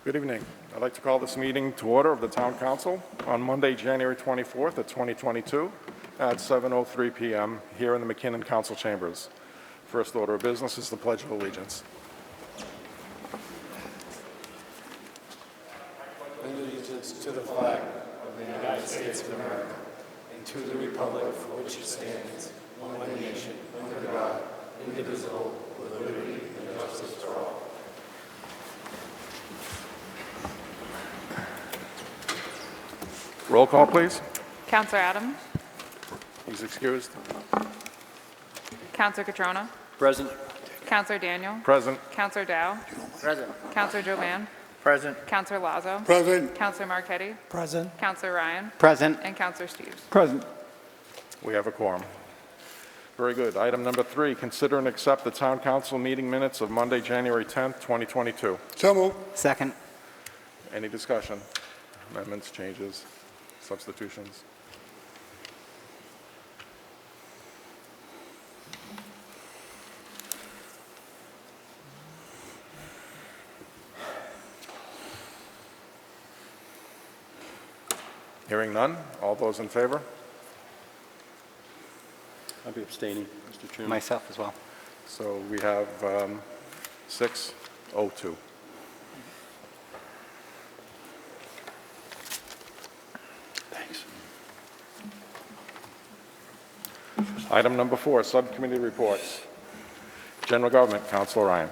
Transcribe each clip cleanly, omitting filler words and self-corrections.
Good evening. I'd like to call this meeting to order of the Town Council on Monday, January 24th of 2022 at 7:03 p.m. here in the McKinnon Council Chambers. First order of business is the Pledge of Allegiance. Allegiance to the flag of the United States of America and to the republic for which it stands, one nation, under God, indivisible, with liberty and justice for all. Roll call, please. Councillor Adams. He's excused. Councillor Catrona. Present. Councillor Daniel. Present. Councillor Dow. Present. Councillor Jovan. Present. Councillor Lazo. Present. Councillor Marquetti. Present. Councillor Ryan. Present. And Councillor Steves. Present. We have a quorum. Very good. Item number 3, consider and accept the Town Council meeting minutes of Monday, January 10th, 2022. So moved. Second. Any discussion? Amendments, changes, substitutions? Hearing none. All those in favor? I'll be abstaining, Mr. Chairman. Myself as well. So we have 602. Thanks. Item number 4, subcommittee reports. General Government, Councilor Ryan.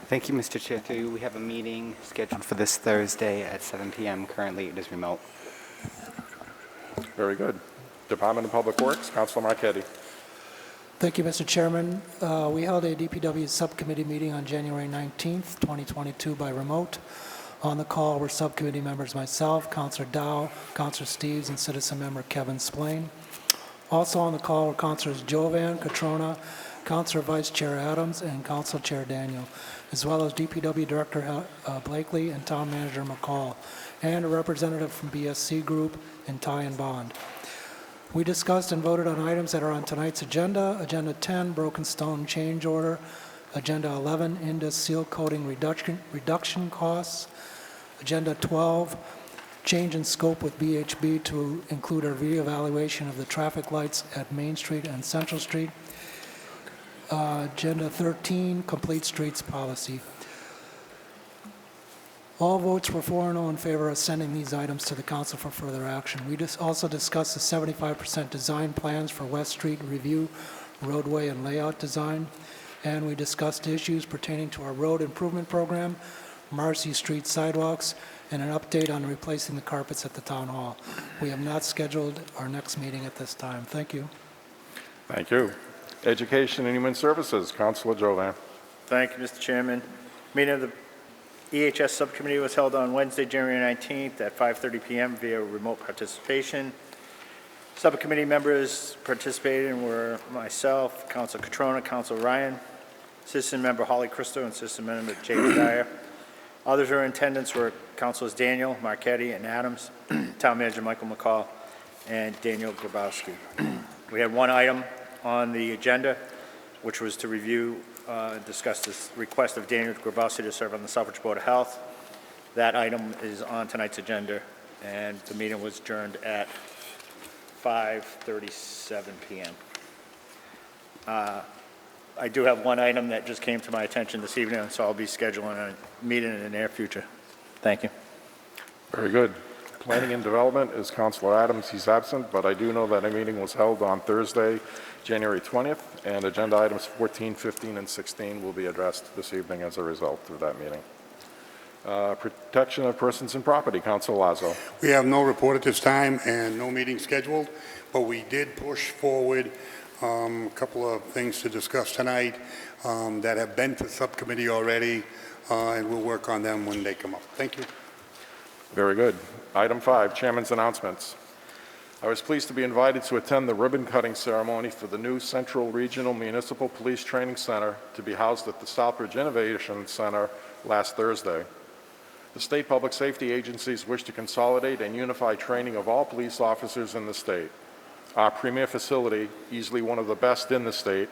Thank you, Mr. Chair. Through you, we have a meeting scheduled for this Thursday at 7 p.m. Currently, it is remote. Very good. Department of Public Works, Councilor Marquetti. Thank you, Mr. Chairman. We held a Dpw Subcommittee meeting on January 19th, 2022 by remote. On the call were subcommittee members myself, Councillor Dow, Councillor Steves, and citizen member Kevin Splain. Also on the call were Councillors Jovan, Catrona, Councillor Vice Chair Adams, and Council Chair Daniel, as well as DPW Director Blakely and Town Manager McCall, and a representative from BSC Group and Ty and Bond. We discussed and voted on items that are on tonight's agenda. Agenda 10, broken stone change order. Agenda 11, Indus seal coating reduction costs. Agenda 12, change in scope with BHB to include a reevaluation of the traffic lights at Main Street and Central Street. Agenda 13, complete streets policy. All votes were 4-0 in favor of sending these items to the council for further action. We also discussed the 75% design plans for West Street review, roadway and layout design, and we discussed issues pertaining to our road improvement program, Marcy Street sidewalks, and an update on replacing the carpets at the town hall. We have not scheduled our next meeting at this time. Thank you. Thank you. Education and Human Services, Councilor Jovan. Thank you, Mr. Chairman. Meeting of the EHS Subcommittee was held on Wednesday, January 19th at 5:30 p.m. via remote participation. Subcommittee members participating were myself, Councilor Catrona, Councilor Ryan, Citizen Member Holly Christo, and Citizen Member James Dyer. Others who were in attendance were Councilors Daniel, Marquetti, and Adams, Town Manager Michael McCall, and Daniel Grabowski. We had one item on the agenda, which was to review discuss this request of Daniel Grabowski to serve on the Southbridge Board of Health. That item is on tonight's agenda, and the meeting was adjourned at 5:37 p.m. I do have one item that just came to my attention this evening, so I'll be scheduling a meeting in the near future. Thank you. Very good. Planning and Development is Councilor Adams. He's absent, but I do know that a meeting was held on Thursday, January 20th, and agenda items 14, 15, and 16 will be addressed this evening as a result of that meeting. Protection of Persons and Property, Councilor Lazo. We have no report at this time and no meeting scheduled, but we did push forward a couple of things to discuss tonight that have been to subcommittee already, and we'll work on them when they come up. Thank you. Very good. Item 5, Chairman's Announcements. I was pleased to be invited to attend the ribbon-cutting ceremony for the new Central Regional Municipal Police Training Center to be housed at the Southbridge Innovation Center last Thursday. The state public safety agencies wish to consolidate and unify training of all police officers in the state. Our premier facility, easily one of the best in the state,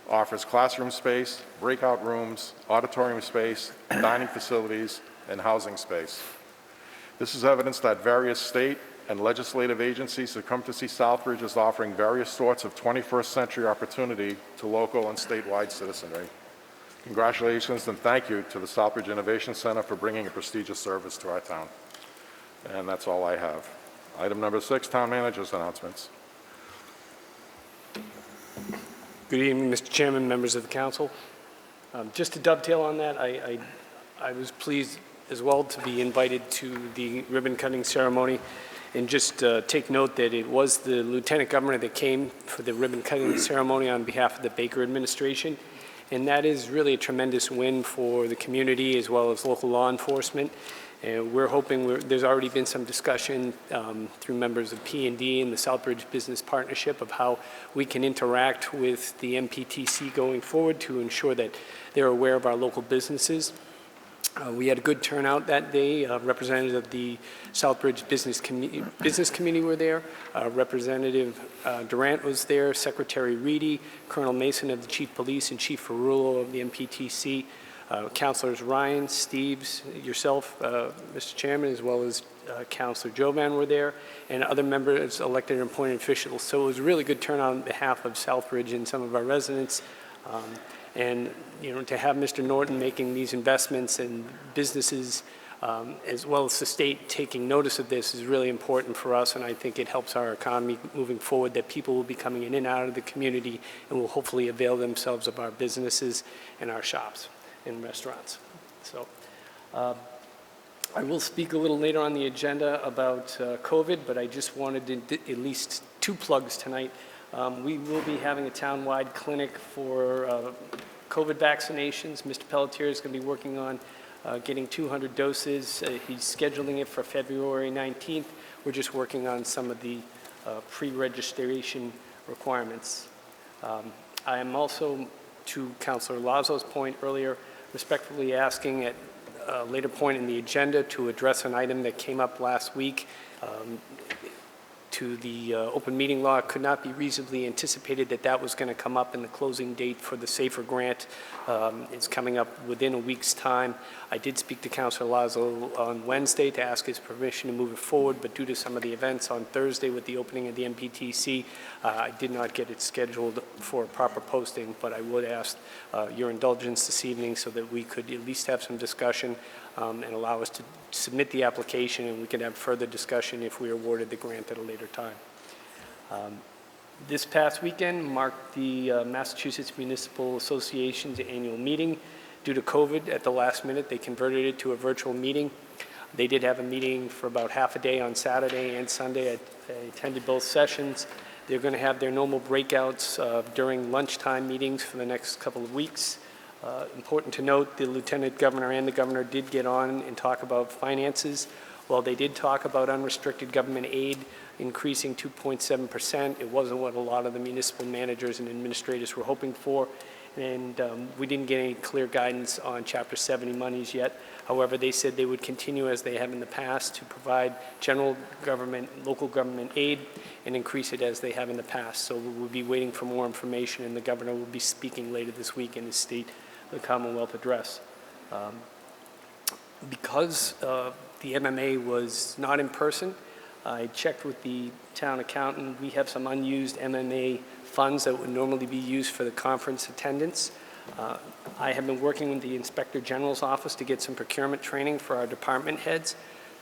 offers classroom space, breakout rooms, auditorium space, dining facilities, and housing space. This is evidence that various state and legislative agencies have come to see Southbridge as offering various sorts of 21st century opportunity to local and statewide citizenry. Congratulations and thank you to the Southbridge Innovation Center for bringing a prestigious service to our town. And that's all I have. Item number 6, Town Manager's announcements. Good evening, Mr. Chairman, members of the council. Just to dovetail on that, I was pleased as well to be invited to the ribbon cutting ceremony, and just take note that it was the Lieutenant Governor that came for the ribbon cutting ceremony on behalf of the Baker administration, and that is really a tremendous win for the community as well as local law enforcement. And we're hoping, there's already been some discussion through members of P&D and the Southbridge Business Partnership of how we can interact with the MPTC going forward to ensure that they're aware of our local businesses. We had a good turnout that day. Representatives of the Southbridge Business Committee were there. Representative Durant was there, Secretary Reedy, Colonel Mason of the Chief Police, and Chief Ferrulo of the MPTC. Councilors Ryan, Steves, yourself, Mr. Chairman, as well as Councilor Jovan were there, and other members, elected and appointed officials. So it was a really good turnout on behalf of Southbridge and some of our residents. And to have Mr. Norton making these investments and businesses, as well as the state taking notice of this, is really important for us, and I think it helps our economy moving forward, that people will be coming in and out of the community and will hopefully avail themselves of our businesses and our shops and restaurants. So I will speak a little later on the agenda about COVID, but I just wanted to at least 2 plugs tonight. We will be having a town-wide clinic for COVID vaccinations. Mr. Pelletier is going to be working on getting 200 doses. He's scheduling it for February 19th. We're just working on some of the pre-registration requirements. I am also, to Councilor Lazo's point earlier, respectfully asking at a later point in the agenda to address an item that came up last week. To the open meeting law, it could not be reasonably anticipated that that was going to come up in the closing date for the SAFER grant. It's coming up within a week's time. I did speak to Councilor Lazo on Wednesday to ask his permission to move it forward, but due to some of the events on Thursday with the opening of the MPTC, I did not get it scheduled for a proper posting, but I would ask your indulgence this evening so that we could at least have some discussion and allow us to submit the application, and we can have further discussion if we are awarded the grant at a later time. This past weekend marked the Massachusetts Municipal Association's annual meeting. Due to COVID, at the last minute, they converted it to a virtual meeting. They did have a meeting for about half a day on Saturday and Sunday. I attended both sessions. They're going to have their normal breakouts during lunchtime meetings for the next couple of weeks. Important to note, the Lieutenant Governor and the Governor did get on and talk about finances. While they did talk about unrestricted government aid increasing 2.7%, it wasn't what a lot of the municipal managers and administrators were hoping for, and we didn't get any clear guidance on Chapter 70 monies yet. However, they said they would continue as they have in the past to provide general government, local government aid and increase it as they have in the past. So we'll be waiting for more information, and the Governor will be speaking later this week in his State of the Commonwealth address. Because the MMA was not in person, I checked with the town accountant. We have some unused MMA funds that would normally be used for the conference attendance. I have been working with the Inspector General's office to get some procurement training for our department heads.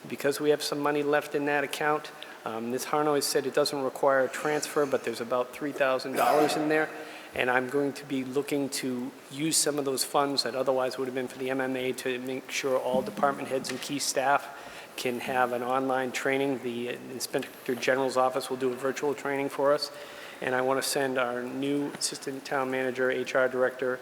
Because we have some money left in that account, Ms. Harnoy said it doesn't require a transfer, but there's about $3,000 in there. And I'm going to be looking to use some of those funds that otherwise would have been for the MMA to make sure all department heads and key staff can have an online training. The Inspector General's office will do a virtual training for us. And I want to send our new Assistant Town Manager, HR Director,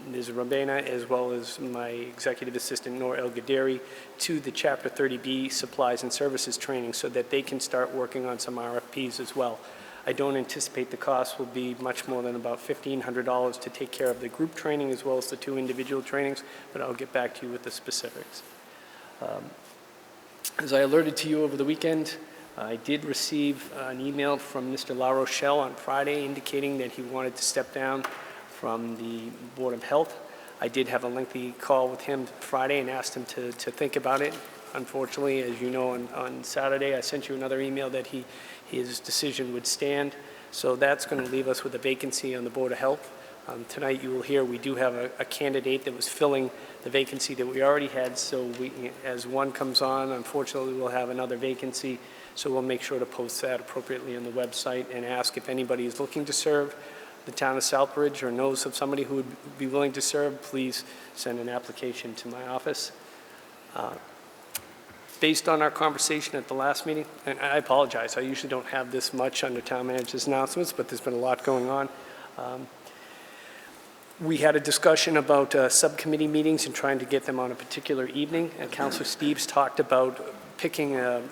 Ms. Rabena, as well as my Executive Assistant, Noor El Gaderi, to the Chapter 30B Supplies and Services training so that they can start working on some RFPs as well. I don't anticipate the cost will be much more than about $1,500 to take care of the group training as well as the 2 individual trainings, but I'll get back to you with the specifics. As I alerted to you over the weekend, I did receive an email from Mr. La Rochelle on Friday indicating that he wanted to step down from the Board of Health. I did have a lengthy call with him Friday and asked him to think about it. Unfortunately, as you know, on Saturday, I sent you another email that his decision would stand. So that's going to leave us with a vacancy on the Board of Health. Tonight, you will hear we do have a candidate that was filling the vacancy that we already had. So as one comes on, unfortunately, we'll have another vacancy. So we'll make sure to post that appropriately on the website and ask if anybody is looking to serve the town of Southbridge or knows of somebody who would be willing to serve, please send an application to my office. Based on our conversation at the last meeting, and I apologize, I usually don't have this much under town manager's announcements, but there's been a lot going on. We had a discussion about subcommittee meetings and trying to get them on a particular evening, and Councilor Steves talked about picking an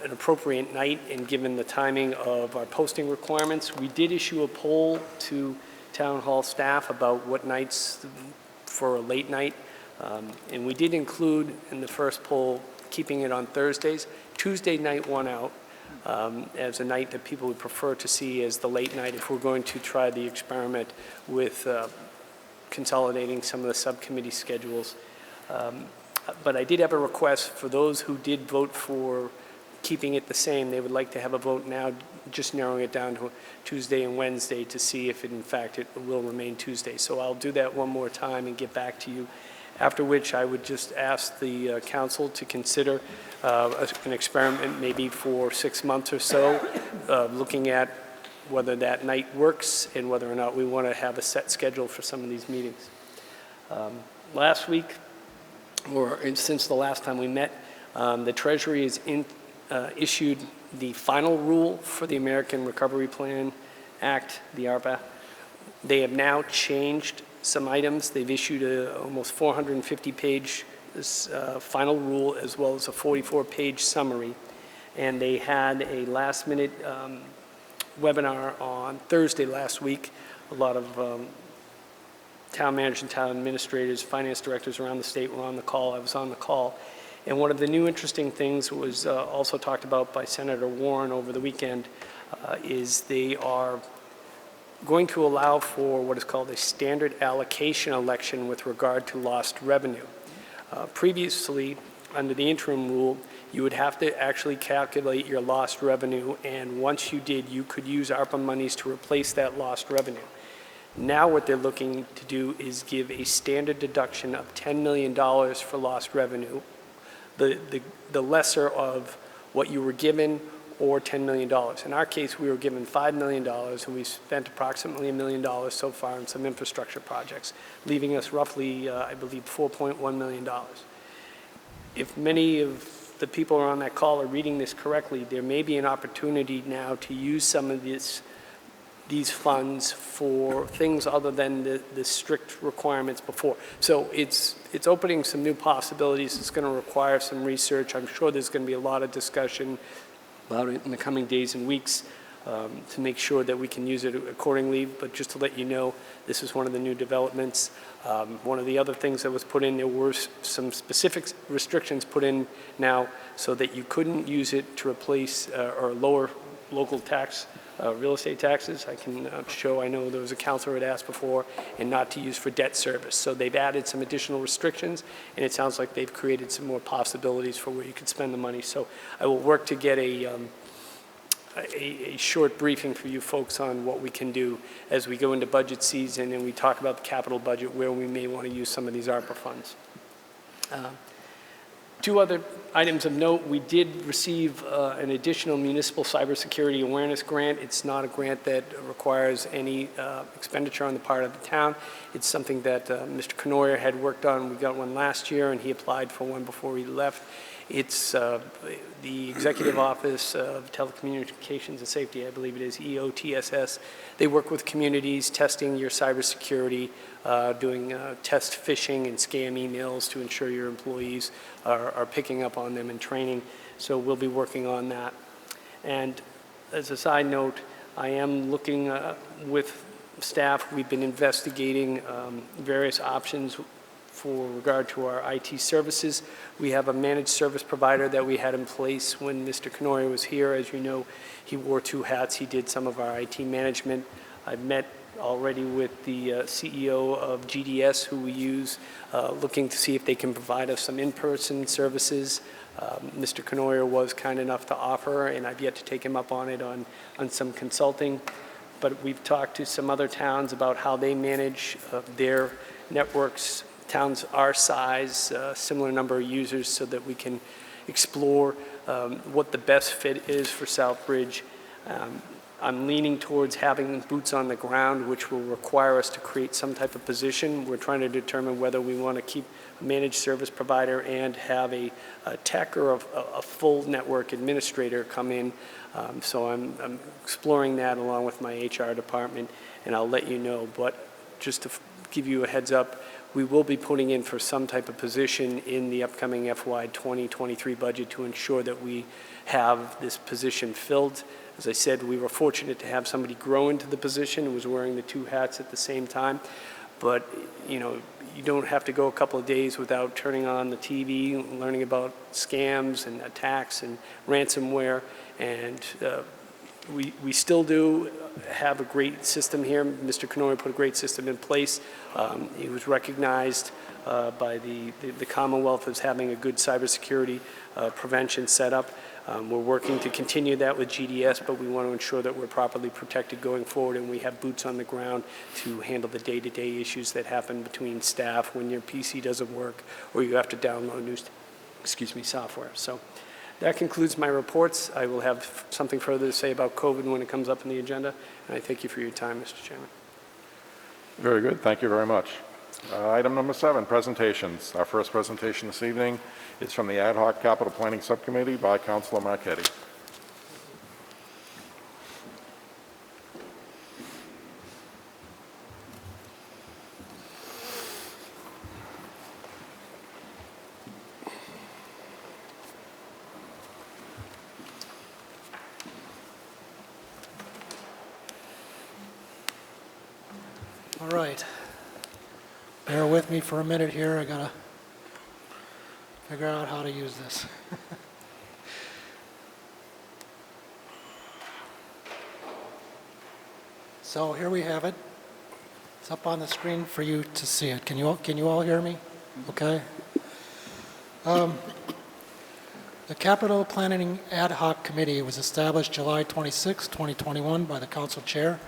appropriate night, and given the timing of our posting requirements, we did issue a poll to town hall staff about what nights for a late night, and we did include in the first poll keeping it on Thursdays. Tuesday night won out as a night that people would prefer to see as the late night if we're going to try the experiment with consolidating some of the subcommittee schedules. But I did have a request for those who did vote for keeping it the same. They would like to have a vote now, just narrowing it down to Tuesday and Wednesday to see if it, in fact, it will remain Tuesday. So I'll do that one more time and get back to you. After which I would just ask the council to consider an experiment maybe for 6 months or so, looking at whether that night works and whether or not we want to have a set schedule for some of these meetings. Last week, or since the last time we met, the Treasury has issued the final rule for the American Recovery Plan Act, the ARPA. They have now changed some items. They've issued a almost 450-page final rule as well as a 44-page summary. And they had a last-minute webinar on Thursday last week. A lot of town managers and town administrators, finance directors around the state were on the call. I was on the call. And one of the new interesting things was also talked about by Senator Warren over the weekend is they are going to allow for what is called a standard allocation election with regard to lost revenue. Previously, under the interim rule, you would have to actually calculate your lost revenue, and once you did, you could use ARPA monies to replace that lost revenue. Now what they're looking to do is give a standard deduction of $10 million for lost revenue, the lesser of what you were given, or $10 million. In our case, we were given $5 million, and we spent approximately $1 million so far on some infrastructure projects, leaving us roughly, I believe, $4.1 million. If many of the people on that call are reading this correctly, there may be an opportunity now to use some of these funds for things other than the strict requirements before. So it's opening some new possibilities. It's going to require some research. I'm sure there's going to be a lot of discussion about it in the coming days and weeks to make sure that we can use it accordingly. But just to let you know, this is one of the new developments. One of the other things that was put in, there were some specific restrictions put in now so that you couldn't use it to replace or lower local tax, real estate taxes. I can show, I know there was a councilor had asked before, and not to use for debt service. So they've added some additional restrictions, and it sounds like they've created some more possibilities for where you could spend the money. So I will work to get a short briefing for you folks on what we can do as we go into budget season and we talk about the capital budget where we may want to use some of these ARPA funds. Two other items of note. We did receive an additional municipal cybersecurity awareness grant. It's not a grant that requires any expenditure on the part of the town. It's something that Mr. Canoyer had worked on. We got one last year and he applied for one before he left. It's the Executive Office of Telecommunications and Safety, I believe it is, EOTSS. They work with communities, testing your cybersecurity, doing test phishing and scam emails to ensure your employees are picking up on them and training. So we'll be working on that. And as a side note, I am looking with staff. We've been investigating various options for regard to our IT services. We have a managed service provider that we had in place when Mr. Canoyer was here. As you know, he wore two hats. He did some of our IT management. I've met already with the CEO of GDS, who we use, looking to see if they can provide us some in-person services. Mr. Canoyer was kind enough to offer, and I've yet to take him up on it on some consulting. But we've talked to some other towns about how they manage their networks, towns our size, similar number of users, so that we can explore what the best fit is for Southbridge. I'm leaning towards having boots on the ground, which will require us to create some type of position. We're trying to determine whether we want to keep a managed service provider and have a tech or a full network administrator come in. So I'm exploring that along with my HR department, and I'll let you know. But just to give you a heads up, we will be putting in for some type of position in the upcoming FY 2023 budget to ensure that we have this position filled. As I said, we were fortunate to have somebody grow into the position and was wearing the two hats at the same time. But, you know, you don't have to go a couple of days without turning on the TV, learning about scams and attacks and ransomware. And we still do have a great system here. Mr. Canoyer put a great system in place. He was recognized by the Commonwealth as having a good cybersecurity prevention setup. We're working to continue that with GDS, but we want to ensure that we're properly protected going forward and we have boots on the ground to handle the day-to-day issues that happen between staff when your PC doesn't work or you have to download new software. So that concludes my reports. I will have something further to say about COVID when it comes up in the agenda, and I thank you for your time, Mr. Chairman. Very good. Thank you very much. Item number 7, presentations. Our first presentation this evening is from the Ad Hoc Capital Planning Subcommittee by Councilor Marchetti. All right. Bear with me for a minute here. I gotta figure out how to use this. So here we have it. It's up on the screen for you to see it. Can you all hear me? Okay. The Capital Planning Ad Hoc Committee was established July 26, 2021 by the Council Chair.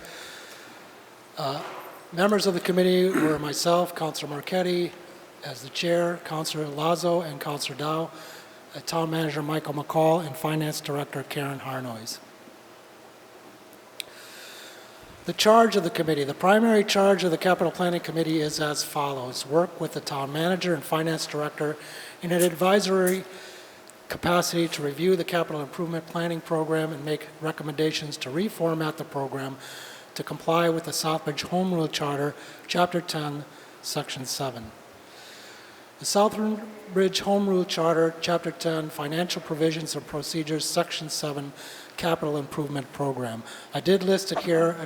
Members of the committee were myself, Councilor Marchetti, as the chair, Councilor Lazo and Councilor Dow, Town Manager Michael McCall, and Finance Director Karen Harnois. The charge of the committee. The primary charge of the Capital Planning Committee is as follows. Work with the Town Manager and Finance Director in an advisory capacity to review the capital improvement planning program and make recommendations to reformat the program to comply with the Southbridge Home Rule Charter, Chapter 10, Section 7. The Southbridge Home Rule Charter, Chapter 10, Financial Provisions and Procedures, Section 7, Capital Improvement Program. I did list it here.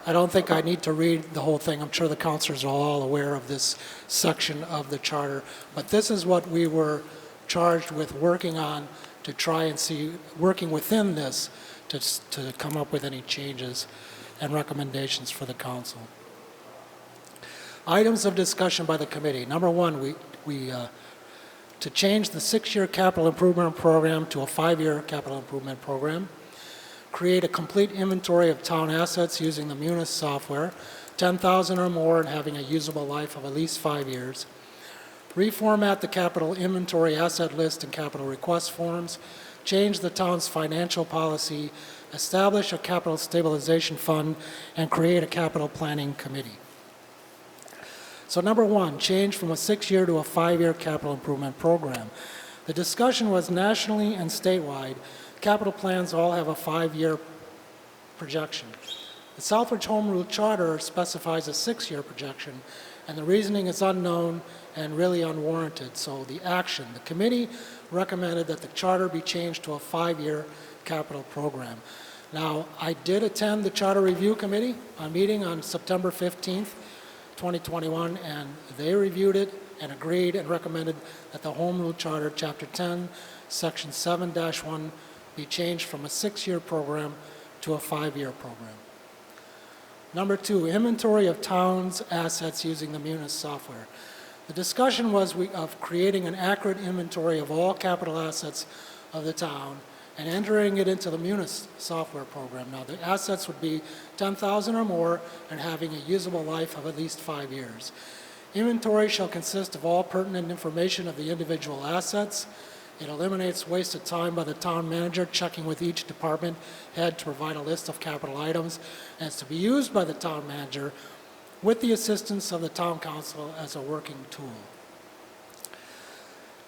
I don't think I need to read the whole thing. I'm sure the councilors are all aware of this section of the charter. But this is what we were charged with working on to try and see, working within this to come up with any changes and recommendations for the council. Items of discussion by the committee. Number one, to change the 6-year capital improvement program to a 5-year capital improvement program. Create a complete inventory of town assets using the Munis software, 10,000 or more and having a usable life of at least 5 years. Reformat the capital inventory asset list and capital request forms. Change the town's financial policy, establish a capital stabilization fund, and create a capital planning committee. So number one, change from a 6-year to a 5-year capital improvement program. The discussion was nationally and statewide. Capital plans all have a 5-year projection. The Southbridge Home Rule Charter specifies a 6-year projection, and the reasoning is unknown and really unwarranted. So the committee recommended that the charter be changed to a 5-year capital program. Now, I did attend the Charter Review Committee, a meeting on September 15th, 2021, and they reviewed it and agreed and recommended that the Home Rule Charter, Chapter 10, Section 7-1, be changed from a 6-year program to a 5-year program. Number 2, inventory of towns' assets using the Munis software. The discussion was of creating an accurate inventory of all capital assets of the town and entering it into the Munis software program. Now, the assets would be 10,000 or more and having a usable life of at least 5 years. Inventory shall consist of all pertinent information of the individual assets. It eliminates wasted time by the town manager checking with each department head to provide a list of capital items, and is to be used by the town manager with the assistance of the town council as a working tool.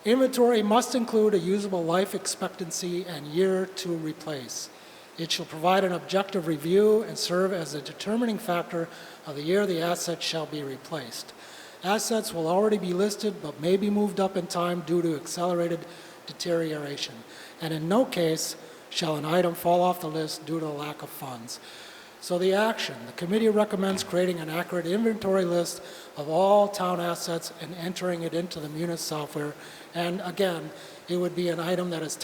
Inventory must include a usable life expectancy and year to replace. It shall provide an objective review and serve as a determining factor of the year the asset shall be replaced. Assets will already be listed but may be moved up in time due to accelerated deterioration, and in no case shall an item fall off the list due to lack of funds. So the action, the committee recommends creating an accurate inventory list of all town assets and entering it into the Munis software. And again, it would be an item that is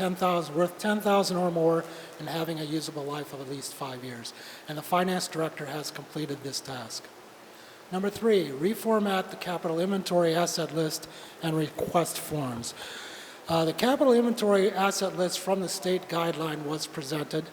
worth 10,000 or more and having a usable life of at least 5 years. And the finance director has completed this task. Number 3, reformat the capital inventory asset list and request forms. The capital inventory asset list from the state guideline was presented.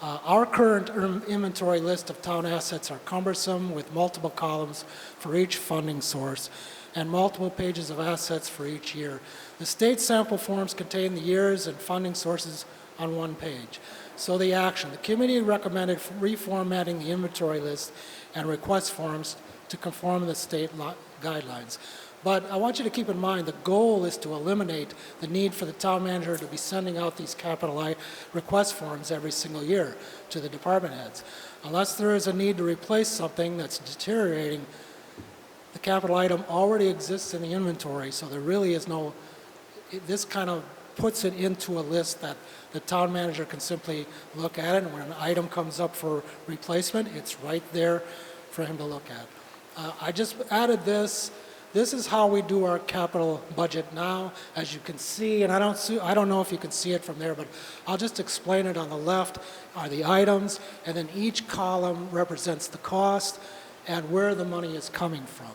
Our current inventory list of town assets are cumbersome with multiple columns for each funding source and multiple pages of assets for each year. The state sample forms contain the years and funding sources on one page. So the action, the committee recommended reformatting the inventory list and request forms to conform to the state guidelines. But I want you to keep in mind the goal is to eliminate the need for the town manager to be sending out these capital request forms every single year to the department heads. Unless there is a need to replace something that's deteriorating, the capital item already exists in the inventory, so there really is no, this kind of puts it into a list that the town manager can simply look at it, and when an item comes up for replacement, it's right there for him to look at. I just added this. This is how we do our capital budget now. As you can see, and I don't know if you can see it from there, but I'll just explain it. On the left are the items, and then each column represents the cost and where the money is coming from.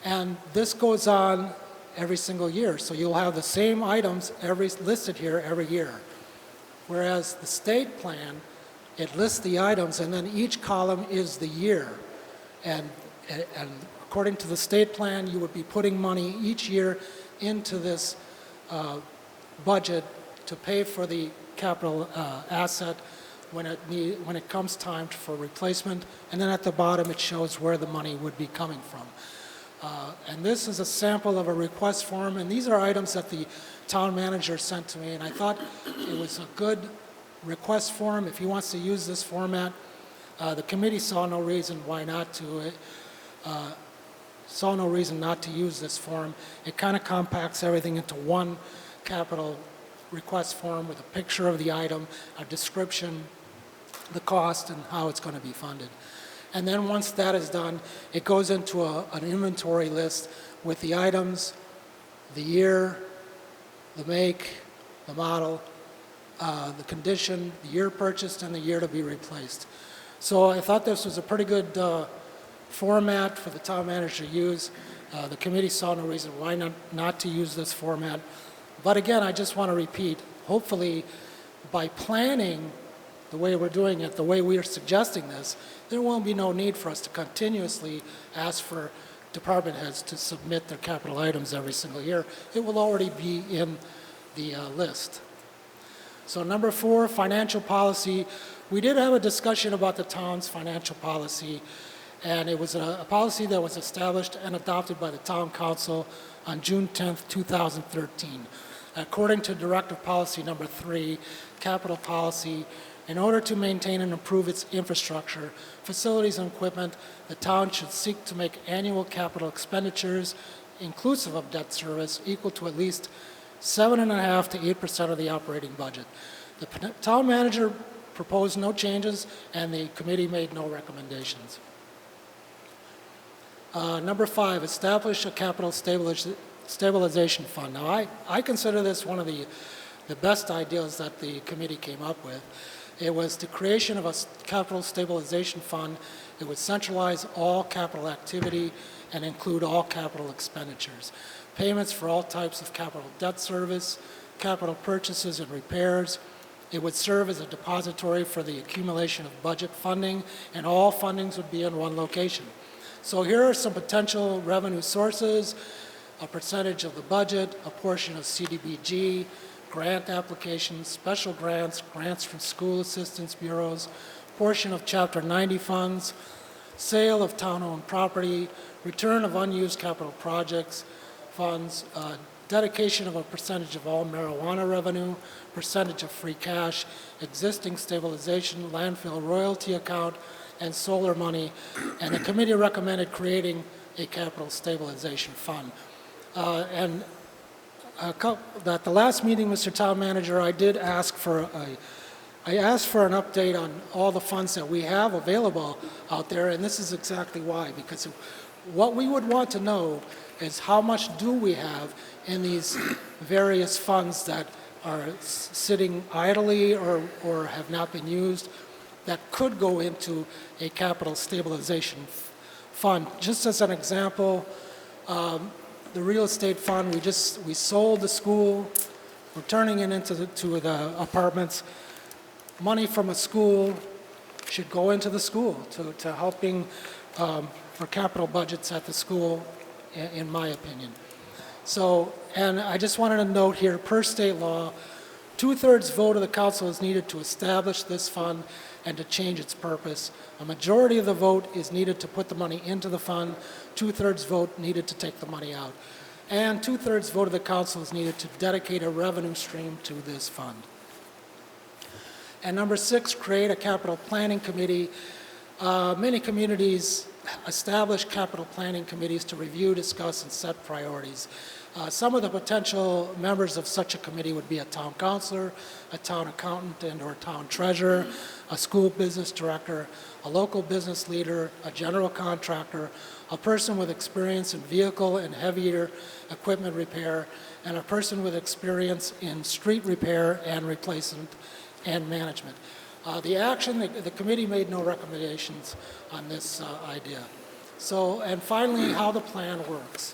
And this goes on every single year. So you'll have the same items listed here every year. Whereas the state plan, it lists the items, and then each column is the year. And according to the state plan, you would be putting money each year into this budget to pay for the capital asset when it comes time for replacement. And then at the bottom, it shows where the money would be coming from. And this is a sample of a request form, and these are items that the town manager sent to me, and I thought it was a good request form. If he wants to use this format, the committee saw no reason not to use this form. It kind of compacts everything into one capital request form with a picture of the item, a description, the cost, and how it's going to be funded. And then once that is done, it goes into an inventory list with the items, the year, the make, the model, the condition, the year purchased, and the year to be replaced. So I thought this was a pretty good format for the town manager to use. The committee saw no reason why not to use this format. But again, I just want to repeat, hopefully by planning the way we're doing it, the way we are suggesting this, there will be no need for us to continuously ask for department heads to submit their capital items every single year. It will already be in the list. So number 4, financial policy. We did have a discussion about the town's financial policy, and it was a policy that was established and adopted by the town council on June 10th, 2013. According to Directive Policy number 3, capital policy, in order to maintain and improve its infrastructure, facilities, and equipment, the town should seek to make annual capital expenditures, inclusive of debt service, equal to at least 7.5% to 8% of the operating budget. The town manager proposed no changes, and the committee made no recommendations. Number 5, establish a capital stabilization fund. Now, I consider this one of the best ideas that the committee came up with. It was the creation of a capital stabilization fund. It would centralize all capital activity and include all capital expenditures. Payments for all types of capital debt service, capital purchases and repairs. It would serve as a depository for the accumulation of budget funding, and all fundings would be in one location. So here are some potential revenue sources: a percentage of the budget, a portion of CDBG, grant applications, special grants, grants from school assistance bureaus, portion of Chapter 90 funds, sale of town-owned property, return of unused capital projects funds, dedication of a percentage of all marijuana revenue, percentage of free cash, existing stabilization, landfill royalty account, and solar money. And the committee recommended creating a capital stabilization fund. At the last meeting, Mr. Town Manager, I asked for an update on all the funds that we have available out there, and this is exactly why, because what we would want to know is how much do we have in these various funds that are sitting idly or have not been used that could go into a capital stabilization fund. Just as an example, the real estate fund, we sold the school, we're turning it into the apartments. Money from a school should go into the school to helping for capital budgets at the school, in my opinion. So, and I just wanted to note here, per state law, 2/3 vote of the council is needed to establish this fund and to change its purpose. A majority of the vote is needed to put the money into the fund, 2/3 vote needed to take the money out. And 2/3 vote of the council is needed to dedicate a revenue stream to this fund. And number 6, create a capital planning committee. Many communities establish capital planning committees to review, discuss, and set priorities. Some of the potential members of such a committee would be a town councilor, a town accountant and/or town treasurer, a school business director, a local business leader, a general contractor, a person with experience in vehicle and heavier equipment repair, and a person with experience in street repair and replacement and management. The committee made no recommendations on this idea. So, and finally, how the plan works.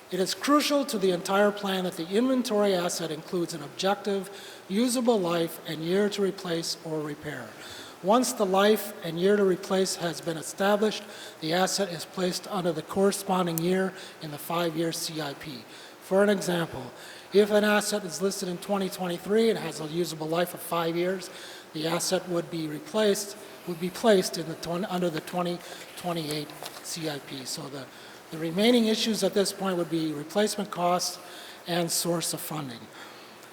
It is crucial to the entire plan that the inventory asset includes an objective, usable life, and year to replace or repair. Once the life and year to replace has been established, the asset is placed under the corresponding year in the 5-year CIP. For an example, if an asset is listed in 2023 and has a usable life of 5 years, the asset would be placed under the 2028 CIP. So the remaining issues at this point would be replacement costs and source of funding.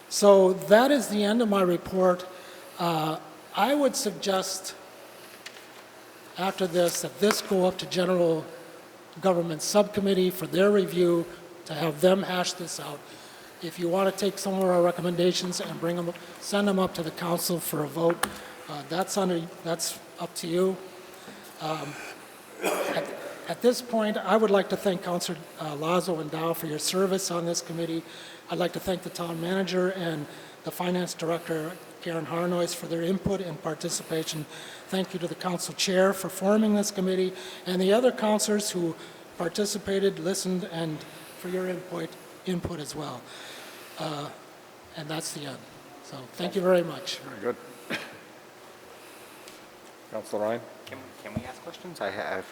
So that is the end of my report. I would suggest after this that this go up to General Government Subcommittee for their review, to have them hash this out. If you want to take some of our recommendations and send them up to the council for a vote, that's up to you. At this point, I would like to thank Councilor Lazo and Dow for your service on this committee. I'd like to thank the town manager and the finance director, Karen Harnois, for their input and participation. Thank you to the council chair for forming this committee and the other councilors who participated, listened, and for your input as well. And that's the end. So thank you very much. Very good. Councilor Ryan, Can we ask questions? I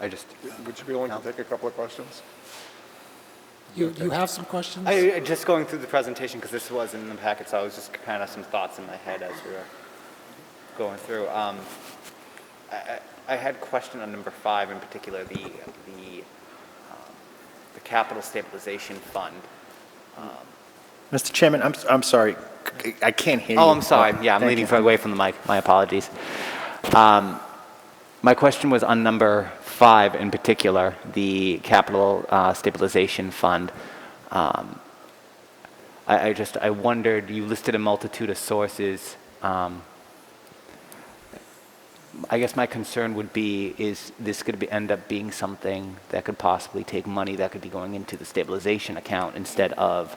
just... would you be willing to take a couple of questions? You have some questions? Just going through the presentation, because this was in the packet, so I was just kind of some thoughts in my head as we were going through. I had a question on number 5 in particular, the Capital Stabilization Fund. Mr. Chairman, I'm sorry. I can't hear you. Oh, I'm sorry. Yeah, I'm Thank leaning you. away from the mic. My apologies. My question was on number 5 in particular, the Capital Stabilization Fund. I wondered, you listed a multitude of sources. I guess my concern would be, is this going to end up being something that could possibly take money that could be going into the stabilization account instead of,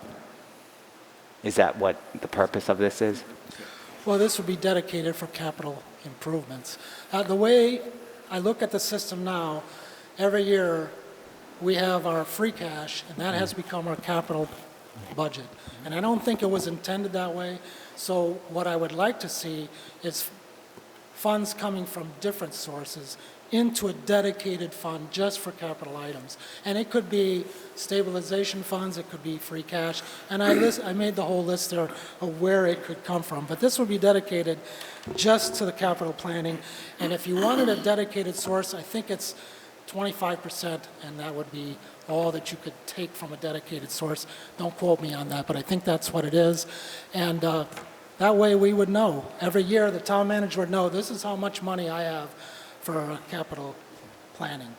is that what the purpose of this is? Well, this would be dedicated for capital improvements. The way I look at the system now, every year we have our free cash, and that has become our capital budget. And I don't think it was intended that way. So what I would like to see is funds coming from different sources into a dedicated fund just for capital items. And it could be stabilization funds, it could be free cash, and I made the whole list there of where it could come from. But this would be dedicated just to the capital planning, and if you wanted a dedicated source, I think it's 25%, and that would be all that you could take from a dedicated source. Don't quote me on that, but I think that's what it is. And that way we would know. Every year, the town manager would know, this is how much money I have for capital planning.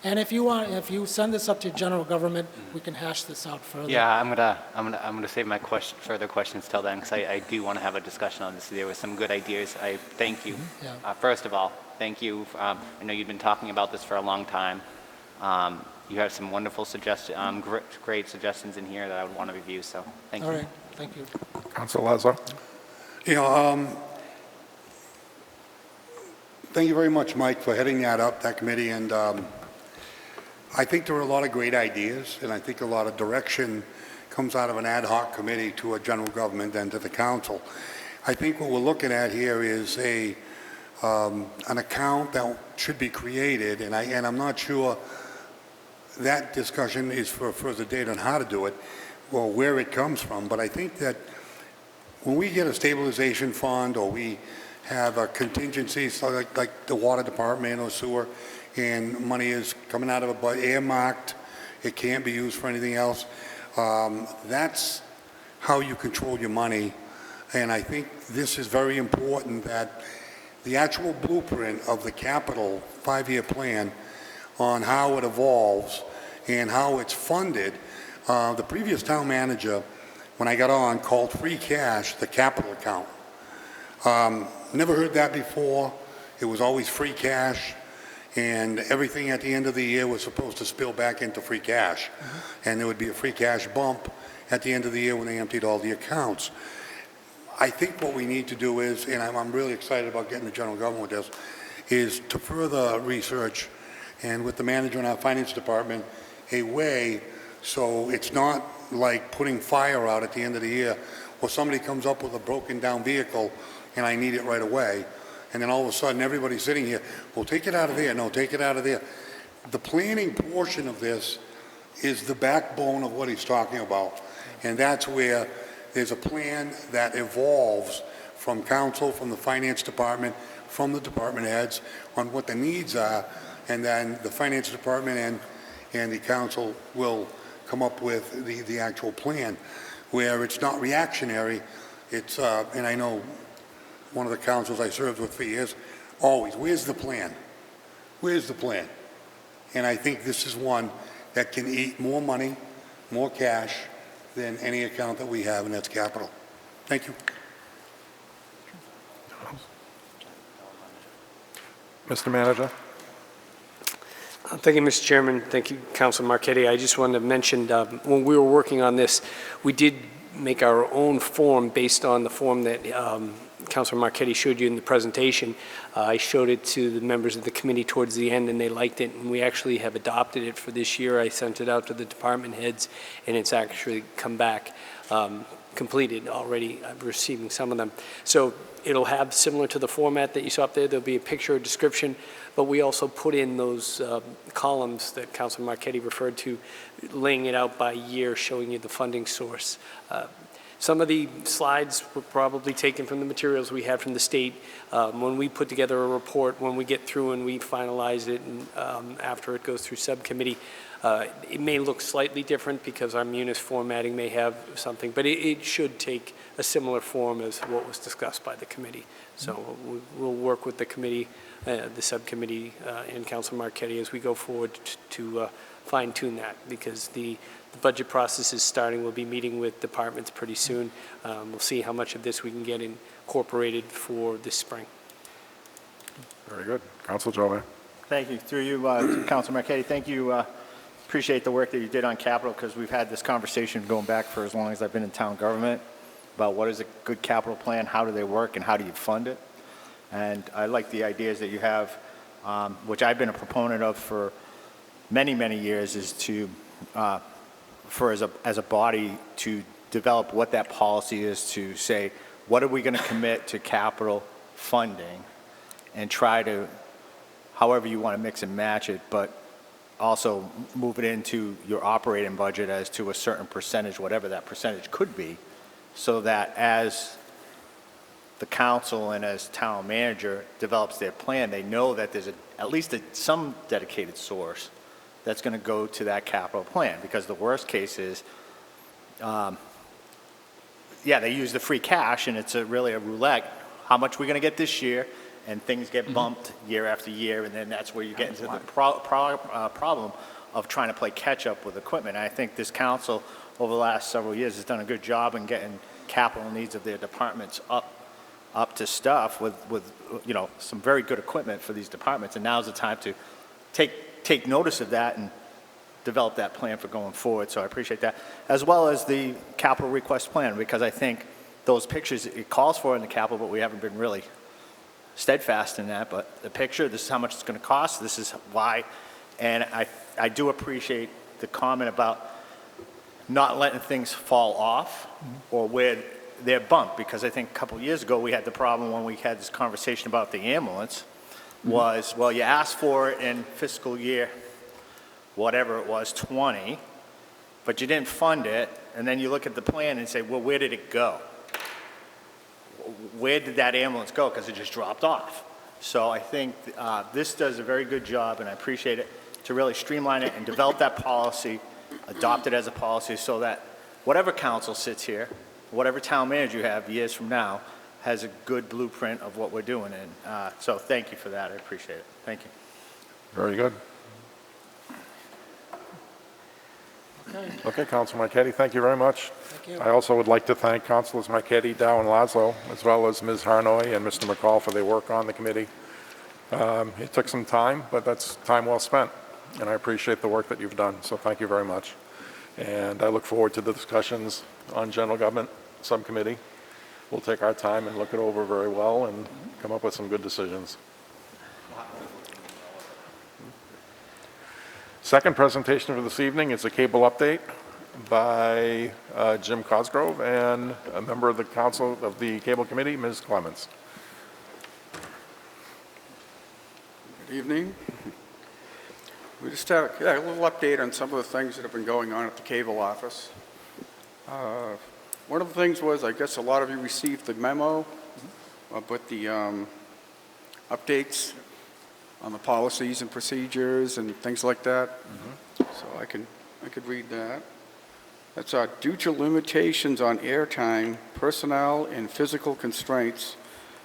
And if you send this up to general government, we can hash this out further. Yeah, I'm gonna save my further questions till then, because I do want to have a discussion on this. There were some good ideas. I thank you. Yeah. First of all, thank you. I know you've been talking about this for a long time. You have some wonderful great suggestions in here that I would want to review. So thank you. All right, thank you. Council Lazo? Thank you very much, Mike, for heading that committee, and I think there are a lot of great ideas, and I think a lot of direction comes out of an ad hoc committee to a general government and to the council. I think what we're looking at here is an account that should be created, and I'm not sure that discussion is for a further date on how to do it or where it comes from, but I think that when we get a stabilization fund or we have a contingency, so like the water department or sewer, and money is coming out of a budget, earmarked, it can't be used for anything else. That's how you control your money, and I think this is very important that the actual blueprint of the capital 5-year plan on how it evolves and how it's funded. The previous town manager, when I got on, called free cash the capital account. Never heard that before. It was always free cash, and everything at the end of the year was supposed to spill back into free cash. And there would be a free cash bump at the end of the year when they emptied all the accounts. I think what we need to do is, and I'm really excited about getting the general government with this, is to further research, and with the manager in our finance department, a way so it's not like putting fire out at the end of the year, or somebody comes up with a broken down vehicle and I need it right away. And then all of a sudden everybody's sitting here, well, take it out of there. No, take it out of there. The planning portion of this is the backbone of what he's talking about. And that's where there's a plan that evolves from council, from the finance department, from the department heads on what the needs are. And then the finance department and the council will come up with the actual plan where it's not reactionary. It's, and I know one of the councils I served with for years, always, where's the plan? Where's the plan? And I think this is one that can eat more money, more cash than any account that we have, and that's capital. Thank you. Mr. Manager? Thank you, Mr. Chairman. Thank you, Councilor Marchetti. I just wanted to mention, when we were working on this, we did make our own form based on the form that Councilor Marchetti showed you in the presentation. I showed it to the members of the committee towards the end, and they liked it, and we actually have adopted it for this year. I sent it out to the department heads, and it's actually come back completed already. I'm receiving some of them. So it'll have, similar to the format that you saw up there, there'll be a picture, a description, but we also put in those columns that Councilor Marchetti referred to, laying it out by year, showing you the funding source. Some of the slides were probably taken from the materials we had from the state. When we put together a report, when we get through and we finalize it, and after it goes through subcommittee, it may look slightly different because our munis formatting may have something, but it should take a similar form as what was discussed by the committee. So we'll work with the committee, the subcommittee, and Councilor Marchetti as we go forward to fine-tune that, because the budget process is starting. We'll be meeting with departments pretty soon. We'll see how much of this we can get incorporated for this spring. Very good. Council Jove. Thank you. Through you, Councilor Marchetti, thank you. Appreciate the work that you did on capital, because we've had this conversation going back for as long as I've been in town government. about what is a good capital plan, how do they work, and how do you fund it. And I like the ideas that you have, which I've been a proponent of for many, many years, is to, as a body, to develop what that policy is, to say, what are we going to commit to capital funding, and try to, however you want to mix and match it, but also move it into your operating budget as to a certain percentage, whatever that percentage could be, so that as the council and as town manager develops their plan, they know that there's at least some dedicated source that's going to go to that capital plan. Because the worst case is, they use the free cash, and it's really a roulette. How much we're going to get this year, and things get bumped year after year, and then that's where you get into the problem of trying to play catch-up with equipment. And I think this council, over the last several years, has done a good job in getting capital needs of their departments up to stuff with some very good equipment for these departments. And now's the time to take notice of that and develop that plan for going forward. So I appreciate that, as well as the capital request plan, because I think those pictures, it calls for in the capital, but we haven't been really steadfast in that. But the picture, this is how much it's going to cost, this is why. And I do appreciate the comment about not letting things fall off or where they're bumped, because I think a couple of years ago we had the problem when we had this conversation about the ambulance was, well, you asked for it in fiscal year, whatever it was, 20, but you didn't fund it, and then you look at the plan and say, well, where did it go? Where did that ambulance go? Because it just dropped off. So I think this does a very good job, and I appreciate it, to really streamline it and develop that policy, adopt it as a policy, so that whatever council sits here, whatever town manager you have years from now, has a good blueprint of what we're doing. And so thank you for that. I appreciate it. Thank you. Very good. Okay, Councilor Marquetti, thank you very much. Thank you. I also would like to thank Councilors Marquetti, Dow, and Laszlo, as well as Ms. Harnoy and Mr. McCall for their work on the committee. It took some time, but that's time well spent, and I appreciate the work that you've done, so thank you very much. And I look forward to the discussions on General Government Subcommittee. We'll take our time and look it over very well and come up with some good decisions. Second presentation for this evening is a cable update by Jim Cosgrove and a member of the Council of the Cable Committee, Ms. Clements. Good evening. We just have a little update on some of the things that have been going on at the cable office. One of the things was, I guess a lot of you received the memo about the updates on the policies and procedures and things like that. So I could read that. That's due to limitations on airtime, personnel, and physical constraints,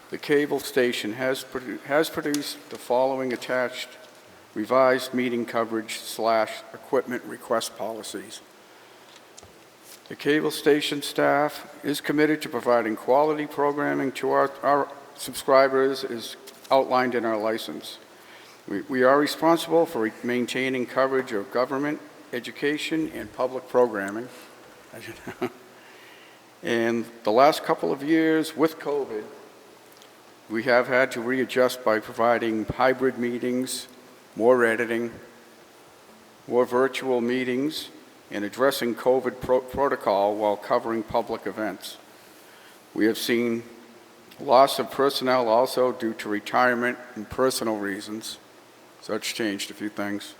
the cable station has produced the following attached revised meeting coverage / equipment request policies. The cable station staff is committed to providing quality programming to our subscribers as outlined in our license. We are responsible for maintaining coverage of government, education, and public programming. And the last couple of years with COVID, we have had to readjust by providing hybrid meetings, more editing, more virtual meetings, and addressing COVID protocol while covering public events. We have seen loss of personnel also due to retirement and personal reasons. So it's changed a few things.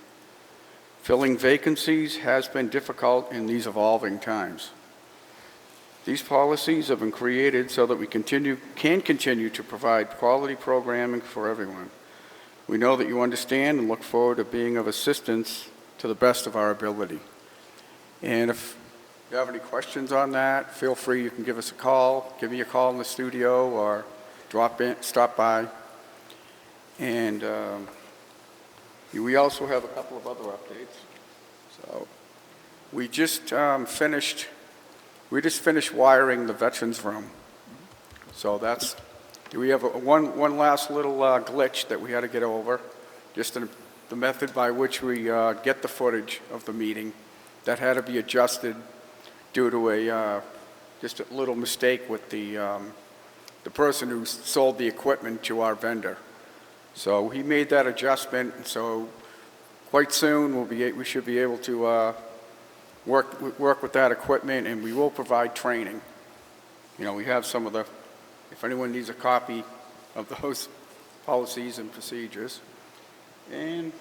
Filling vacancies has been difficult in these evolving times. These policies have been created so that we can continue to provide quality programming for everyone. We know that you understand and look forward to being of assistance to the best of our ability. And if you have any questions on that, feel free, you can give us a call, give me a call in the studio, or stop by. And we also have a couple of other updates. So we just finished wiring the veterans room. So we have one last little glitch that we had to get over, just in the method by which we get the footage of the meeting that had to be adjusted due to a just a little mistake with the person who sold the equipment to our vendor. So he made that adjustment, and so quite soon we should be able to work with that equipment, and we will provide training. You know, we have some of the, if anyone needs a copy of those policies and procedures. And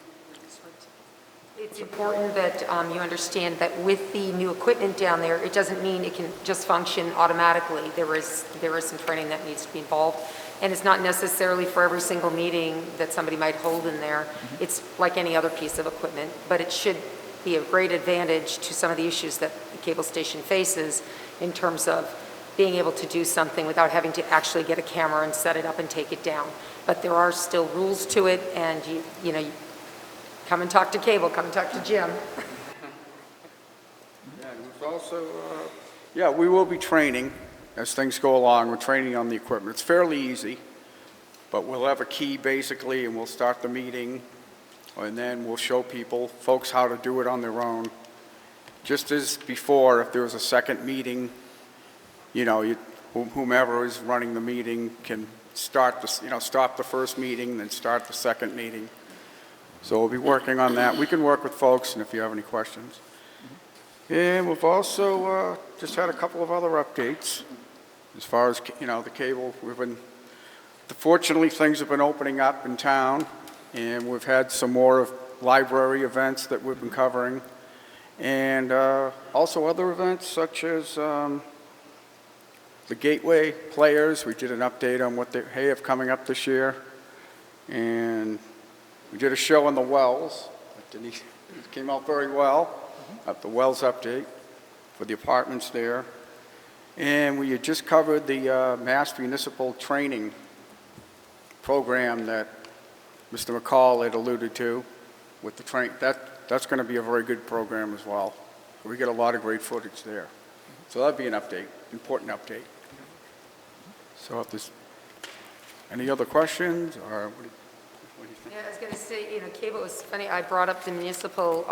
It's important that you understand that with the new equipment down there, it doesn't mean it can just function automatically. There is some training that needs to be involved, and it's not necessarily for every single meeting that somebody might hold in there. It's like any other piece of equipment, but it should be a great advantage to some of the issues that the cable station faces in terms of being able to do something without having to actually get a camera and set it up and take it down. But there are still rules to it, and you know, come and talk to cable, come and talk to Jim. yeah, and we've also, yeah, we will be training as things go along. We're training on the equipment. It's fairly easy, but we'll have a key basically, and we'll start the meeting, and then we'll show folks how to do it on their own. Just as before, if there was a second meeting, you know, whomever is running the meeting can start stop the first meeting, then start the second meeting. So we'll be working on that. We can work with folks, and if you have any questions. And we've also just had a couple of other updates as far as, you know, the cable. Fortunately, things have been opening up in town, and we've had some more library events that we've been covering, and also other events such as the Gateway Players. We did an update on what they have coming up this year, and we did a show on the Wells. It came out very well, the Wells update for the apartments there. And we had just covered the Mass Municipal training program that Mr. McCall had alluded to with the train. That's going to be a very good program as well. We get a lot of great footage there. So that'd be an update, important update. So if there's any other questions, or what do you think? Yeah, I was going to say, you know, cable was funny. I brought up the municipal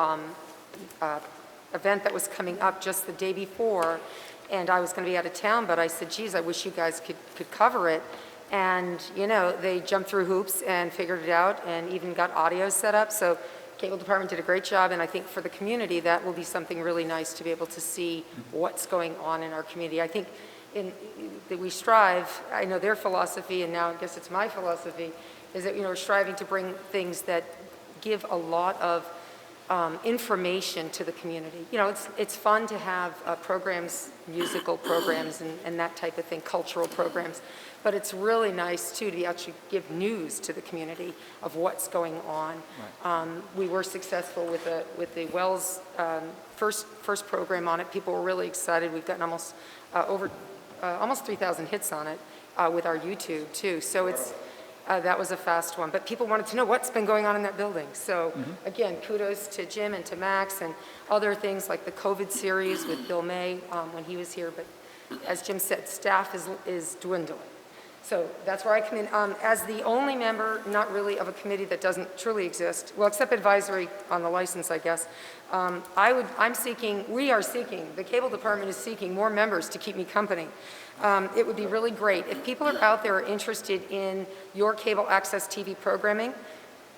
event that was coming up just the day before, and I was going to be out of town, but I said, geez, I wish you guys could cover it. And, you know, they jumped through hoops and figured it out and even got audio set up. So cable department did a great job, and I think for the community, that will be something really nice to be able to see what's going on in our community. I think that we strive, I know their philosophy, and now I guess it's my philosophy, is that, you know, we're striving to bring things that give a lot of information to the community. You know, it's fun to have programs, musical programs, and that type of thing, cultural programs, but it's really nice too to actually give news to the community of what's going on. Right. We were successful with the Wells first program on it. People were really excited. We've gotten almost 3,000 hits on it with our YouTube too. So it's that was a fast one, but people wanted to know what's been going on in that building. So again, kudos to Jim and to Max and other things like the COVID series with Bill May when he was here. But as Jim said, staff is dwindling. So that's where I come in. As the only member, not really of a committee that doesn't truly exist, well, except advisory on the license, I guess, we are seeking, the cable department is seeking more members to keep me company. It would be really great. If people are out there interested in your cable access TV programming,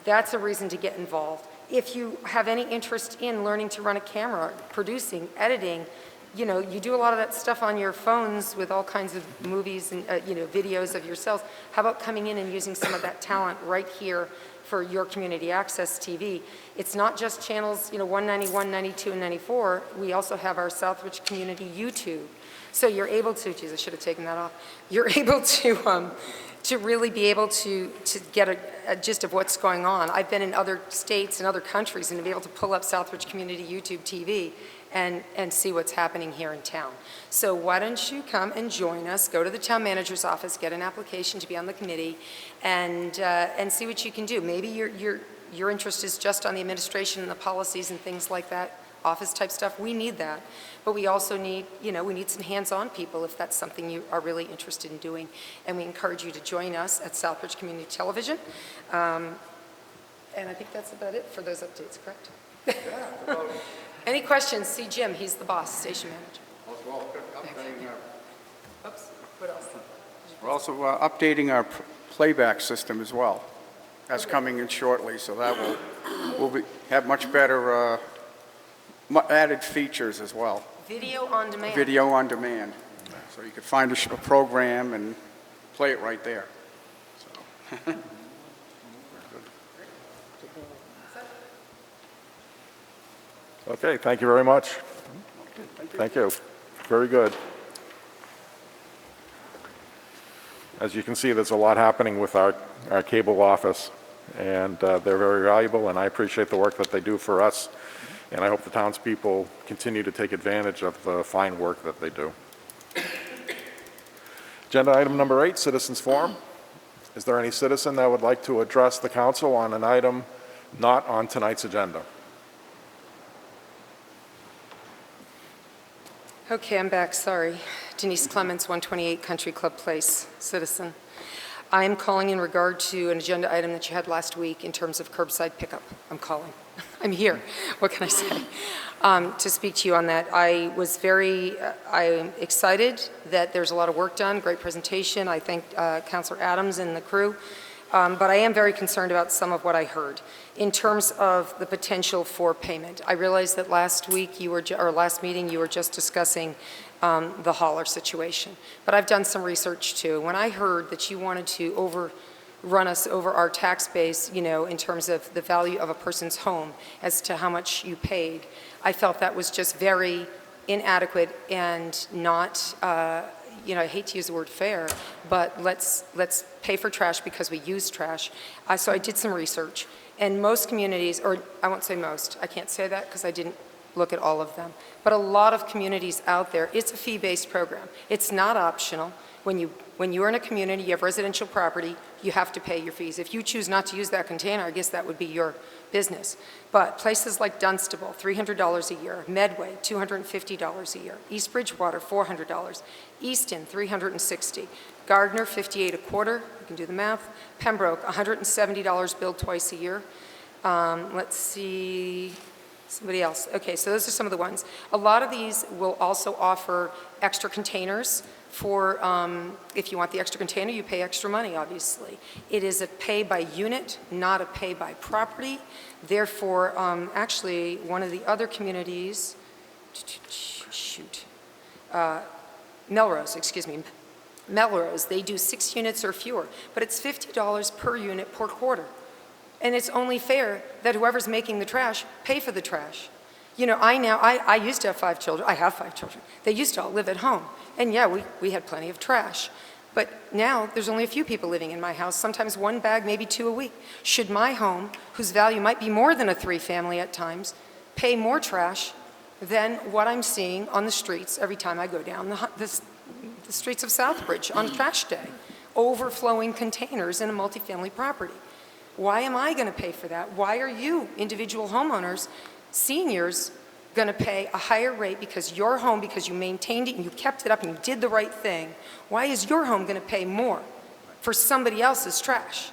that's a reason to get involved. If you have any interest in learning to run a camera, producing, editing, you know, you do a lot of that stuff on your phones with all kinds of movies and, you know, videos of yourselves. How about coming in and using some of that talent right here for your community access TV? It's not just channels, you know, 191, 92, and 94. We also have our Southbridge Community YouTube. So you're able to, geez, I should have taken that off. You're able to really be able to get a gist of what's going on. I've been in other states and other countries and to be able to pull up Southbridge Community YouTube TV and see what's happening here in town. So why don't you come and join us, go to the town manager's office, get an application to be on the committee, and see what you can do. Maybe your interest is just on the administration and the policies and things like that, office type stuff. We need that. But we also need, you know, we need some hands-on people if that's something you are really interested in doing. And we encourage you to join us at Southbridge Community Television. And I think that's about it for those updates, correct? Yeah. Any questions? See Jim, he's the boss, station manager. Well, updating Oops, what else? We're also updating our playback system as well. That's coming in shortly, so that will have much better added features as well. Video on demand. Video on demand. So you could find a program and play it right there. So. Okay, thank you very much. Thank you. Very good. As you can see, there's a lot happening with our cable office, and they're very valuable, and I appreciate the work that they do for us, and I hope the townspeople continue to take advantage of the fine work that they do. Agenda item number 8, Citizens Forum. Is there any citizen that would like to address the council on an item not on tonight's agenda? Okay, I'm back, sorry. Denise Clements, 128 Country Club Place, citizen. I am calling in regard to an agenda item that you had last week in terms of curbside pickup. I'm calling. I'm here. What can I say? To speak to you on that, I'm excited that there's a lot of work done, great presentation. I thank Councilor Adams and the crew. But I am very concerned about some of what I heard in terms of the potential for payment. I realized that last meeting you were just discussing the hauler situation, but I've done some research too. When I heard that you wanted to run us over our tax base, in terms of the value of a person's home as to how much you paid, I felt that was just very inadequate and not, I hate to use the word fair, but let's pay for trash because we use trash. So I did some research, and most communities, or I won't say most, I can't say that because I didn't look at all of them, but a lot of communities out there, it's a fee-based program. It's not optional. When you're in a community, you have residential property, you have to pay your fees. If you choose not to use that container, I guess that would be your business. But places like Dunstable, $300 a year, Medway, $250 a year, East Bridgewater, $400, Easton, $360, Gardner, $58 a quarter, you can do the math, Pembroke, $170 billed twice a year. Let's see, somebody else. Okay, so those are some of the ones. A lot of these will also offer extra containers for, if you want the extra container, you pay extra money, obviously. It is a pay by unit, not a pay by property. Therefore, actually, one of the other communities, Melrose, Melrose, they do 6 units or fewer, but it's $50 per unit per quarter. And it's only fair that whoever's making the trash pay for the trash. I used to have 5 children. I have 5 children. They used to all live at home. And yeah, we had plenty of trash. But now there's only a few people living in my house, sometimes 1 bag, maybe 2 a week. Should my home, whose value might be more than a 3-family at times, pay more trash than what I'm seeing on the streets every time I go down the streets of Southbridge on trash day? Overflowing containers in a multifamily property. Why am I going to pay for that? Why are you, individual homeowners, seniors, going to pay a higher rate because your home, because you maintained it and you kept it up and you did the right thing? Why is your home going to pay more for somebody else's trash?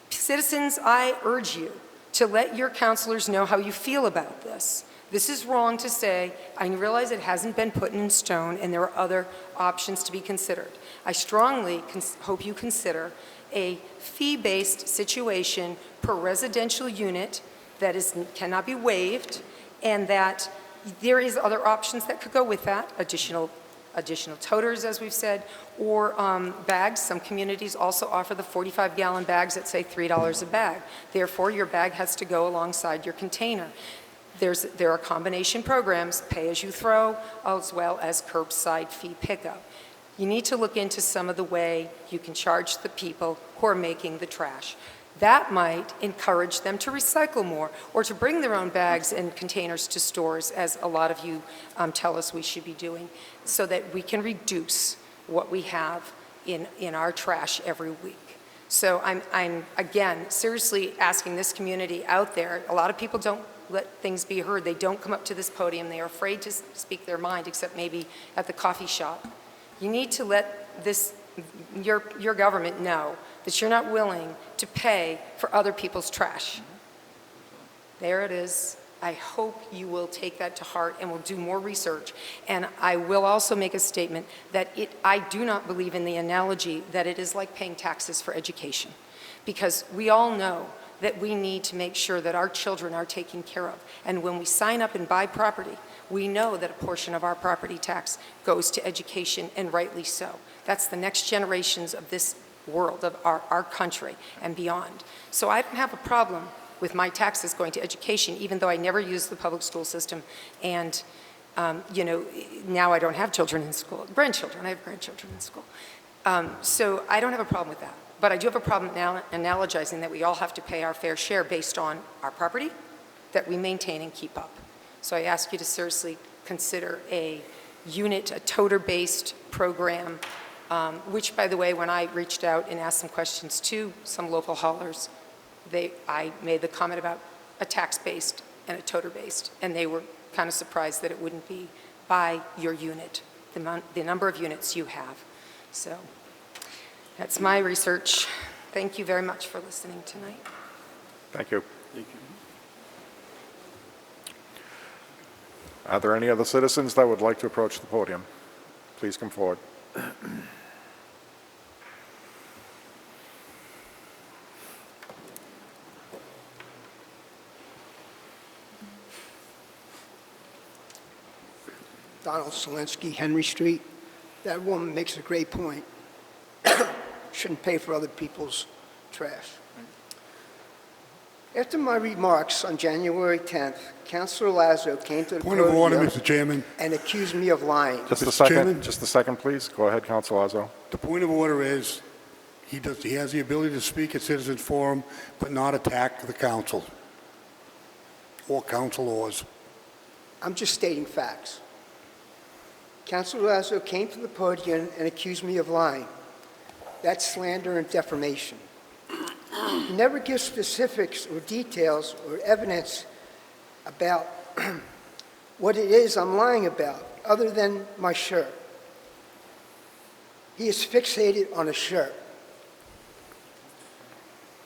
Citizens, I urge you to let your counselors know how you feel about this. This is wrong to say. I realize it hasn't been put in stone and there are other options to be considered. I strongly hope you consider a fee-based situation per residential unit that cannot be waived, and that there is other options that could go with that, additional toters, as we've said, or bags. Some communities also offer the 45-gallon bags that say $3 a bag. Therefore, your bag has to go alongside your container. There are combination programs, pay as you throw, as well as curbside fee pickup. You need to look into some of the way you can charge the people who are making the trash. That might encourage them to recycle more or to bring their own bags and containers to stores, as a lot of you tell us we should be doing, so that we can reduce what we have in our trash every week. So I'm again, seriously asking this community out there, a lot of people don't let things be heard. They don't come up to this podium. They are afraid to speak their mind, except maybe at the coffee shop. You need to let your government know that you're not willing to pay for other people's trash. There it is. I hope you will take that to heart and will do more research. And I will also make a statement that I do not believe in the analogy that it is like paying taxes for education, because we all know that we need to make sure that our children are taken care of. And when we sign up and buy property, we know that a portion of our property tax goes to education, and rightly so. That's the next generations of this world, of our country and beyond. So I don't have a problem with my taxes going to education, even though I never used the public school system. And, now I don't have children in school, grandchildren, I have grandchildren in school. So I don't have a problem with that. But I do have a problem now analogizing that we all have to pay our fair share based on our property that we maintain and keep up. So I ask you to seriously consider a toter-based program, which, by the way, when I reached out and asked some questions to some local haulers, I made the comment about a tax-based and a toter-based, and they were kind of surprised that it wouldn't be by your unit, the number of units you have. So that's my research. Thank you very much for listening tonight. Thank you. Are there any other citizens that would like to approach the podium? Please come forward. Donald Solinsky, Henry Street. That woman makes a great point. Shouldn't pay for other people's trash. After my remarks on January 10th, Councilor Lazo came to the Point of order, podium Mr. Chairman. and accused me of lying. Just a Mr. second, Chairman? just a second, please. Go ahead, Council Lazo. The point of order is, he has the ability to speak at citizens forum, but not attack the council or councilors. I'm just stating facts. Councilor Lazo came to the podium and accused me of lying. That's slander and defamation. He never gives specifics or details or evidence about what it is I'm lying about, other than my shirt. He is fixated on a shirt.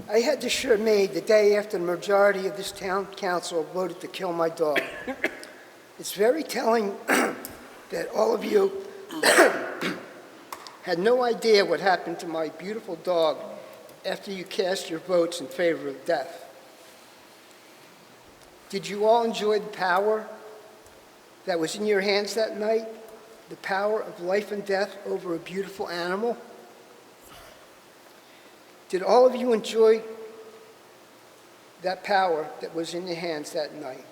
I had this shirt made the day after the majority of this town council voted to kill my dog. It's very telling that all of you had no idea what happened to my beautiful dog after you cast your votes in favor of death. Did you all enjoy the power that was in your hands that night? The power of life and death over a beautiful animal? Did all of you enjoy that power that was in your hands that night?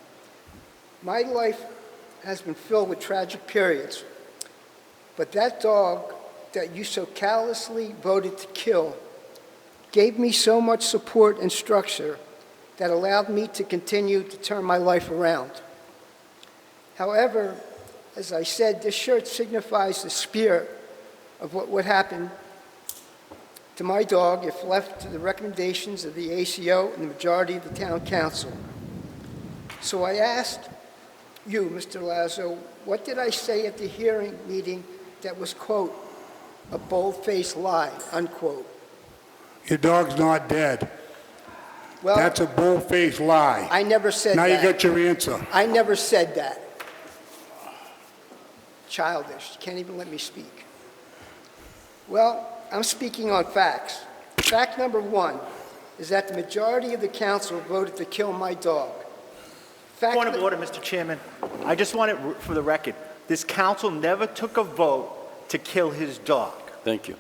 My life has been filled with tragic periods, but that dog that you so callously voted to kill gave me so much support and structure that allowed me to continue to turn my life around. However, as I said, this shirt signifies the spirit of what would happen to my dog if left to the recommendations of the ACO and the majority of the town council. So I asked you, Mr. Lazo, what did I say at the hearing meeting that was, quote, a bold-faced lie, unquote? Your dog's not dead. Well, That's a bold-faced lie. I never said Now that. you got your answer. I never said that. Childish. You can't even let me speak. Well, I'm speaking on facts. Fact number one is that the majority of the council voted to kill my dog. Fact Point of order, Mr. Chairman. I just want it for the record. This council never took a vote to kill his dog. Thank you.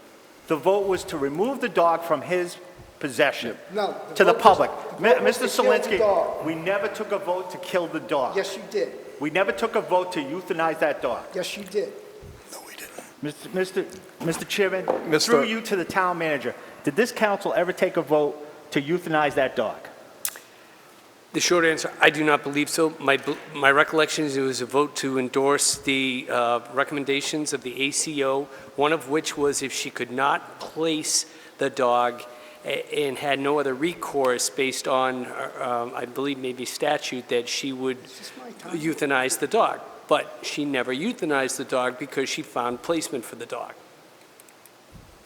The vote was to remove the dog from his possession No, to the vote was- public. the vote was Mr. to kill the Solinsky, dog. we never took a vote to kill the dog. Yes, you did. We never took a vote to euthanize that dog. Yes, you did. No, we didn't. Mr. Chairman, through you to the town manager, did this council ever take a vote to euthanize that dog? The short answer, I do not believe so. My recollection is it was a vote to endorse the recommendations of the ACO, one of which was if she could not place the dog and had no other recourse based on, I believe maybe statute, that she would euthanize the dog. But she never euthanized the dog because she found placement for the dog.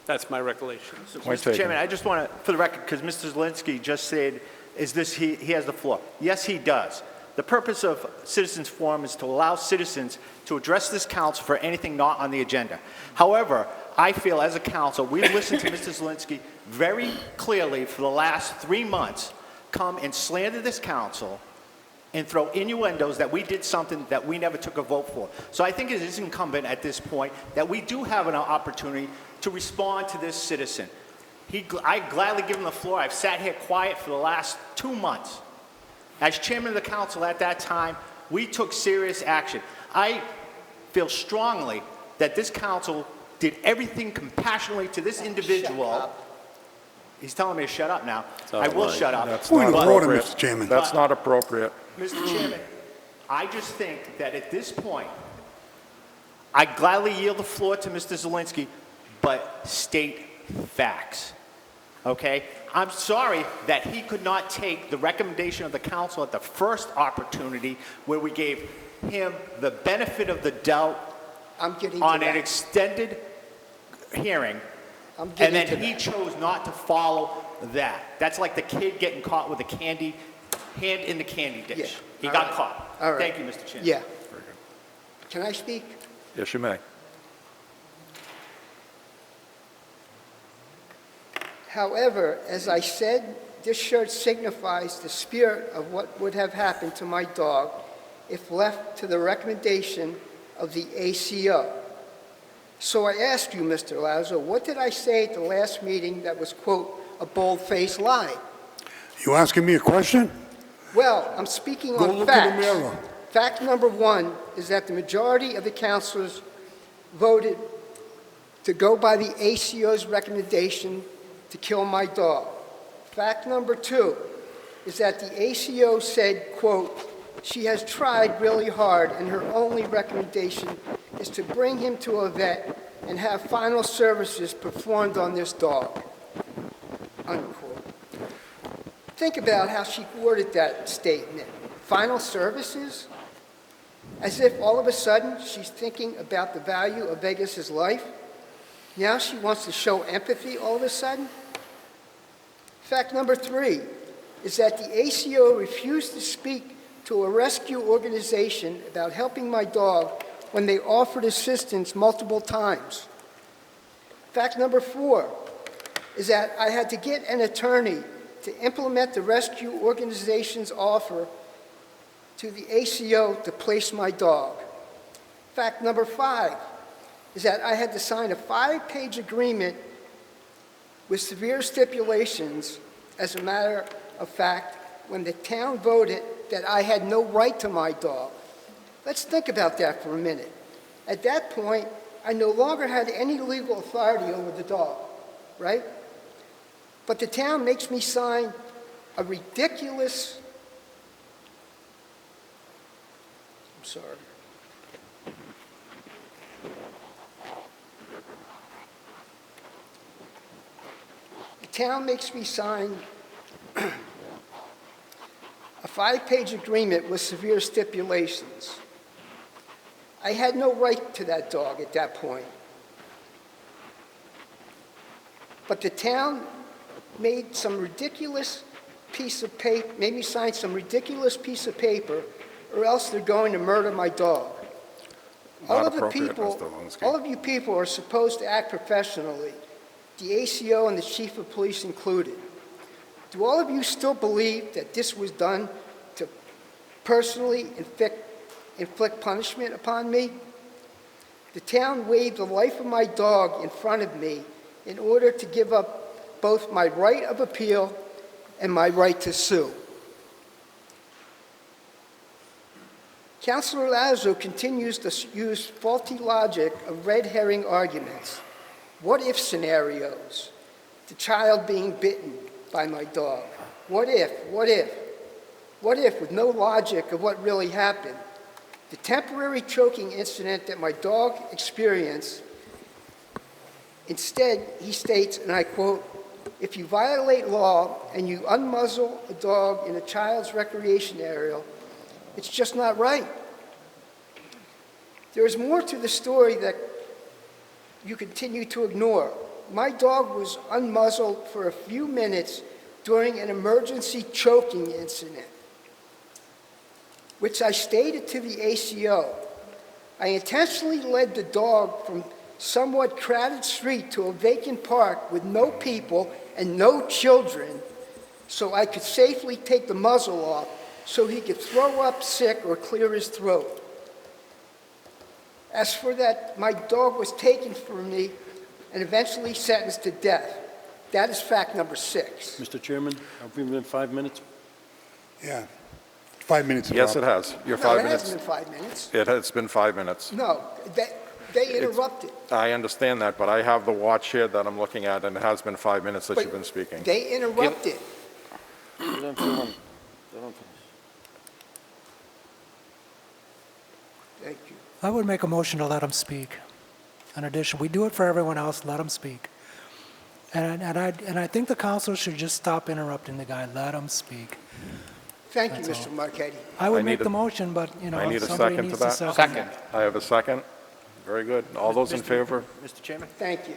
That's my recollection. Mr. Chairman, I just want to, for the record, because Mr. Zelinsky just said, he has the floor. Yes, he does. The purpose of citizens forum is to allow citizens to address this council for anything not on the agenda. However, I feel as a council, we've listened to Mr. Zelinski very clearly for the last 3 months come and slander this council and throw innuendos that we did something that we never took a vote for. So I think it is incumbent at this point that we do have an opportunity to respond to this citizen. I gladly give him the floor. I've sat here quiet for the last 2 months. As chairman of the council at that time, we took serious action. I feel strongly that this council did everything compassionately to this individual. He's telling me to shut up now. I will shut up. That's Point not of order, appropriate. Mr. Chairman. That's not appropriate. Mr. Chairman, I just think that at this point, I gladly yield the floor to Mr. Zelinski, but state facts, okay? I'm sorry that he could not take the recommendation of the council at the first opportunity where we gave him the benefit of the doubt I'm getting on to an that. extended hearing, I'm and getting then to he that. chose not to follow that. That's like the kid getting caught with a candy, hand in the candy dish. Yeah, He all got right. caught. All right. Thank you, Mr. Chairman. Yeah. Can I speak? Yes, you may. However, as I said, this shirt signifies the spirit of what would have happened to my dog if left to the recommendation of the ACO. So I ask you, Mr. Lazo, what did I say at the last meeting that was, quote, a bold-faced lie? You asking me a question? Well, I'm speaking Go on look in facts. the mirror. Fact number one is that the majority of the councilors voted to go by the ACO's recommendation to kill my dog. Fact number two is that the ACO said, quote, she has tried really hard and her only recommendation is to bring him to a vet and have final services performed on this dog, unquote. Think about how she worded that statement. Final services? As if all of a sudden she's thinking about the value of Vegas's life. Now she wants to show empathy all of a sudden. Fact number three is that the ACO refused to speak to a rescue organization about helping my dog when they offered assistance multiple times. Fact number four is that I had to get an attorney to implement the rescue organization's offer to the ACO to place my dog. Fact number five is that I had to sign a 5-page agreement with severe stipulations. As a matter of fact, when the town voted that I had no right to my dog. Let's think about that for a minute. At that point, I no longer had any legal authority over the dog, right? But the town makes me sign a ridiculous, I'm sorry. The town makes me sign a 5-page agreement with severe stipulations. I had no right to that dog at that point. But the town made some ridiculous piece of paper, made me sign some ridiculous piece of paper, or else they're going to murder my dog. Not appropriate, Mr. Zelinski. All of you people are supposed to act professionally, the ACO and the chief of police included. Do all of you still believe that this was done to personally inflict punishment upon me? The town waived the life of my dog in front of me in order to give up both my right of appeal and my right to sue. Councilor Lazo continues to use faulty logic of red herring arguments. What if scenarios? The child being bitten by my dog. What if? What if? What if, with no logic of what really happened? The temporary choking incident that my dog experienced, instead, he states, and I quote, if you violate law and you unmuzzle a dog in a child's recreation area, it's just not right. There is more to the story that you continue to ignore. My dog was unmuzzled for a few minutes during an emergency choking incident. which I stated to the ACO. I intentionally led the dog from somewhat crowded street to a vacant park with no people and no children so I could safely take the muzzle off so he could throw up sick or clear his throat. As for that, my dog was taken from me and eventually sentenced to death. That is fact number 6. Mr. Chairman, have we been 5 minutes? Yeah. 5 minutes. Yes, it Rob. has. Your No, 5 it minutes. hasn't been 5 minutes. It has been 5 minutes. No, they interrupted. I understand that, but I have the watch here that I'm looking at, and it has been 5 minutes that you've been speaking. They interrupted. Thank you. I would make a motion to let him speak. In addition, we do it for everyone else, let him speak. And I think the council should just stop interrupting the guy, let him speak. Thank you, That's Mr. Marquetti. I would I make need the a- motion, but, you I know, need a somebody second to needs to that. second. I have a second. Very good. All those in favor? Mr. Chairman, Thank you.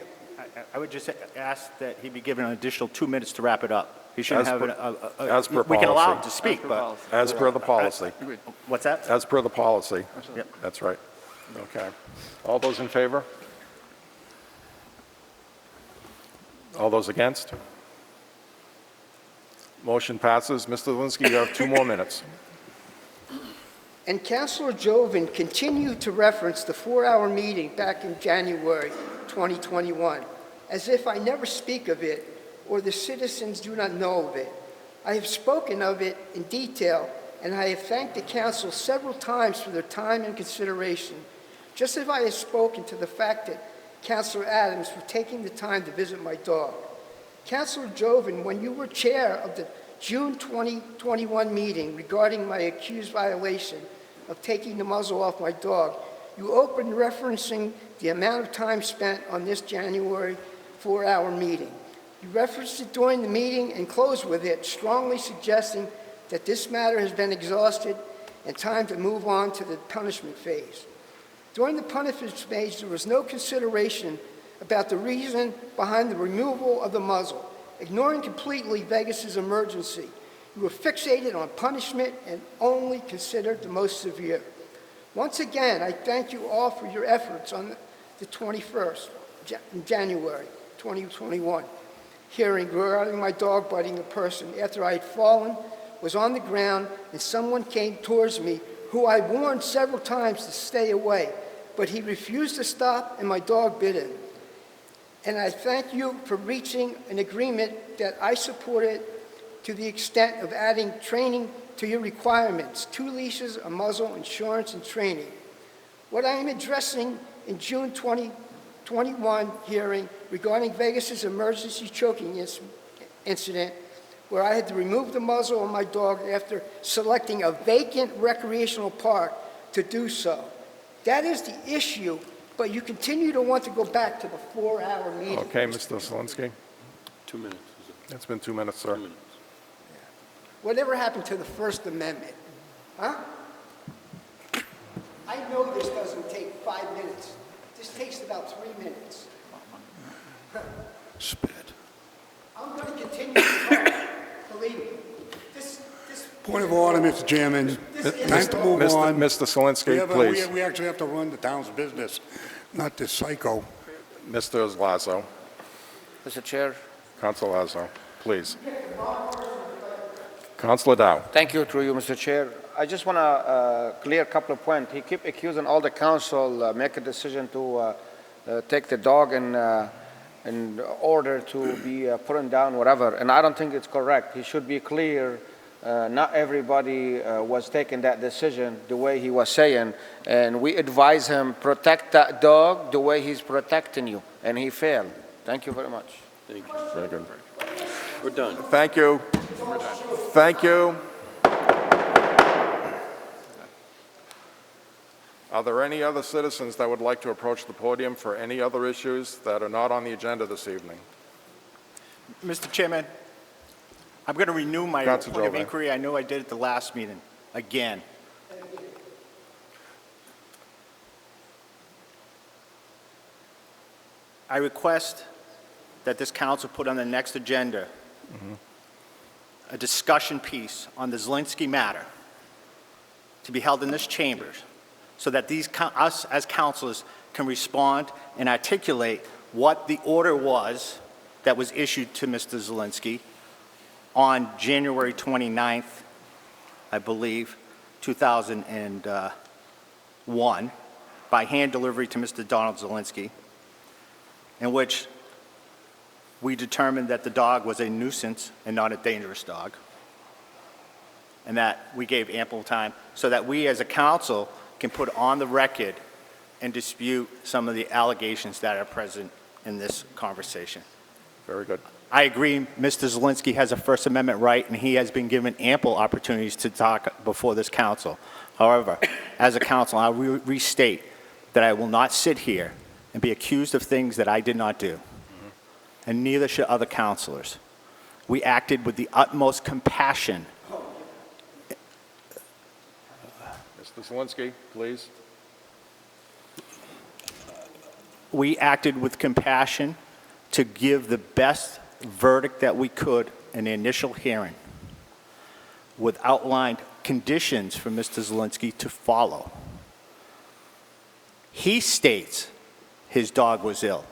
I would just ask that he be given an additional 2 minutes to wrap it up. He shouldn't As have, per- as per we can allow him policy. to speak, but, As per the policy. what's that? As per the policy. Yep. That's right. Okay. All those in favor? All those against? Motion passes. Mr. Zelinski, you have 2 more minutes. And Councilor Joven continued to reference the 4-hour meeting back in January 2021, as if I never speak of it or the citizens do not know of it. I have spoken of it in detail, and I have thanked the council several times for their time and consideration, just as I have spoken to the fact that Councilor Adams for taking the time to visit my dog. Councilor Joven, when you were chair of the June 2021 meeting regarding my accused violation of taking the muzzle off my dog, you opened referencing the amount of time spent on this January 4-hour meeting. You referenced it during the meeting and closed with it, strongly suggesting that this matter has been exhausted and time to move on to the punishment phase. During the punishment phase, there was no consideration about the reason behind the removal of the muzzle, ignoring completely Vegas's emergency. You were fixated on punishment and only considered the most severe. Once again, I thank you all for your efforts on the 21st, January 2021, hearing regarding my dog biting a person after I had fallen, was on the ground, and someone came towards me who I warned several times to stay away, but he refused to stop and my dog bit him. And I thank you for reaching an agreement that I supported to the extent of adding training to your requirements, 2 leashes, a muzzle, insurance, and training. What I am addressing in June 2021 hearing regarding Vegas's emergency choking incident, where I had to remove the muzzle on my dog after selecting a vacant recreational park to do so. That is the issue, but you continue to want to go back to the 4-hour meeting. Okay, Mr. Zelinski? 2 minutes. It's been 2 minutes, sir. 2 minutes. Whatever happened to the First Amendment? Huh? I know this doesn't take 5 minutes. This takes about 3 minutes. Spit. I'm going to continue to talk, believe me. This Point of order, Mr. Chairman. Time to move on. Mr. Zelinski, please. We actually have to run the town's business, not this psycho. Mr. Lazo, Mr. Chair, Council Lazo, please. Councilor Dow. thank you through you, Mr. Chair. I just want to clear a couple of points. He keep accusing all the council make a decision to take the dog in order to be put down, whatever. And I don't think it's correct. He should be clear. Not everybody was taking that decision the way he was saying. And we advise him, protect that dog the way he's protecting you. And he failed. Thank you very much. Thank you. Very good. We're done. Thank you. Thank you. Are there any other citizens that would like to approach the podium for any other issues that are not on the agenda this evening? Mr. Chairman, I'm going to renew my Councilor point of Joven. inquiry. I know I did at the last meeting, again. I request that this council put on the next agenda a discussion piece on the Zelinski matter to be held in this chamber so that us as councilors can respond and articulate what the order was that was issued to Mr. Zelinski on January 29th, I believe, 2001, by hand delivery to Mr. Donald Zelinski, in which we determined that the dog was a nuisance and not a dangerous dog, and that we gave ample time so that we as a council can put on the record and dispute some of the allegations that are present in this conversation. Very good. I agree, Mr. Zelinski has a First Amendment right, and he has been given ample opportunities to talk before this council. However, as a council, I'll restate that I will not sit here and be accused of things that I did not do, and neither should other councilors. We acted with the utmost compassion. Mr. Zelinski, please. We acted with compassion to give the best verdict that we could in the initial hearing, with outlined conditions for Mr. Zelinski to follow. He states his dog was ill.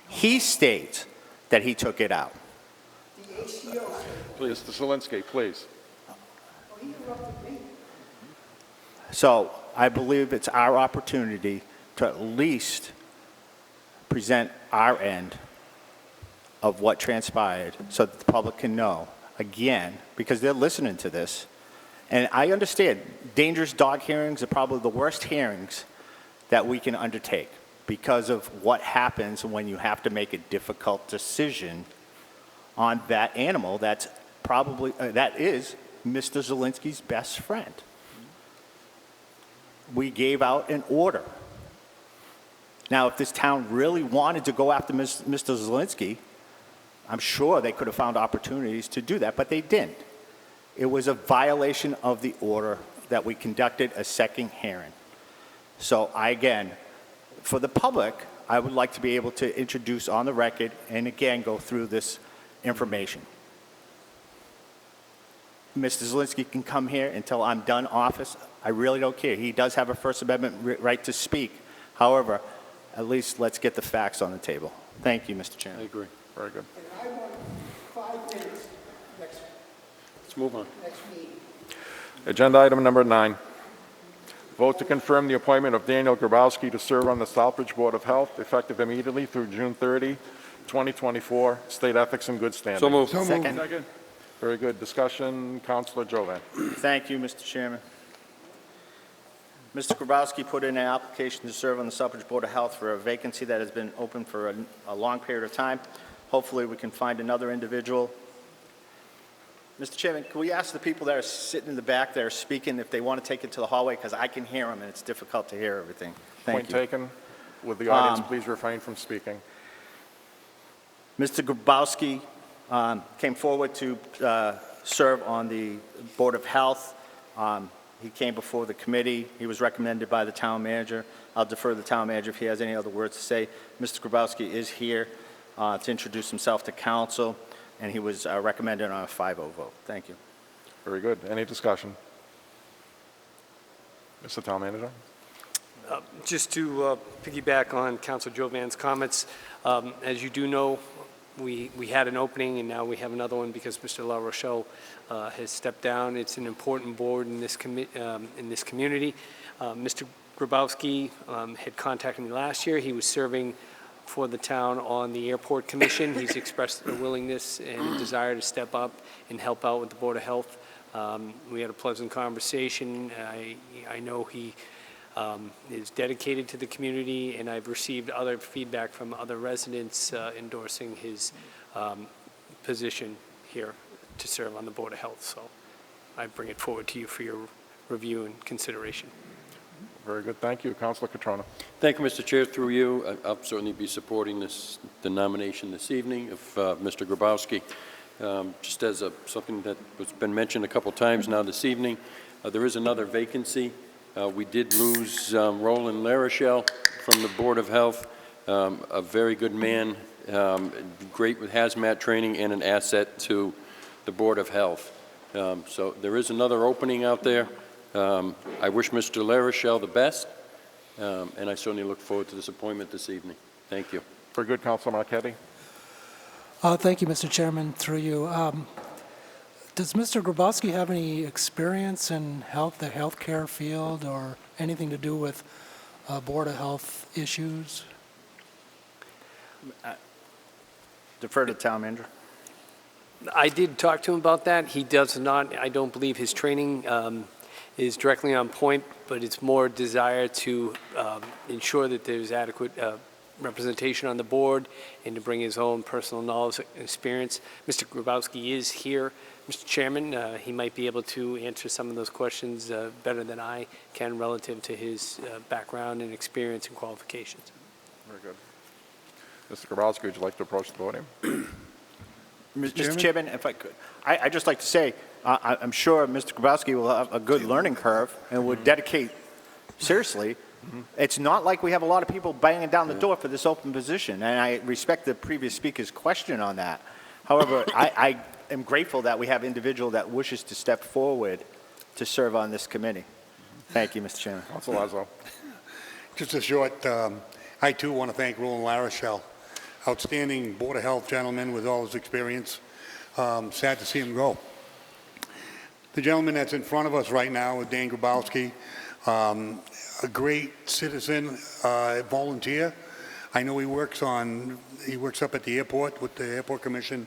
He states that he took it out. Please, Mr. Zelinski, please. So I believe it's our opportunity to at least present our end of what transpired so that the public can know, again, because they're listening to this. And I understand dangerous dog hearings are probably the worst hearings that we can undertake because of what happens when you have to make a difficult decision on that animal that's probably, that is Mr. Zelinski's best friend. We gave out an order. Now, if this town really wanted to go after Mr. Zelinski, I'm sure they could have found opportunities to do that, but they didn't. It was a violation of the order that we conducted a second hearing. So again, for the public, I would like to be able to introduce on the record and again go through this information. Mr. Zelinski can come here until I'm done office. I really don't care. He does have a First Amendment right to speak. However, at least let's get the facts on the table. Thank you, Mr. Chairman. I agree. Very good. And I want 5 minutes Let's move on. next meeting. Agenda item number 9. Vote to confirm the appointment of Daniel Grabowski to serve on the Southbridge Board of Health, effective immediately through June 30, 2024. State ethics and good standing. So moved. Second. Very good. Discussion, Councilor Jovan. Thank you, Mr. Chairman. Mr. Grabowski put in an application to serve on the Southbridge Board of Health for a vacancy that has been open for a long period of time. Hopefully, we can find another individual. Mr. Chairman, can we ask the people that are sitting in the back that are speaking if they want to take it to the hallway? Because I can hear them, and it's difficult to hear everything. Thank Point you. taken. Would the audience please refrain from speaking? Mr. Grabowski came forward to serve on the Board of Health. He came before the committee. He was recommended by the town manager. I'll defer to the town manager if he has any other words to say. Mr. Grabowski is here to introduce himself to council, and he was recommended on a 5-0 vote. Thank you. Very good. Any discussion? Mr. Town Manager? Just to piggyback on Councilor Jovan's comments, as you do know, we had an opening and now we have another one because Mr. La Rochelle has stepped down. It's an important board in this community. Mr. Grabowski had contacted me last year. He was serving for the town on the Airport Commission. He's expressed a willingness and a desire to step up and help out with the Board of Health. We had a pleasant conversation. I know he is dedicated to the community, and I've received other feedback from other residents endorsing his position here to serve on the Board of Health. So I bring it forward to you for your review and consideration. Very good. Thank you. Councilor Catrona. Thank you, Mr. Chair. Through you, I'll certainly be supporting the nomination this evening of Mr. Grabowski. Just as something that has been mentioned a couple times now this evening, there is another vacancy. We did lose Roland LaRochelle from the Board of Health, a very good man, great with hazmat training and an asset to the Board of Health. So there is another opening out there. I wish Mr. LaRochelle the best, and I certainly look forward to this appointment this evening. Thank you. Very good, Councilor Marquetti. Thank you, Mr. Chairman, through you. Does Mr. Grabowski have any experience in the healthcare field or anything to do with Board of Health issues? Defer to town manager. I did talk to him about that. He does not, I don't believe his training is directly on point, but it's more desire to ensure that there's adequate representation on the board and to bring his own personal knowledge and experience. Mr. Grabowski is here. Mr. Chairman, he might be able to answer some of those questions better than I can relative to his background and experience and qualifications. Very good. Mr. Grabowski, would you like to approach the podium? Mr. Chairman, if I could, I'd just like to say, I'm sure Mr. Grabowski will have a good learning curve and would dedicate seriously. It's not like we have a lot of people banging down the door for this open position, and I respect the previous speaker's question on that. However, I am grateful that we have an individual that wishes to step forward to serve on this committee. Thank you, Mr. Chairman. Councilor Lazo. Just a short, I too want to thank Roland LaRochelle. Outstanding Board of Health gentleman with all his experience. Sad to see him go. The gentleman that's in front of us right now is Dan Grabowski, a great citizen, volunteer. I know he works up at the airport with the Airport Commission.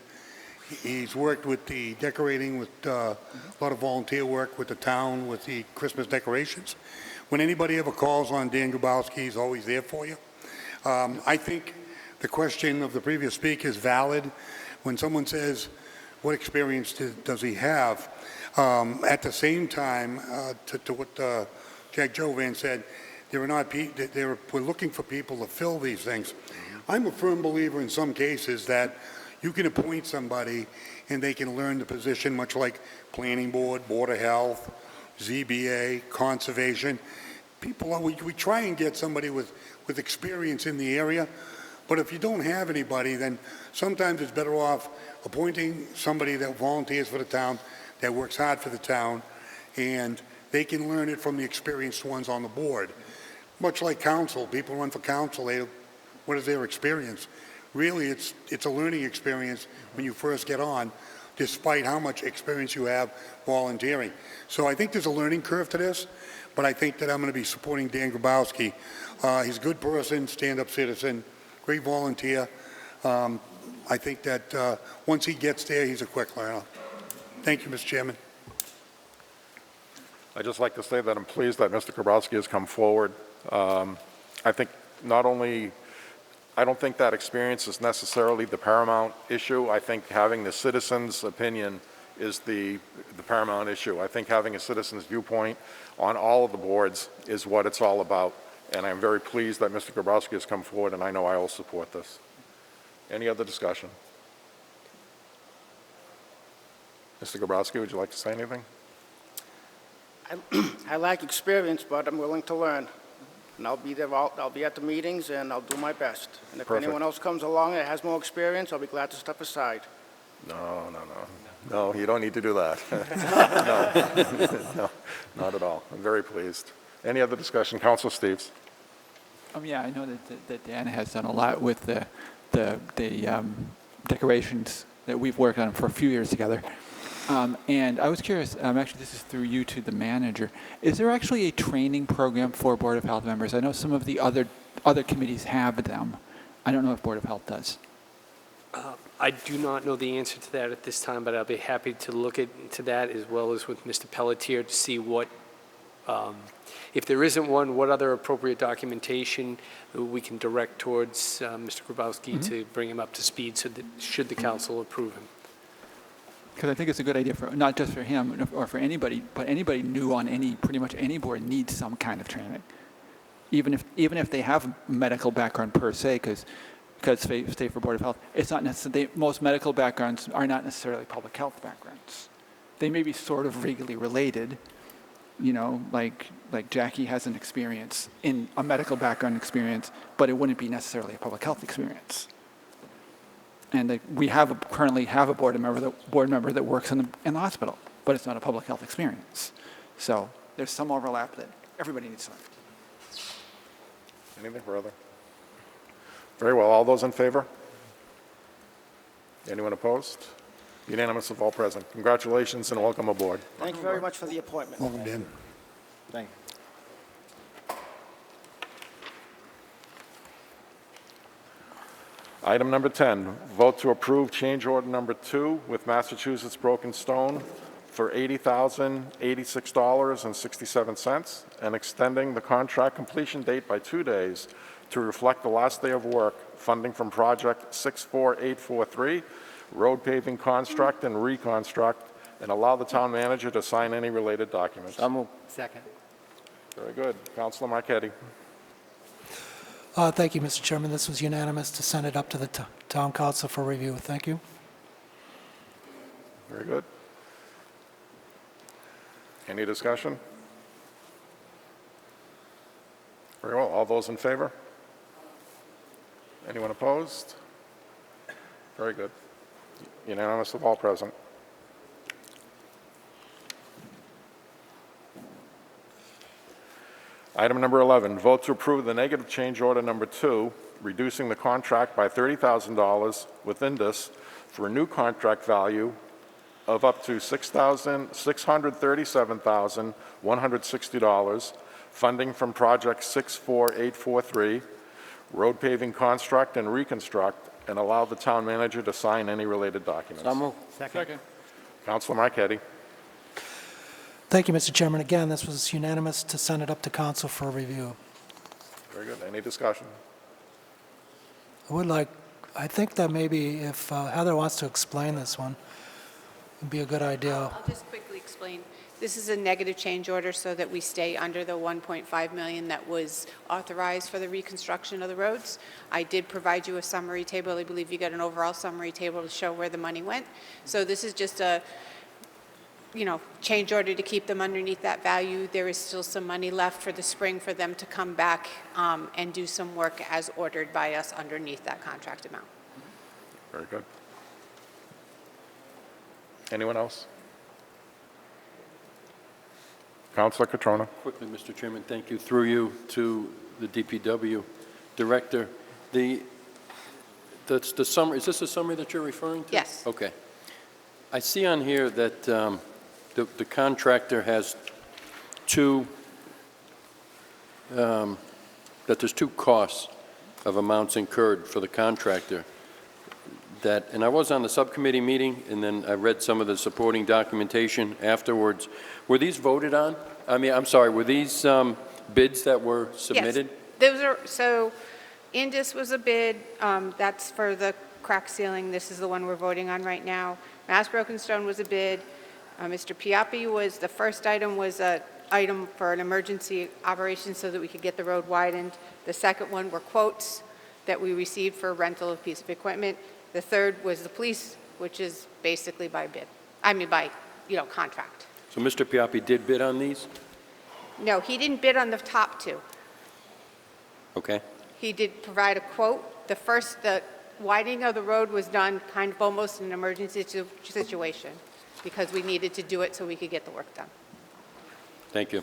He's worked with the decorating, with a lot of volunteer work with the town, with the Christmas decorations. When anybody ever calls on Dan Grabowski, he's always there for you. I think the question of the previous speaker is valid. When someone says, what experience does he have? At the same time, to what Jack Jovan said, we're looking for people to fill these things. I'm a firm believer in some cases that you can appoint somebody and they can learn the position, much like Planning Board, Board of Health, ZBA, Conservation. We try and get somebody with experience in the area, but if you don't have anybody, then sometimes it's better off appointing somebody that volunteers for the town, that works hard for the town, and they can learn it from the experienced ones on the board. Much like council, people run for council, what is their experience? Really, it's a learning experience when you first get on, despite how much experience you have volunteering. So I think there's a learning curve to this, but I think that I'm going to be supporting Dan Grabowski. He's a good person, stand-up citizen, great volunteer. I think that once he gets there, he's a quick learner. Thank you, Mr. Chairman. I'd just like to say that I'm pleased that Mr. Grabowski has come forward. I think I don't think that experience is necessarily the paramount issue. I think having the citizen's opinion is the paramount issue. I think having a citizen's viewpoint on all of the boards is what it's all about. And I'm very pleased that Mr. Grabowski has come forward, and I know I will support this. Any other discussion? Mr. Grabowski, would you like to say anything? I lack experience, but I'm willing to learn. And I'll be there, I'll be at the meetings, and I'll do my best. And if Perfect. anyone else comes along that has more experience, I'll be glad to step aside. No, you don't need to do that. No, not at all. I'm very pleased. Any other discussion? Councilor Steves. Yeah, I know that Dan has done a lot with the decorations that we've worked on for a few years together. And I was curious, actually this is through you to the manager, is there actually a training program for Board of Health members? I know some of the other committees have them. I don't know if Board of Health does. I do not know the answer to that at this time, but I'll be happy to look into that as well as with Mr. Pelletier to see what, if there isn't one, what other appropriate documentation we can direct towards Mr. Grabowski to bring him up to speed so that should the council approve him. Because I think it's a good idea for not just for him or for anybody, but anybody new on pretty much any board needs some kind of training, even if they have a medical background per se. Because say for Board of Health, it's not necessarily most medical backgrounds are not necessarily public health backgrounds. They may be sort of vaguely related, like Jackie has an experience in a medical background experience, but it wouldn't be necessarily a public health experience. And we currently have a board member that works in the hospital, but it's not a public health experience. So there's some overlap that everybody needs to learn. Anything further? Very well. All those in favor? Anyone opposed? Unanimous of all present. Congratulations and welcome aboard. Thank you very much for the appointment. Welcome, Dan. Thank you. Item number 10, vote to approve change order number 2 with Massachusetts Broken Stone for $80,086.67 and extending the contract completion date by 2 days to reflect the last day of work, funding from project 64843, road paving construct and reconstruct, and allow the town manager to sign any related documents. So moved. Second. Very good. Councilor Marquetti. Thank you, Mr. Chairman. This was unanimous to send it up to the town council for review. Thank you. Very good. Any discussion? Very well. All those in favor? Anyone opposed? Very good. Unanimous of all present. Item number 11, vote to approve the negative change order number 2, reducing the contract by $30,000 with Indus for a new contract value of up to $637,160, funding from project 64843, road paving construct and reconstruct, and allow the town manager to sign any related documents. So moved. Second. Councilor Marquetti. Thank you, Mr. Chairman. Again, this was unanimous to send it up to council for review. Very good. Any discussion? I think that maybe if Heather wants to explain this one, it'd be a good idea. I'll just quickly explain. This is a negative change order so that we stay under the 1.5 million that was authorized for the reconstruction of the roads. I did provide you a summary table. I believe you got an overall summary table to show where the money went. So this is just a change order to keep them underneath that value. There is still some money left for the spring for them to come back and do some work as ordered by us underneath that contract amount. Very good. Anyone else? Councilor Catrona. Quickly, Mr. Chairman, thank you. Through you to the DPW Director. That's the summary. Is this a summary that you're referring to? Yes. Okay. I see on here that the contractor has that there's 2 costs of amounts incurred for the contractor. And I was on the subcommittee meeting, and then I read some of the supporting documentation afterwards. Were these voted on? Were these bids that were submitted? Yes. So Indus was a bid. That's for the crack ceiling. This is the one we're voting on right now. Mass Broken Stone was a bid. Mr. Piappi was, the first item was an item for an emergency operation so that we could get the road widened. The second one were quotes that we received for rental of piece of equipment. The third was the police, which is basically by bid. By contract. So Mr. Piappi did bid on these? No, he didn't bid on the top 2. Okay. He did provide a quote. The widening of the road was done kind of almost in an emergency situation because we needed to do it so we could get the work done. Thank you.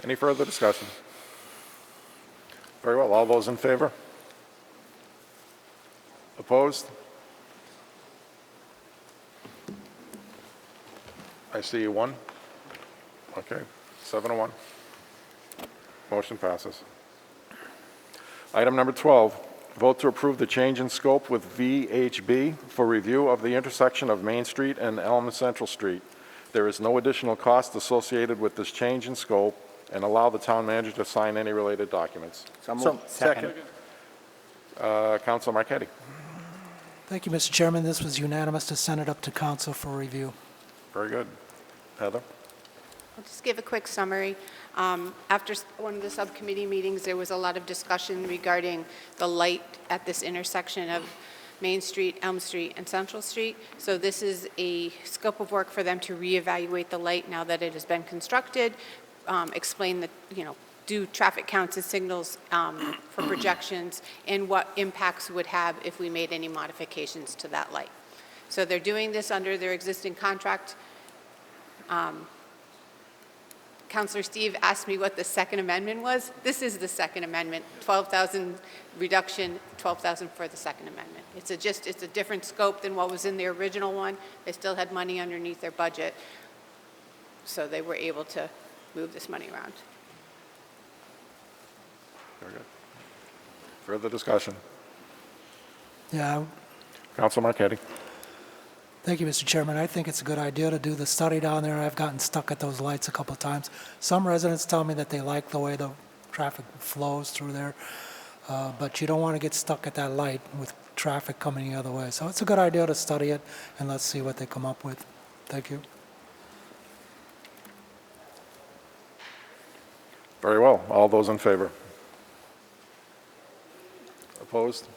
Any further discussion? Very well. All those in favor? Opposed? I see 1. Okay, 7-1. Motion passes. Item number 12, vote to approve the change in scope with VHB for review of the intersection of Main Street and Elm Central Street. There is no additional cost associated with this change in scope, and allow the town manager to sign any related documents. So moved. Second. Councilor Marquetti. Thank you, Mr. Chairman. This was unanimous to send it up to council for review. Very good. Heather? I'll just give a quick summary. After one of the subcommittee meetings, there was a lot of discussion regarding the light at this intersection of Main Street, Elm Street, and Central Street. So this is a scope of work for them to reevaluate the light now that it has been constructed, explain the, do traffic counts and signals for projections, and what impacts would have if we made any modifications to that light. So they're doing this under their existing contract. Counselor Steve asked me what the second amendment was. This is the second amendment, 12,000 reduction, 12,000 for the second amendment. It's a different scope than what was in the original one. They still had money underneath their budget, so they were able to move this money around. Very good. Further discussion? Yeah, Council Marquetti. thank you, Mr. Chairman. I think it's a good idea to do the study down there. I've gotten stuck at those lights a couple of times. Some residents tell me that they like the way the traffic flows through there, but you don't want to get stuck at that light with traffic coming the other way. So it's a good idea to study it, and let's see what they come up with. Thank you. Very well. All those in favor? Opposed?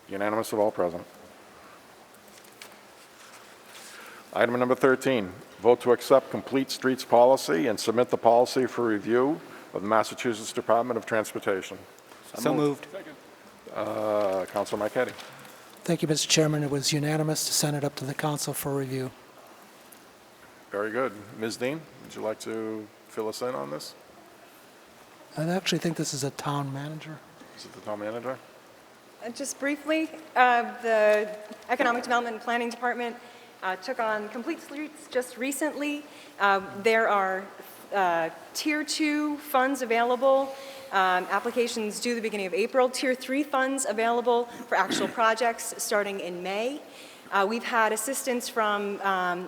Unanimous of all present. Item number 13, vote to accept complete streets policy and submit the policy for review of the Massachusetts Department of Transportation. So moved. Council Marquetti. Thank you, Mr. Chairman. It was unanimous to send it up to the council for review. Very good. Ms. Dean, would you like to fill us in on this? I actually think this is a town manager. Is it the town manager? Just briefly, the Economic Development and Planning Department took on Complete Streets just recently. There are Tier 2 funds available. Applications due the beginning of April. Tier 3 funds available for actual projects starting in May. We've had assistance from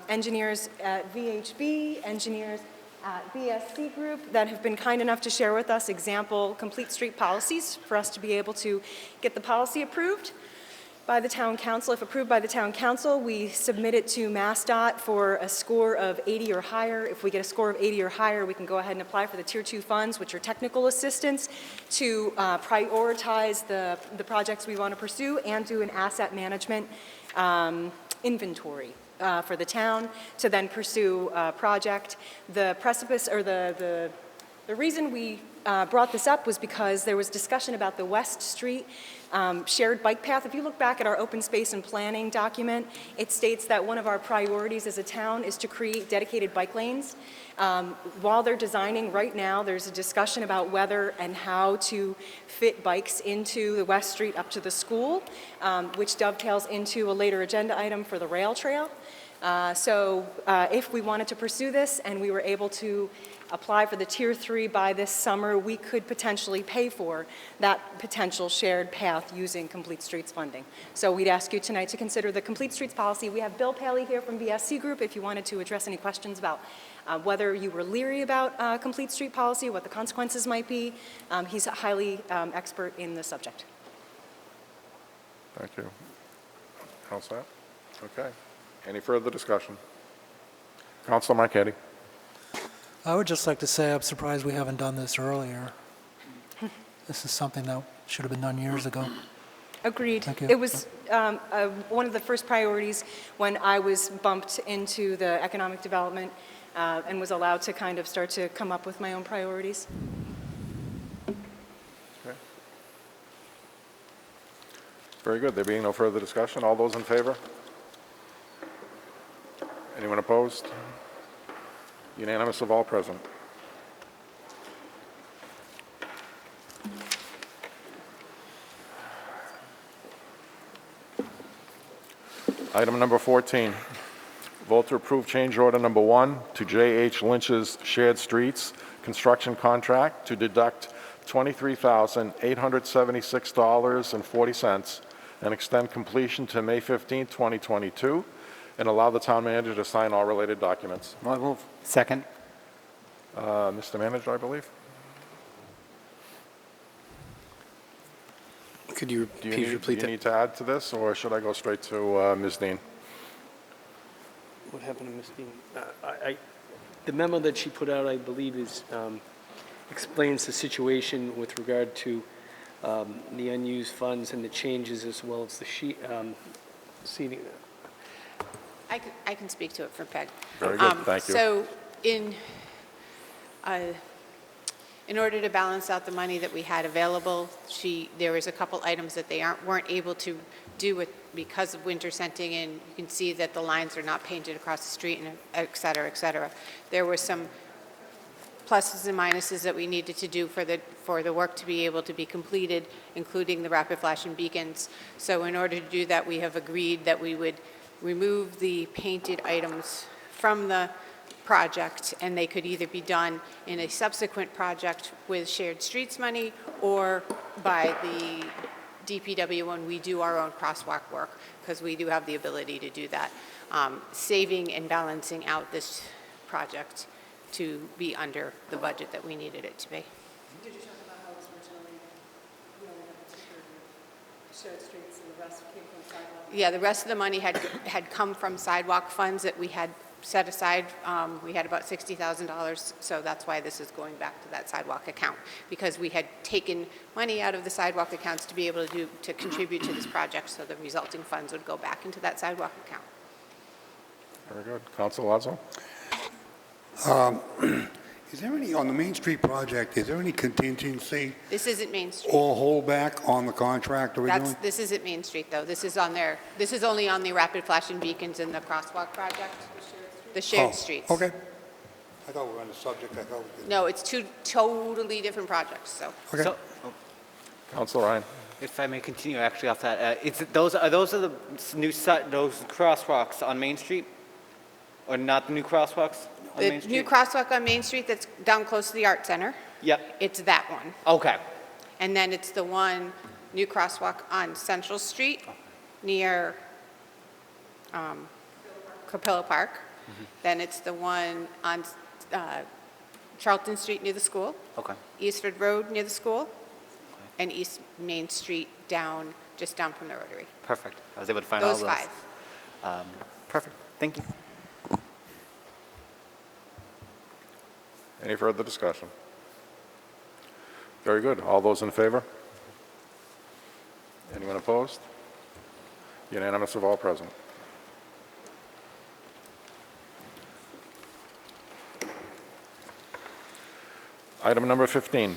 engineers at VHB, engineers at BSC Group that have been kind enough to share with us example complete street policies for us to be able to get the policy approved by the town council. If approved by the town council, we submit it to MassDOT for a score of 80 or higher. If we get a score of 80 or higher, we can go ahead and apply for the Tier 2 funds, which are technical assistance, to prioritize the projects we want to pursue and do an asset management inventory for the town to then pursue a project. The precipice, or the reason we brought this up was because there was discussion about the West Street shared bike path. If you look back at our open space and planning document, it states that one of our priorities as a town is to create dedicated bike lanes. While they're designing right now, there's a discussion about whether and how to fit bikes into the West Street up to the school, which dovetails into a later agenda item for the rail trail. So if we wanted to pursue this and we were able to apply for the Tier 3 by this summer, we could potentially pay for that potential shared path using Complete Streets funding. So we'd ask you tonight to consider the Complete Streets policy. We have Bill Paley here from BSC Group if you wanted to address any questions about whether you were leery about Complete Street policy, what the consequences might be. He's a highly expert in the subject. Thank you. All set? Okay. Any further discussion? Council Marquetti. I would just like to say I'm surprised we haven't done this earlier. This is something that should have been done years ago. Agreed. Thank you. It was one of the first priorities when I was bumped into the economic development and was allowed to kind of start to come up with my own priorities. Okay. Very good. There being no further discussion, all those in favor? Anyone opposed? Unanimous of all present. Item number 14, vote to approve change order number 1 to J.H. Lynch's Shared Streets construction contract to deduct $23,876.40 and extend completion to May 15, 2022, and allow the town manager to sign all related documents. I'll move. Second. Mr. Manager, I believe? Could you Do please repeat you that? need to add to this, or should I go straight to Ms. Dean? What happened to Ms. Dean? The memo that she put out, I believe, explains the situation with regard to the unused funds and the changes, as well as the seating. I can speak to it for Peg. Very good, thank you. So in in order to balance out the money that we had available, there was a couple items that they weren't able to do with, because of winter scenting, and you can see that the lines are not painted across the street, and et cetera, et cetera. There were some pluses and minuses that we needed to do for the work to be able to be completed, including the rapid flashing beacons. So in order to do that, we have agreed that we would remove the painted items from the project, and they could either be done in a subsequent project with shared streets money or by the DPW when we do our own crosswalk work, because we do have the ability to do that, saving and balancing out this project to be under the budget that we needed it to be. Did you talk about how it was originally, we only had the shared streets and the rest came from sidewalk? Yeah, the rest of the money had come from sidewalk funds that we had set aside. We had about $60,000, so that's why this is going back to that sidewalk account, because we had taken money out of the sidewalk accounts to be able to contribute to this project, so the resulting funds would go back into that sidewalk account. Very good. Council Lazo? Is there any, on the Main Street project, is there any contingency This isn't Main Street. or holdback on the contract originally? This isn't Main Street, though. This is only on the rapid flashing beacons and the crosswalk project, the shared streets. Okay. I thought we were on the subject, I thought we did. No, it's two totally different projects, so. Okay. So, Council Ryan? if I may continue actually off that, those are the those crosswalks on Main Street? Or not the new crosswalks on The Main Street? new crosswalk on Main Street that's down close to the Art Center, Yep, it's that one. okay. And then it's the one, new crosswalk on Central Street near Capilla Park. Then it's the one on Charlton Street near the school, Okay. Eastford Road near the school, and East Main Street just down from the Rotary. Perfect. I was able to find all Those those. five. Perfect. Thank you. Any further discussion? Very good. All those in favor? Anyone opposed? Unanimous of all present. Item number 15,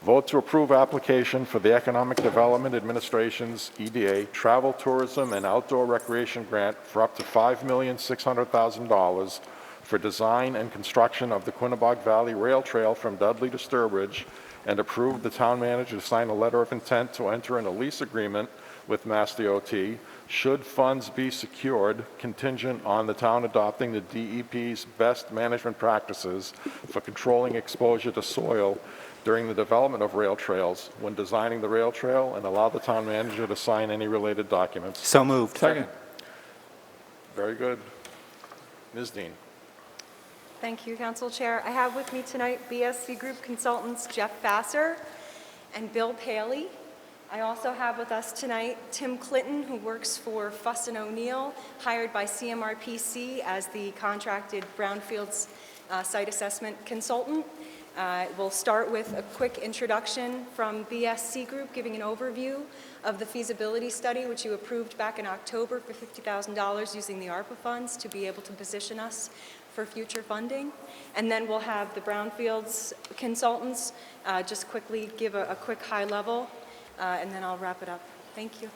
vote to approve application for the Economic Development Administration's EDA Travel, Tourism, and Outdoor Recreation Grant for up to $5,600,000 for design and construction of the Quinnebog Valley Rail Trail from Dudley to Sturbridge, and approve the town manager to sign a letter of intent to enter in a lease agreement with Mass DOT should funds be secured contingent on the town adopting the DEP's best management practices for controlling exposure to soil during the development of rail trails when designing the rail trail, and allow the town manager to sign any related documents. So moved. Second. Very good. Ms. Dean. Thank you, Council Chair. I have with me tonight BSC Group consultants Jeff Vassar and Bill Paley. I also have with us tonight Tim Clinton, who works for Fuss & O'Neill, hired by CMRPC as the contracted Brownfields site assessment consultant. We'll start with a quick introduction from BSC Group, giving an overview of the feasibility study, which you approved back in October for $50,000 using the ARPA funds to be able to position us for future funding. And then we'll have the Brownfields consultants just quickly give a quick high level, and then I'll wrap it up. Thank you.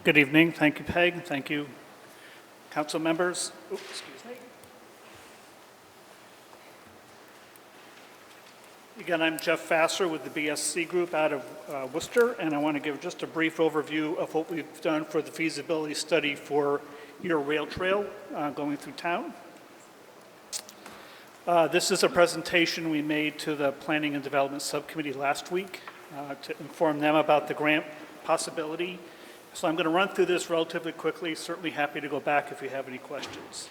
Good evening. Thank you, Peg. Thank you, council members. Oops, excuse me. Again, I'm Jeff Vassar with the BSC Group out of Worcester, and I want to give just a brief overview of what we've done for the feasibility study for your rail trail going through town. This is a presentation we made to the Planning and Development Subcommittee last week to inform them about the grant possibility. So I'm going to run through this relatively quickly, certainly happy to go back if you have any questions.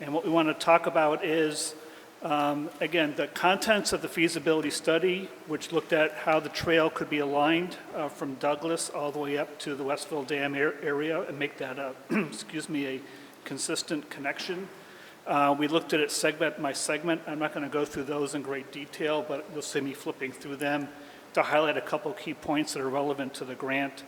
And what we want to talk about is, again, the contents of the feasibility study, which looked at how the trail could be aligned from Douglas all the way up to the Westville Dam area and make that a, excuse me, a consistent connection. We looked at it segment by segment. I'm not going to go through those in great detail, but you'll see me flipping through them to highlight a couple key points that are relevant to the grant.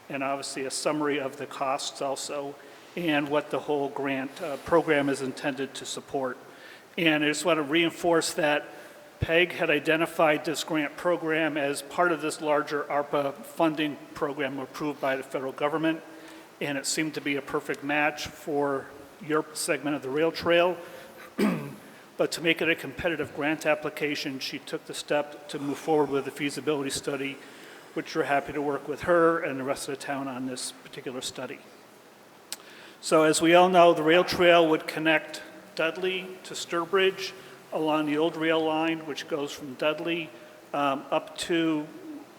and obviously a summary of the costs also, and what the whole grant program is intended to support. And I just want to reinforce that PEG had identified this grant program as part of this larger ARPA funding program approved by the federal government, and it seemed to be a perfect match for your segment of the rail trail. But to make it a competitive grant application, she took the step to move forward with a feasibility study, which we're happy to work with her and the rest of the town on this particular study. So as we all know, the rail trail would connect Dudley to Sturbridge along the old rail line, which goes from Dudley up to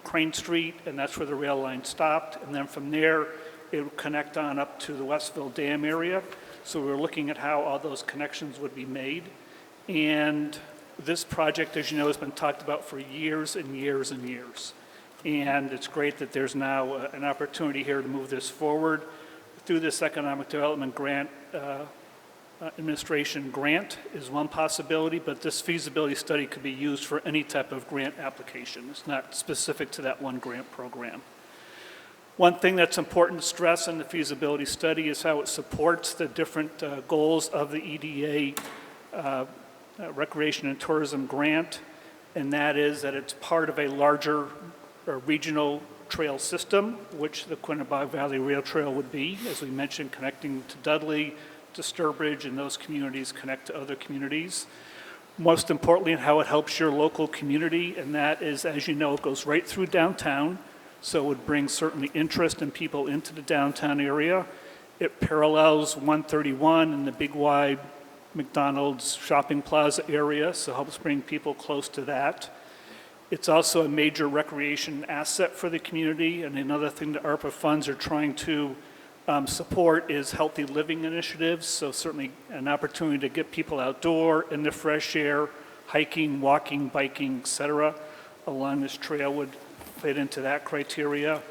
Crane Street, and that's where the rail line stopped. And then from there, it would connect on up to the Westville Dam area. So we're looking at how all those connections would be made. And this project, as you know, has been talked about for years and years and years. And it's great that there's now an opportunity here to move this forward through this Economic Development Grant Administration grant is one possibility, but this feasibility study could be used for any type of grant application. It's not specific to that one grant program. One thing that's important to stress in the feasibility study is how it supports the different goals of the EDA Recreation and Tourism Grant, and that is that it's part of a larger regional trail system, which the Quinebaug Valley Rail Trail would be, as we mentioned, connecting to Dudley, to Sturbridge, and those communities connect to other communities. Most importantly, how it helps your local community, and that is, as you know, it goes right through downtown, so it would bring certainly interest in people into the downtown area. It parallels 131 and the big wide McDonald's shopping plaza area, so it helps bring people close to that. It's also a major recreation asset for the community, and another thing the ARPA funds are trying to support is healthy living initiatives, so certainly an opportunity to get people outdoor in the fresh air, hiking, walking, biking, etc. along this trail would fit into that criteria.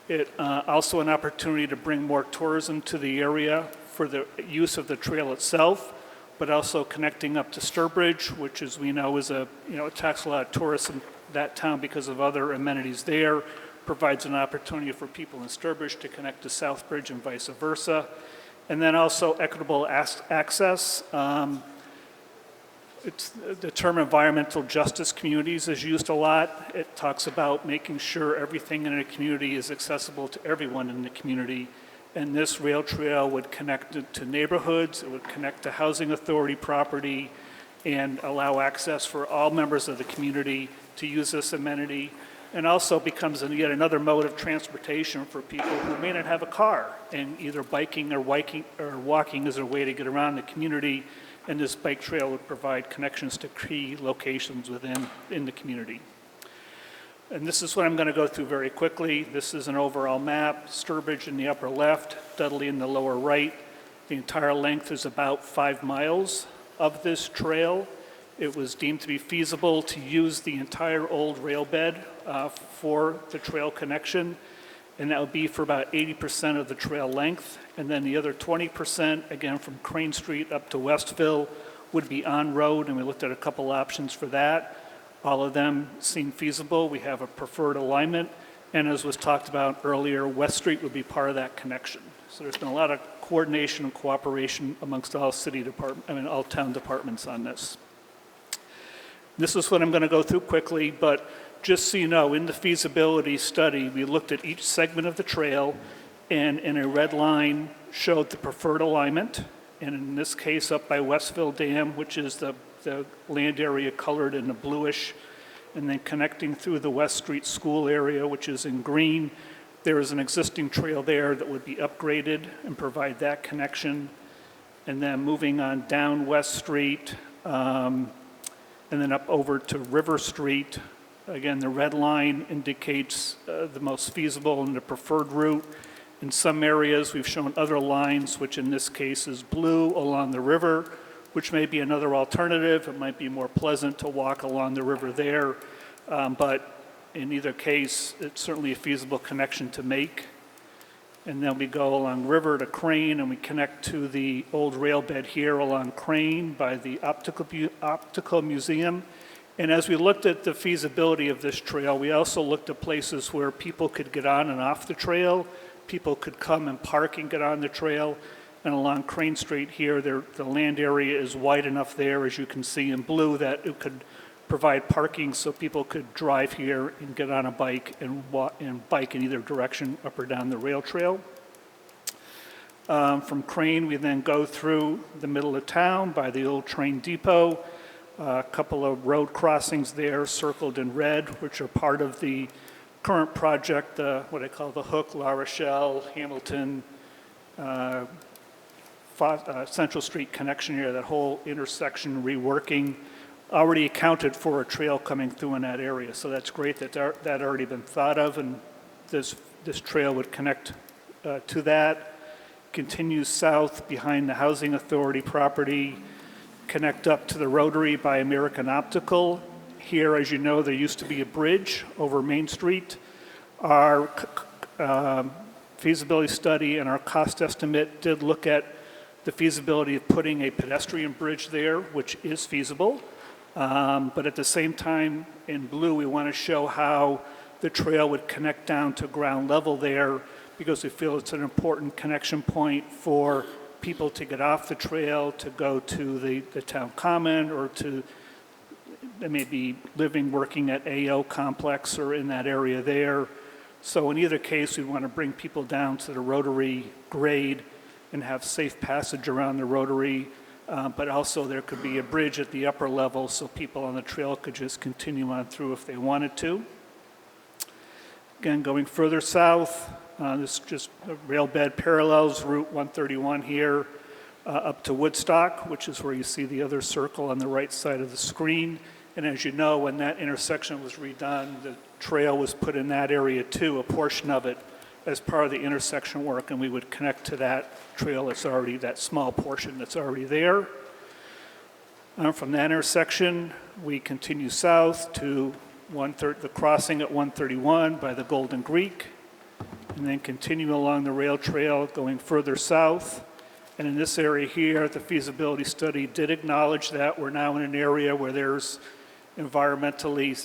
It also an opportunity to bring more tourism to the area for the use of the trail itself, but also connecting up to Sturbridge, which, as we know, is attracts a lot of tourists in that town because of other amenities there, provides an opportunity for people in Sturbridge to connect to Southbridge and vice versa. And then also equitable access. It's the term environmental justice communities is used a lot. It talks about making sure everything in a community is accessible to everyone in the community. And this rail trail would connect it to neighborhoods, it would connect to housing authority property, and allow access for all members of the community to use this amenity, and also becomes yet another mode of transportation for people who may not have a car, and either biking or walking is a way to get around the community, and this bike trail would provide connections to key locations in the community. And this is what I'm going to go through very quickly. This is an overall map, Sturbridge in the upper left, Dudley in the lower right. The entire length is about 5 miles of this trail. It was deemed to be feasible to use the entire old rail bed for the trail connection, and that would be for about 80% of the trail length. And then the other 20%, again from Crane Street up to Westville, would be on road, and we looked at a couple options for that. All of them seem feasible. We have a preferred alignment, and as was talked about earlier, West Street would be part of that connection. So there's been a lot of coordination and cooperation amongst all all town departments on this. This is what I'm going to go through quickly, but just so you know, in the feasibility study, we looked at each segment of the trail, and in a red line showed the preferred alignment, and in this case up by Westville Dam, which is the land area colored in the bluish, and then connecting through the West Street School area, which is in green. There is an existing trail there that would be upgraded and provide that connection. And then moving on down West Street, and then up over to River Street. Again, the red line indicates the most feasible and the preferred route. In some areas, we've shown other lines, which in this case is blue along the river, which may be another alternative. It might be more pleasant to walk along the river there, but in either case, it's certainly a feasible connection to make. And then we go along River to Crane, and we connect to the old rail bed here along Crane by the optical museum, And as we looked at the feasibility of this trail, we also looked at places where people could get on and off the trail, people could come and park and get on the trail. And along Crane Street here, the land area is wide enough there, as you can see in blue, that it could provide parking so people could drive here and get on a bike and walk and bike in either direction, up or down the rail trail. From Crane, we then go through the middle of town by the old train depot. A couple of road crossings there circled in red, which are part of the current project, what I call the Hook, La Rochelle, Hamilton, Central Street connection here, that whole intersection reworking, already accounted for a trail coming through in that area. So that's great that that already been thought of, and this trail would connect to that. Continues south behind the Housing Authority property, connect up to the Rotary by American Optical. Here, as you know, there used to be a bridge over Main Street. Our feasibility study and our cost estimate did look at the feasibility of putting a pedestrian bridge there, which is feasible. But at the same time, in blue, we want to show how the trail would connect down to ground level there, because we feel it's an important connection point for people to get off the trail, to go to the town common, or to maybe living, working at AO complex or in that area there. So in either case, we want to bring people down to the Rotary grade and have safe passage around the Rotary, but also there could be a bridge at the upper level so people on the trail could just continue on through if they wanted to. Again, going further south, this just a rail bed parallels Route 131 here up to Woodstock, which is where you see the other circle on the right side of the screen. And as you know, when that intersection was redone, the trail was put in that area too, a portion of it, as part of the intersection work, and we would connect to that trail that's already, that small portion that's already there. From that intersection, we continue south to the crossing at 131 by the Golden Greek, and then continue along the rail trail going further south. And in this area here, the feasibility study did acknowledge that we're now in an area where there's environmentally,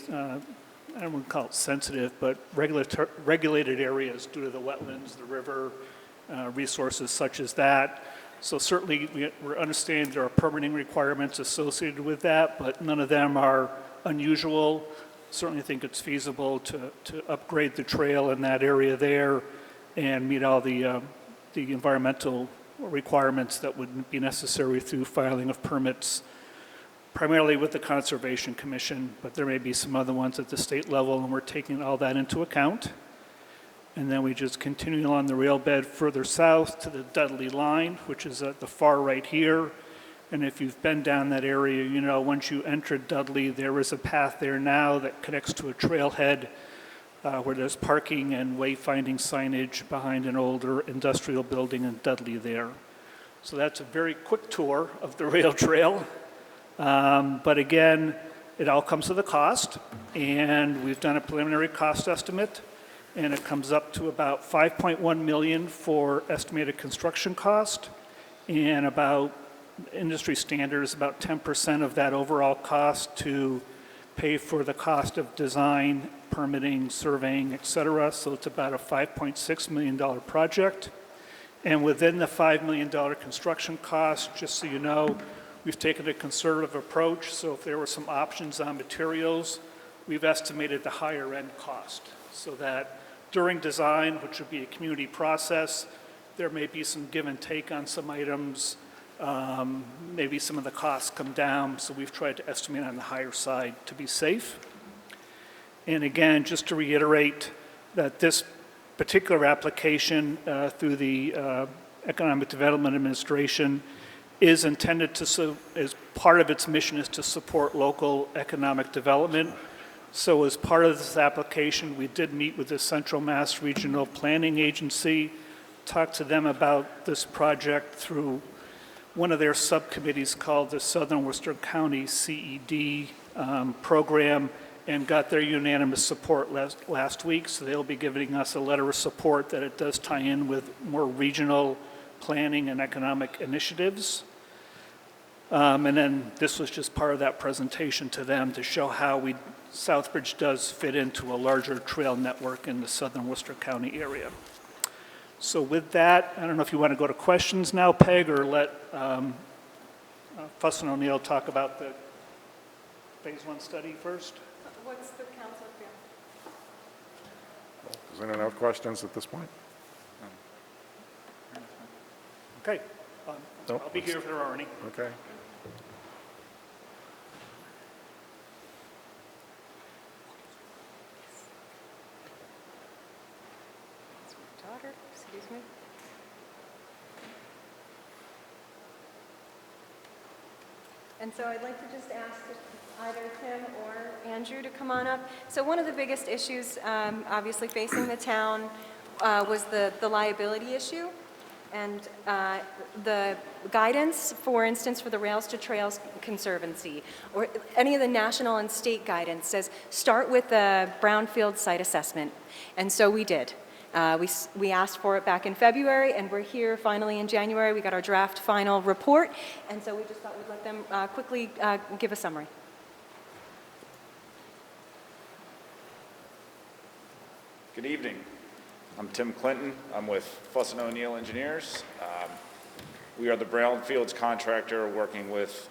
I wouldn't call it sensitive, but regulated areas due to the wetlands, the river, resources such as that. So certainly we understand there are permitting requirements associated with that, but none of them are unusual. Certainly think it's feasible to upgrade the trail in that area there and meet all the environmental requirements that would be necessary through filing of permits, primarily with the Conservation Commission, but there may be some other ones at the state level, and we're taking all that into account. And then we just continue along the rail bed further south to the Dudley line, which is at the far right here. And if you've been down that area, you know once you enter Dudley, there is a path there now that connects to a trailhead where there's parking and wayfinding signage behind an older industrial building in Dudley there. So that's a very quick tour of the rail trail. But again, it all comes with a cost, and we've done a preliminary cost estimate, and it comes up to about $5.1 million for estimated construction cost, and about industry standards, about 10% of that overall cost to pay for the cost of design, permitting, surveying, et cetera. So it's about a $5.6 million project. And within the $5 million construction cost, just so you know, we've taken a conservative approach. So if there were some options on materials, we've estimated the higher end cost so that during design, which would be a community process, there may be some give and take on some items. Maybe some of the costs come down, so we've tried to estimate on the higher side to be safe. And again, just to reiterate that this particular application through the Economic Development Administration is intended to, as part of its mission, is to support local economic development. So as part of this application, we did meet with the Central Mass Regional Planning Agency, talk to them about this project through one of their subcommittees called the Southern Worcester County CED program, and got their unanimous support last week. So they'll be giving us a letter of support that it does tie in with more regional planning and economic initiatives. And then this was just part of that presentation to them to show how Southbridge does fit into a larger trail network in the southern Worcester County area. So with that, I don't know if you want to go to questions now, Peg, or let Fuss and O'Neill talk about the Phase 1 study first. What's the council feel? Does anyone have questions at this point? Okay. Nope. I'll be here if there are any. Okay. Daughter, excuse me. And so I'd like to just ask either Tim or Andrew to come on up. So one of the biggest issues, obviously facing the town, was the liability issue. And the guidance, for instance, for the Rails to Trails Conservancy, or any of the national and state guidance says, start with the Brownfield site assessment. And so we did. We asked for it back in February, and we're here finally in January. We got our draft final report, and so we just thought we'd let them quickly give a summary. Good evening. I'm Tim Clinton. I'm with Fuss and O'Neill Engineers. We are the Brownfields contractor working with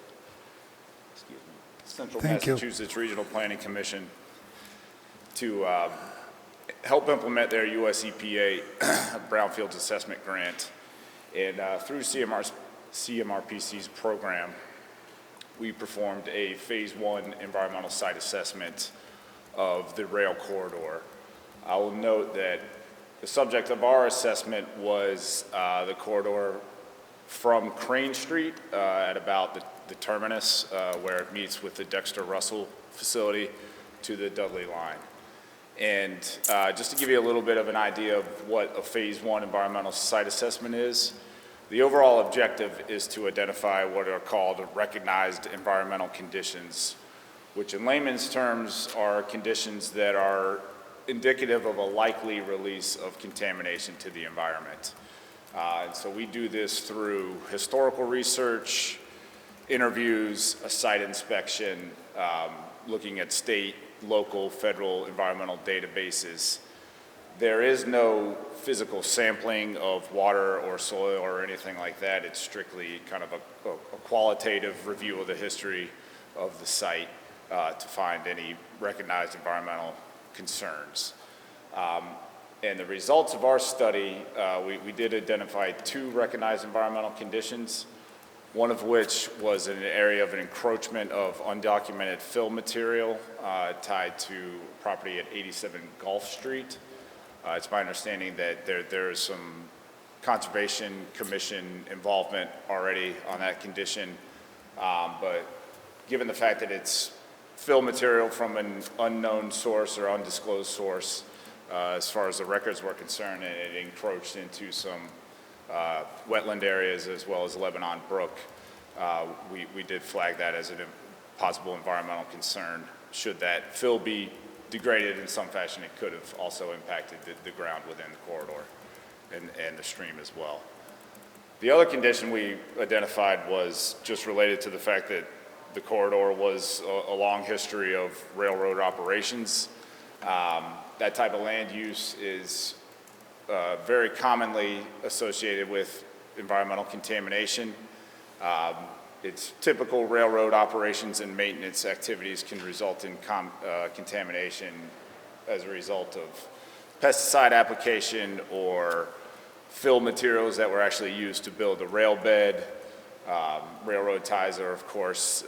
Central Massachusetts Regional Planning Commission to help implement their US EPA Brownfields Assessment Grant. And through CMRPC's program, we performed a Phase 1 environmental site assessment of the rail corridor. I will note that the subject of our assessment was the corridor from Crane Street at about the terminus where it meets with the Dexter Russell facility to the Dudley line. And just to give you a little bit of an idea of what a Phase 1 environmental site assessment is, the overall objective is to identify what are called recognized environmental conditions, which in layman's terms are conditions that are indicative of a likely release of contamination to the environment. And so we do this through historical research, interviews, a site inspection, looking at state, local, federal environmental databases. There is no physical sampling of water or soil or anything like that. It's strictly kind of a qualitative review of the history of the site to find any recognized environmental concerns. And the results of our study, we did identify 2 recognized environmental conditions, one of which was in an area of an encroachment of undocumented fill material tied to property at 87 Gulf Street. It's my understanding that there is some Conservation Commission involvement already on that condition, but given the fact that it's fill material from an unknown source or undisclosed source, as far as the records were concerned, and it encroached into some wetland areas as well as Lebanon Brook. We did flag that as a possible environmental concern. Should that fill be degraded in some fashion, it could have also impacted the ground within the corridor and the stream as well. The other condition we identified was just related to the fact that the corridor was a long history of railroad operations. That type of land use is very commonly associated with environmental contamination. Its typical railroad operations and maintenance activities can result in contamination as a result of pesticide application or fill materials that were actually used to build the rail bed. Railroad ties are, of course,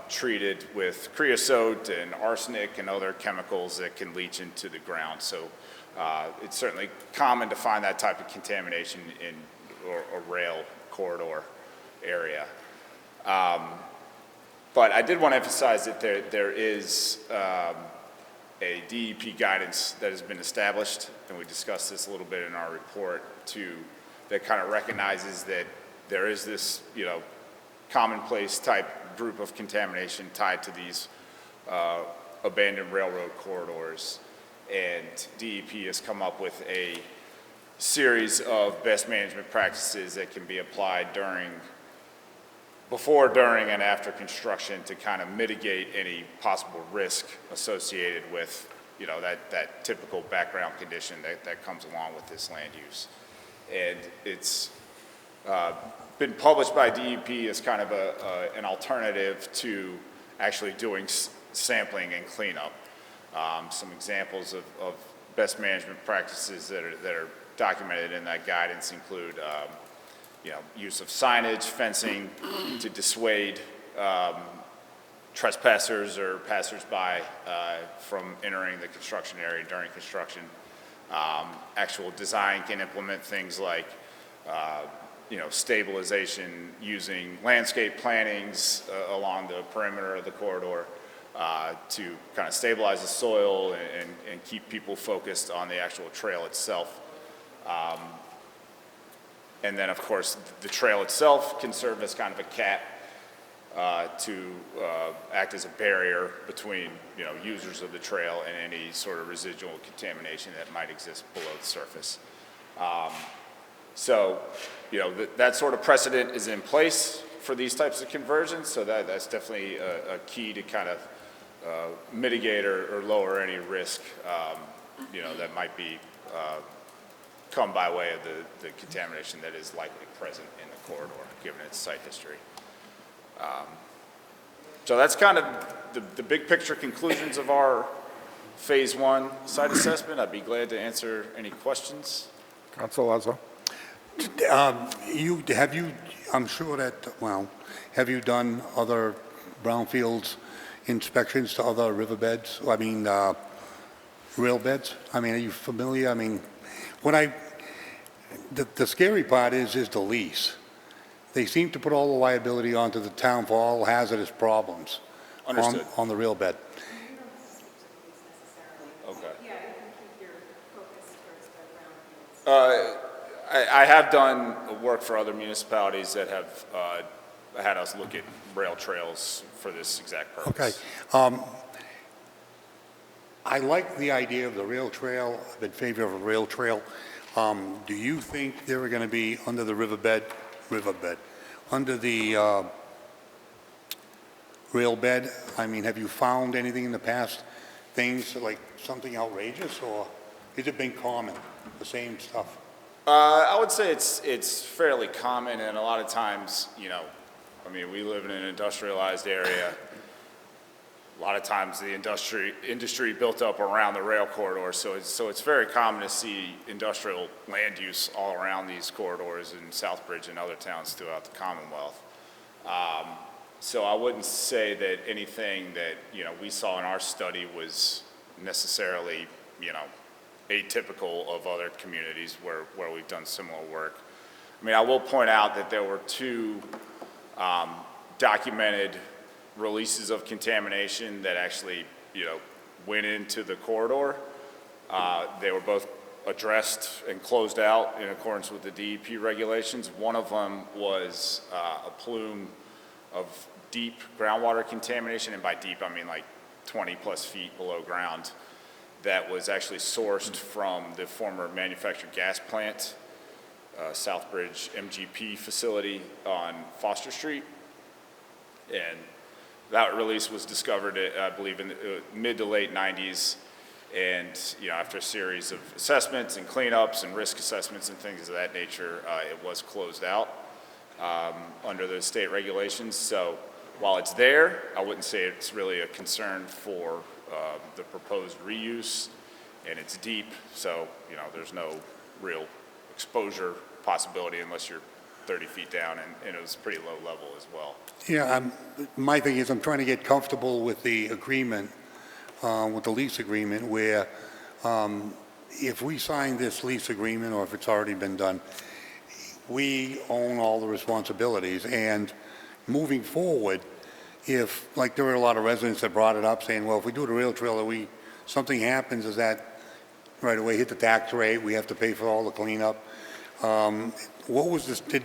treated with creosote and arsenic and other chemicals that can leach into the ground. So it's certainly common to find that type of contamination in a rail corridor area. But I did want to emphasize that there is a DEP guidance that has been established, and we discussed this a little bit in our report too, that kind of recognizes that there is this, commonplace type group of contamination tied to these abandoned railroad corridors. And DEP has come up with a series of best management practices that can be applied during before, during, and after construction to kind of mitigate any possible risk associated with, you know, that typical background condition that comes along with this land use. And it's been published by DEP as kind of an alternative to actually doing sampling and cleanup. Some examples of best management practices that are documented in that guidance include you know, use of signage, fencing to dissuade trespassers or passersby from entering the construction area during construction. Actual design can implement things like you know, stabilization using landscape plantings along the perimeter of the corridor to kind of stabilize the soil and keep people focused on the actual trail itself. And then, of course, the trail itself can serve as kind of a cap to act as a barrier between, you know, users of the trail and any sort of residual contamination that might exist below the surface. So, you know, that sort of precedent is in place for these types of conversions, so that's definitely a key to kind of mitigate or lower any risk, you know, that might be come by way of the contamination that is likely present in the corridor, given its site history. So that's kind of the big picture conclusions of our Phase 1 site assessment. I'd be glad to answer any questions. Council Lazo. I'm sure that, well, have you done other brownfields inspections to other riverbeds? I mean, rail beds? I mean, are you familiar? I mean, the scary part is the lease. They seem to put all the liability onto the town for all hazardous problems on the rail bed. Okay. I have done work for other municipalities that have had us look at rail trails for this exact purpose. Okay. I like the idea of the rail trail. I'm in favor of a rail trail. Do you think there are going to be under the riverbed, under the rail bed? I mean, have you found anything in the past, things like something outrageous, or has it been common, the same stuff? I would say it's fairly common, and a lot of times, you know, I mean, we live in an industrialized area. A lot of times the industry built up around the rail corridor, so it's very common to see industrial land use all around these corridors in Southbridge and other towns throughout the Commonwealth. So I wouldn't say that anything that, you know, we saw in our study was necessarily, you know, atypical of other communities where we've done similar work. I mean, I will point out that there were two documented releases of contamination that actually, you know, went into the corridor. They were both addressed and closed out in accordance with the DEP regulations. One of them was a plume of deep groundwater contamination, and by deep I mean like 20 plus feet below ground, that was actually sourced from the former manufactured gas plant, Southbridge MGP facility on Foster Street. And that release was discovered, I believe, in the mid to late 90s. And, you know, after a series of assessments and cleanups and risk assessments and things of that nature, it was closed out under the state regulations. So while it's there, I wouldn't say it's really a concern for the proposed reuse, and it's deep, so, you know, there's no real exposure possibility unless you're 30 feet down, and it was pretty low level as well. Yeah, my thing is I'm trying to get comfortable with the agreement, with the lease agreement, where if we sign this lease agreement, or if it's already been done, we own all the responsibilities. And moving forward, if, like, there were a lot of residents that brought it up saying, well, if we do the rail trail, something happens, is that right away hit the tax rate, we have to pay for all the cleanup. What was this, in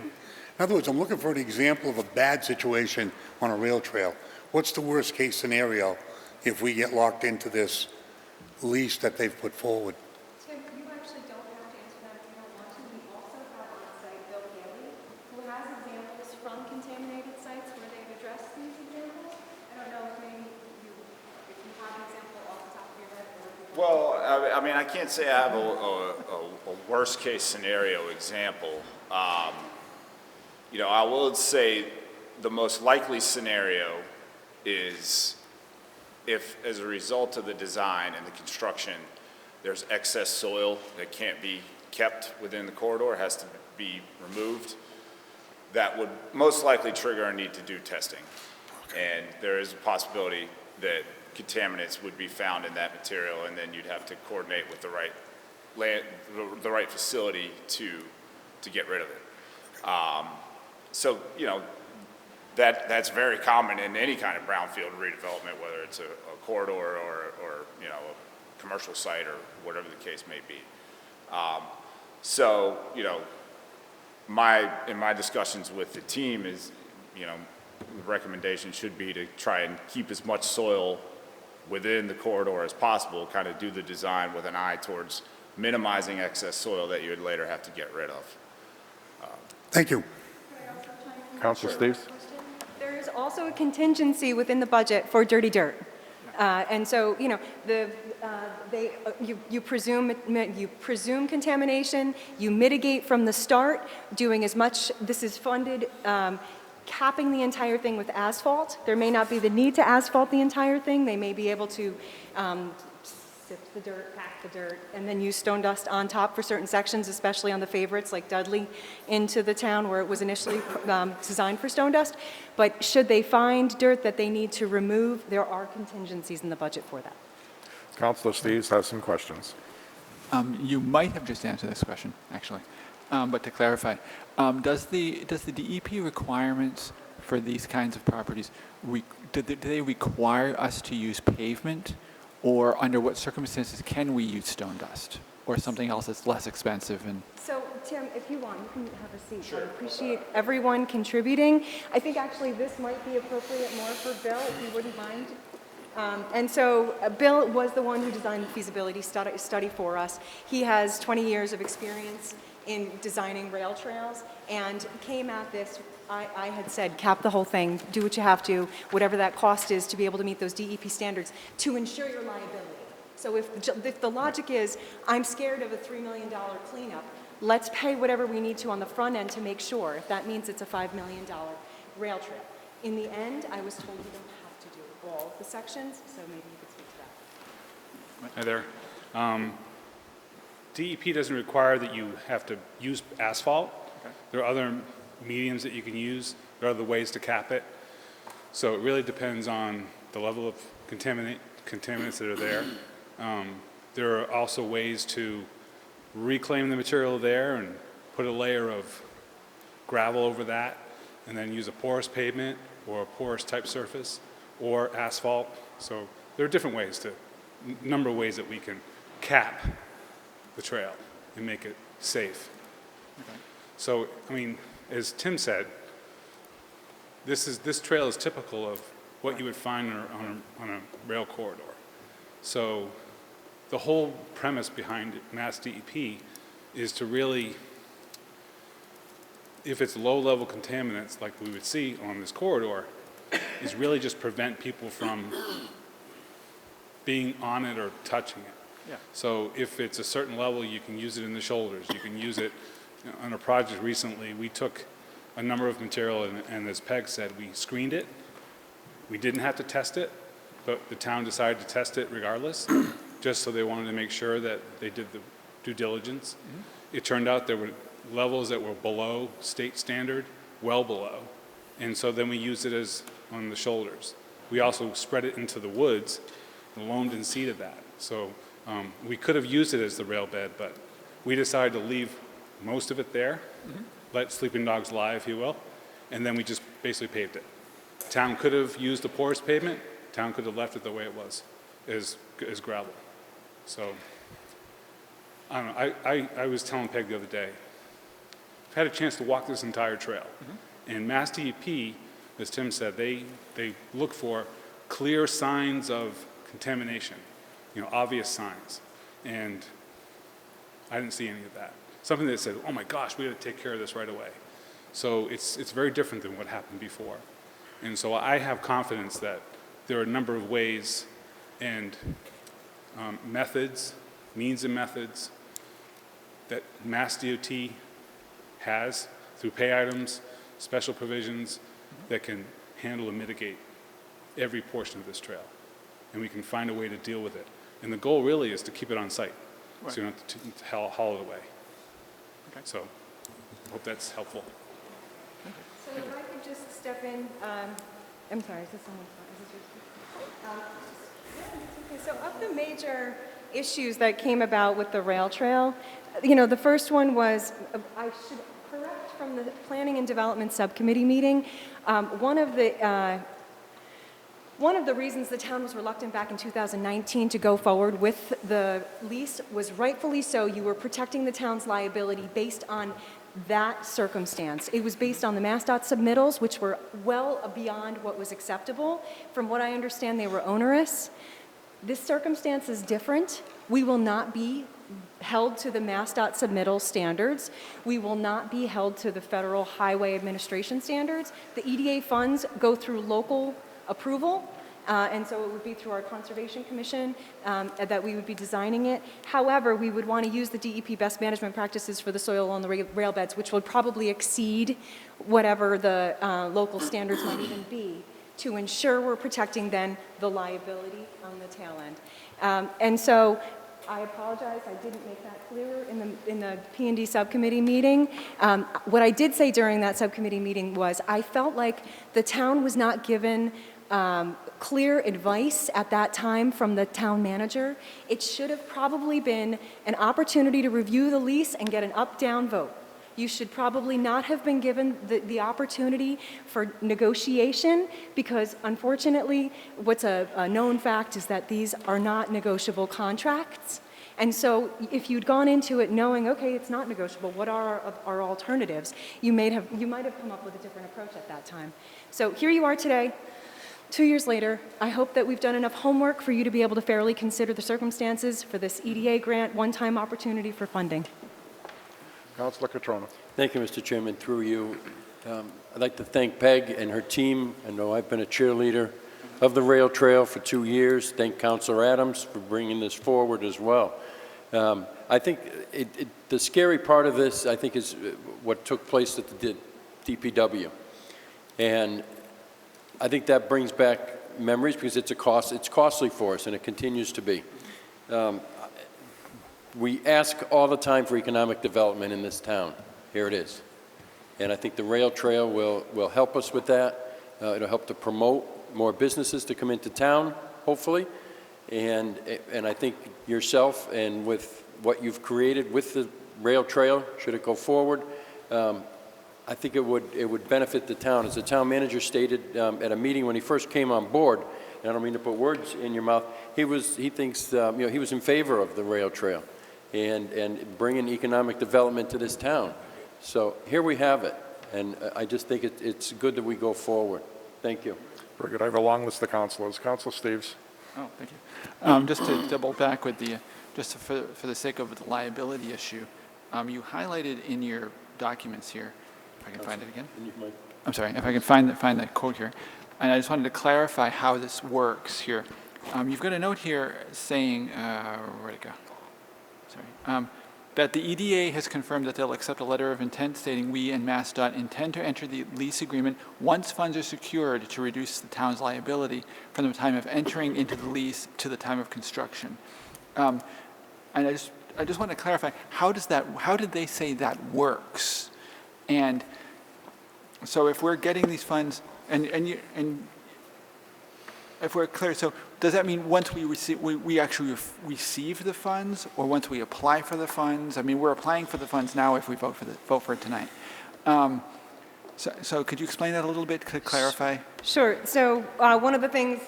other words, I'm looking for an example of a bad situation on a rail trail. What's the worst case scenario if we get locked into this lease that they've put forward? Tim, you actually don't have to answer that if you don't want to. We also have on site Bill Haley, who has examples from contaminated sites I mean, I can't say I have a worst-case scenario example. You know, I will say the most likely scenario is if, as a result of the design and the construction, there's excess soil that can't be kept within the corridor, has to be removed, that would most likely trigger a need to do testing. And there is a possibility that contaminants would be found in that material, and then you'd have to coordinate with the right land, the right facility to get rid of it. So, you know, that's very common in any kind of brownfield redevelopment, whether it's a corridor or you know, a commercial site or whatever the case may be. So, you know, in my discussions with the team is, you know, the recommendation should be to try and keep as much soil within the corridor as possible, kind of do the design with an eye towards minimizing excess soil that you would later have to get rid of. Thank you. Councilor Steves? There is also a contingency within the budget for dirty dirt. And so, you know, you presume contamination, you mitigate from the start, doing as much, this is funded, capping the entire thing with asphalt. There may not be the need to asphalt the entire thing. They may be able to sift the dirt, pack the dirt, and then use stone dust on top for certain sections, especially on the favorites like Dudley into the town where it was initially designed for stone dust. But should they find dirt that they need to remove, there are contingencies in the budget for that. Councilor Steves has some questions. You might have just answered this question, actually. But to clarify, does the DEP requirements for these kinds of properties, do they require us to use pavement, or under what circumstances can we use stone dust, or something else that's less expensive? And so, Tim, if you want, you can have a seat. Sure. I appreciate everyone contributing. I think actually this might be appropriate more for Bill, if you wouldn't mind. And so Bill was the one who designed the feasibility study for us. He has 20 years of experience in designing rail trails and came at this. I had said, cap the whole thing, do what you have to, whatever that cost is to be able to meet those DEP standards to ensure your liability. So if the logic is, I'm scared of a $3 million cleanup, let's pay whatever we need to on the front end to make sure, if that means it's a $5 million rail trail. In the end, I was told we don't have to do all of the sections, so maybe you could speak to that. Hi there. DEP doesn't require that you have to use asphalt. Okay. There are other mediums that you can use. There are other ways to cap it. So it really depends on the level of contaminants that are there. There are also ways to reclaim the material there and put a layer of gravel over that, and then use a porous pavement or a porous type surface or asphalt. So there are different ways number of ways that we can cap the trail and make it safe. Okay. So, I mean, as Tim said, this trail is typical of what you would find on a rail corridor. So the whole premise behind Mass DEP is to really, if it's low-level contaminants like we would see on this corridor, is really just prevent people from being on it or touching it. Yeah. So if it's a certain level, you can use it in the shoulders. You can use it on a project recently. We took a number of material and as Peg said, we screened it. We didn't have to test it, but the town decided to test it regardless, just so they wanted to make sure that they did the due diligence. Mm-hmm. It turned out there were levels that were below state standard, well below. And so then we used it as on the shoulders. We also spread it into the woods, loamed and seeded that. So we could have used it as the rail bed, but we decided to leave most of it there, mm-hmm. let sleeping dogs lie, if you will, and then we just basically paved it. Town could have used a porous pavement. Town could have left it the way it was, as gravel. So, I don't know, I was telling Peg the other day, I've had a chance to walk this entire trail, mm-hmm. and Mass DEP, as Tim said, they look for clear signs of contamination, obvious signs, and I didn't see any of that. Something that said, oh my gosh, we got to take care of this right away. So it's very different than what happened before. And so I have confidence that there are a number of ways and methods means and methods that Mass DOT has through pay items, special provisions that can handle and mitigate every portion of this trail. And we can find a way to deal with it. And the goal really is to keep it on site, so you don't have to haul it away. Okay. So I hope that's helpful. So if I could just step in, I'm sorry, is this someone's, is this yours? Okay, so of the major issues that came about with the rail trail, you know, the first one was, I should correct from the Planning and Development Subcommittee meeting, one of the reasons the town was reluctant back in 2019 to go forward with the lease was rightfully so. You were protecting the town's liability based on that circumstance. It was based on the MassDOT submittals, which were well beyond what was acceptable. From what I understand, they were onerous. This circumstance is different. We will not be held to the MassDOT submittal standards. We will not be held to the Federal Highway Administration standards. The EDA funds go through local approval, and so it would be through our Conservation Commission that we would be designing it. However, we would want to use the DEP best management practices for the soil on the rail beds, which would probably exceed whatever the local standards might even be, to ensure we're protecting then the liability on the tail end. And so I apologize, I didn't make that clearer in the P&D subcommittee meeting. What I did say during that subcommittee meeting was I felt like the town was not given clear advice at that time from the town manager. It should have probably been an opportunity to review the lease and get an up-down vote. You should probably not have been given the opportunity for negotiation, because unfortunately, what's a known fact is that these are not negotiable contracts. And so if you'd gone into it knowing, okay, it's not negotiable, what are our alternatives, you might have come up with a different approach at that time. So here you are today, 2 years later. I hope that we've done enough homework for you to be able to fairly consider the circumstances for this EDA grant one-time opportunity for funding. Councilor Catrona. Thank you, Mr. Chairman. Through you, I'd like to thank Peg and her team. I know I've been a cheerleader of the rail trail for 2 years. Thank Councilor Adams for bringing this forward as well. I think the scary part of this, I think, is what took place at the DPW. And I think that brings back memories because it's costly for us, and it continues to be. We ask all the time for economic development in this town. Here it is. And I think the rail trail will help us with that. It'll help to promote more businesses to come into town, hopefully. And I think yourself and with what you've created with the rail trail, should it go forward, I think it would benefit the town. As the town manager stated at a meeting when he first came on board, and I don't mean to put words in your mouth, he thinks he was in favor of the rail trail and bringing economic development to this town. So here we have it, and I just think it's good that we go forward. Thank you. Very good. I have a long list of councilors. Councilor Steves. Oh, thank you. Just to double back with just for the sake of the liability issue, you highlighted in your documents here, if I can find it again. I'm sorry, if I can find that quote here. And I just wanted to clarify how this works here. You've got a note here saying, where'd it go? Sorry. That the EDA has confirmed that they'll accept a letter of intent stating we and MassDOT intend to enter the lease agreement once funds are secured to reduce the town's liability from the time of entering into the lease to the time of construction. And I just want to clarify, how did they say that works? And so if we're getting these funds, and if we're clear, so does that mean once we actually receive the funds, or once we apply for the funds? I mean, we're applying for the funds now if we vote for it tonight. So could you explain that a little bit to clarify? Sure. So one of the things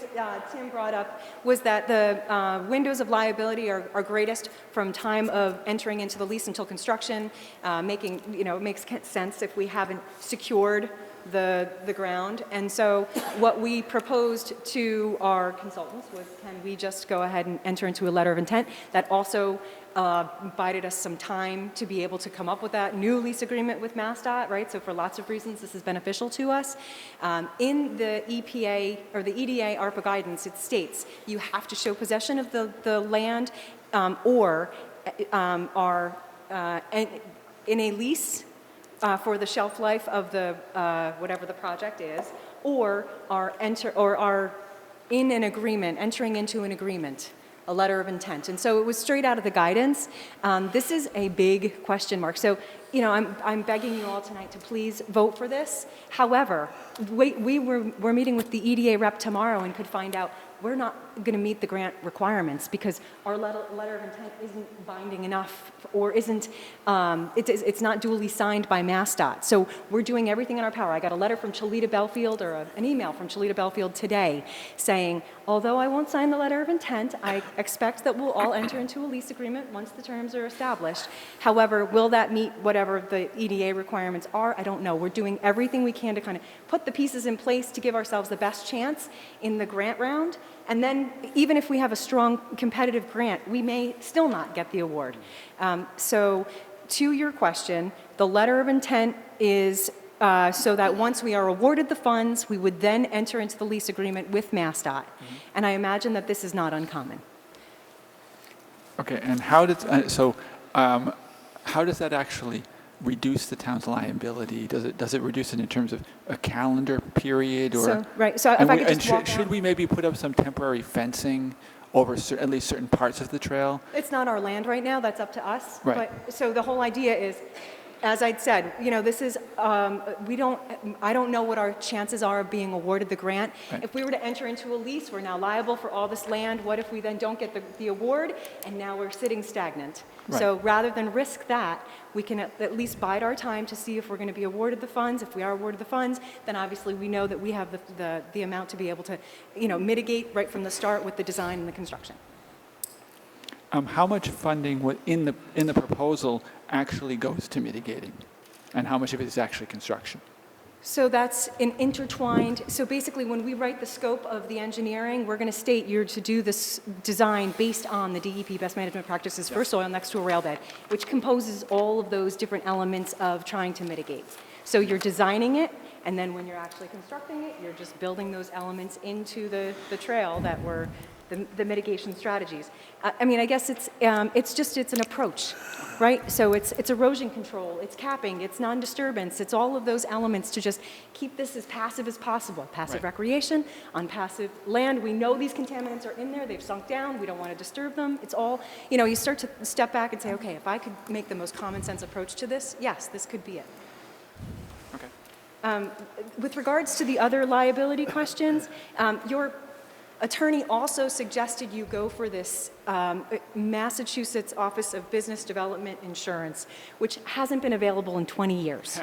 Tim brought up was that the windows of liability are greatest from time of entering into the lease until construction, it makes sense if we haven't secured the ground. And so what we proposed to our consultants was, can we just go ahead and enter into a letter of intent? That also bided us some time to be able to come up with that new lease agreement with MassDOT, right? So for lots of reasons, this is beneficial to us. In the EPA, or the EDA ARPA guidance, it states you have to show possession of the land or are in a lease for the shelf life of the whatever the project is, or are in an agreement, entering into an agreement, a letter of intent. And so it was straight out of the guidance. This is a big question mark. So, you know, I'm begging you all tonight to please vote for this. However, we're meeting with the EDA rep tomorrow and could find out we're not going to meet the grant requirements because our letter of intent isn't binding enough, or isn't, it's not duly signed by MassDOT. So we're doing everything in our power. I got a letter from Cholita Belfield, or an email from Cholita Belfield today saying, although I won't sign the letter of intent, I expect that we'll all enter into a lease agreement once the terms are established. However, will that meet whatever the EDA requirements are? I don't know. We're doing everything we can to kind of put the pieces in place to give ourselves the best chance in the grant round. And then even if we have a strong competitive grant, we may still not get the award. So to your question, the letter of intent is so that once we are awarded the funds, we would then enter into the lease agreement with MassDOT. And I imagine that this is not uncommon. Okay, and how does that actually reduce the town's liability? Does it reduce it in terms of a calendar period, or? So, right. So if I could just walk should we maybe put up some temporary fencing over at least certain parts of the trail? It's not our land right now. That's up to us. Right. But so the whole idea is, as I'd said, you know, this is, I don't know what our chances are of being awarded the grant. Right. If we were to enter into a lease, we're now liable for all this land. What if we then don't get the award and now we're sitting stagnant? Right. So rather than risk that, we can at least bide our time to see if we're going to be awarded the funds. If we are awarded the funds, then obviously we know that we have the amount to be able to, you know, mitigate right from the start with the design and the construction. How much funding in the proposal actually goes to mitigating, and how much of it is actually construction? So that's an intertwined, so basically when we write the scope of the engineering, we're going to state you're to do this design based on the DEP best management practices for soil next to a rail bed, which composes all of those different elements of trying to mitigate. So you're designing it, and then when you're actually constructing it, you're just building those elements into the trail that were the mitigation strategies. I mean, I guess it's an approach, right? So it's erosion control, it's capping, it's non-disturbance, it's all of those elements to just keep this as passive as possible. Passive recreation, on passive land. We know these contaminants are in there, they've sunk down, we don't want to disturb them. It's all, you know, you start to step back and say, okay, if I could make the most common sense approach to this, yes, this could be it. Okay. With regards to the other liability questions, your attorney also suggested you go for this Massachusetts Office of Business Development Insurance, which hasn't been available in 20 years.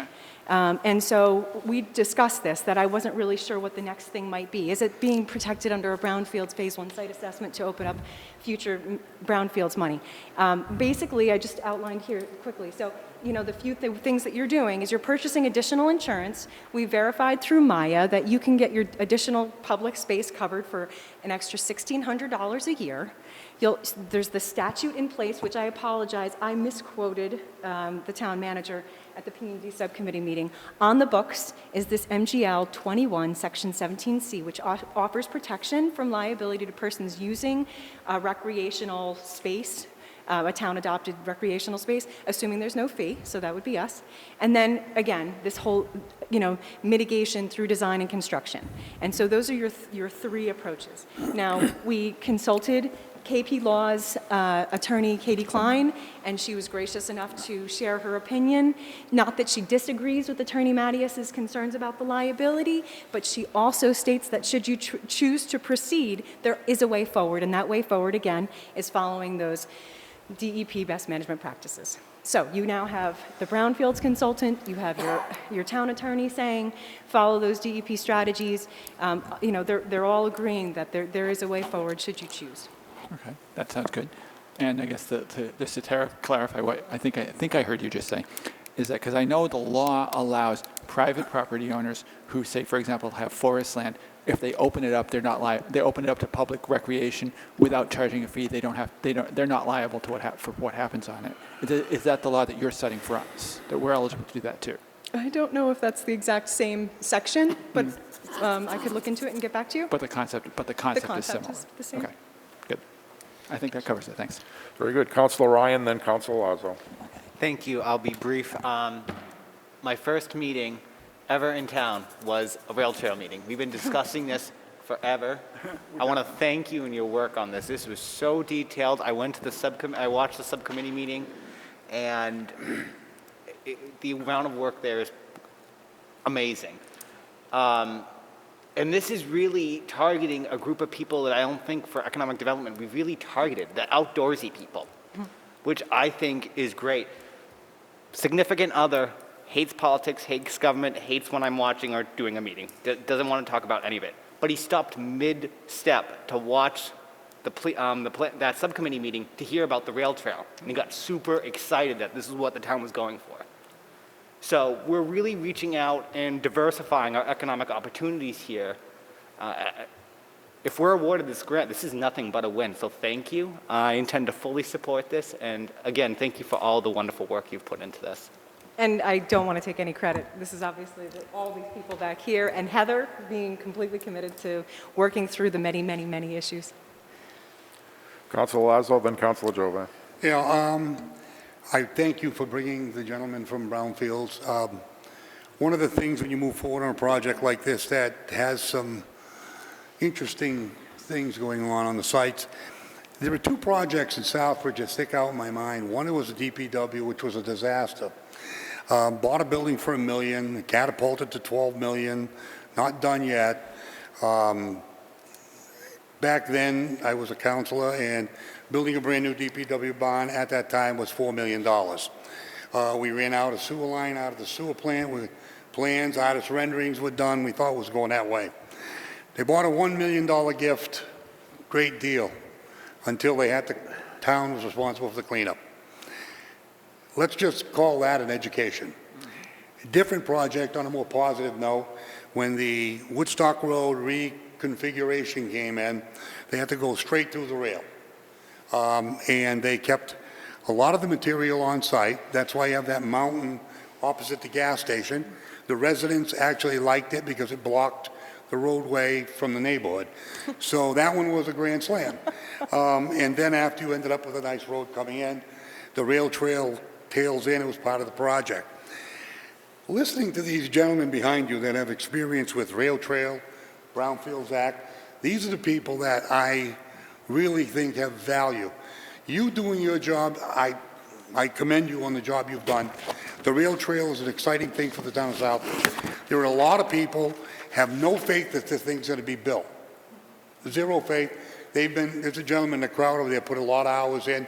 And so we discussed this, that I wasn't really sure what the next thing might be. Is it being protected under a Brownfields Phase 1 site assessment to open up future Brownfields money? Basically, I just outlined here quickly. So, you know, the few things that you're doing is you're purchasing additional insurance. We verified through Maya that you can get your additional public space covered for an extra $1,600 a year. There's the statute in place, which I apologize, I misquoted the town manager at the P&D Subcommittee meeting. On the books is this MGL 21, Section 17C, which offers protection from liability to persons using a recreational space, a town-adopted recreational space, assuming there's no fee, so that would be us. And then, again, this whole, you know, mitigation through design and construction. And so those are your three approaches. Now, we consulted KP Law's attorney, Katie Klein, and she was gracious enough to share her opinion. Not that she disagrees with Attorney Mattias's concerns about the liability, but she also states that should you choose to proceed, there is a way forward, and that way forward, again, is following those DEP best management practices. So you now have the Brownfields consultant, you have your town attorney saying, follow those DEP strategies. You know, they're all agreeing that there is a way forward should you choose. Okay, that sounds good. And I guess just to clarify what I think I heard you just say, is that because I know the law allows private property owners who, say, for example, have forest land. If they open it up, they open it up to public recreation without charging a fee. They're not liable to for what happens on it. Is that the law that you're setting for us, that we're eligible to do that too? I don't know if that's the exact same section, but I could look into it and get back to you. But the concept is similar. Is the same. Okay, good. I think that covers it. Thanks. Very good. Councilor Ryan, then Councilor Lazo. Thank you. I'll be brief. My first meeting ever in town was a rail trail meeting. We've been discussing this forever. I want to thank you and your work on this. This was so detailed. I watched the subcommittee meeting, and the amount of work there is amazing. And this is really targeting a group of people that I don't think for economic development we really targeted, the outdoorsy people, which I think is great. Significant other hates politics, hates government, hates when I'm watching or doing a meeting, doesn't want to talk about any of it. But he stopped mid-step to watch that subcommittee meeting to hear about the rail trail. And he got super excited that this is what the town was going for. So we're really reaching out and diversifying our economic opportunities here. If we're awarded this grant, this is nothing but a win. So thank you. I intend to fully support this. And again, thank you for all the wonderful work you've put into this. And I don't want to take any credit. This is obviously all these people back here, and Heather being completely committed to working through the many, many, many issues. Councilor Lazo, then Councilor Jovan. Yeah, I thank you for bringing the gentleman from Brownfields. One of the things when you move forward on a project like this that has some interesting things going on the sites, there were two projects in Southbridge that stick out in my mind. One was the DPW, which was a disaster. Bought a building for $1 million, catapulted to $12 million, not done yet. Back then, I was a councilor, and building a brand new DPW barn at that time was $4 million. We ran out a sewer line out of the sewer plant with plans, artist renderings were done. We thought it was going that way. They bought a $1 million gift, great deal, until they had the town was responsible for the cleanup. Let's just call that an education. A different project on a more positive note, when the Woodstock Road reconfiguration came in, they had to go straight through the rail. And they kept a lot of the material on site. That's why you have that mountain opposite the gas station. The residents actually liked it because it blocked the roadway from the neighborhood. So that one was a grand slam. And then after you ended up with a nice road coming in, the rail trail tails in, it was part of the project. Listening to these gentlemen behind you that have experience with Rail Trail, Brownfields Act, these are the people that I really think have value. You doing your job, I commend you on the job you've done. The rail trail is an exciting thing for the town of Southbridge. There are a lot of people have no faith that this thing's going to be built. Zero faith. There's a gentleman in the crowd over there put a lot of hours in,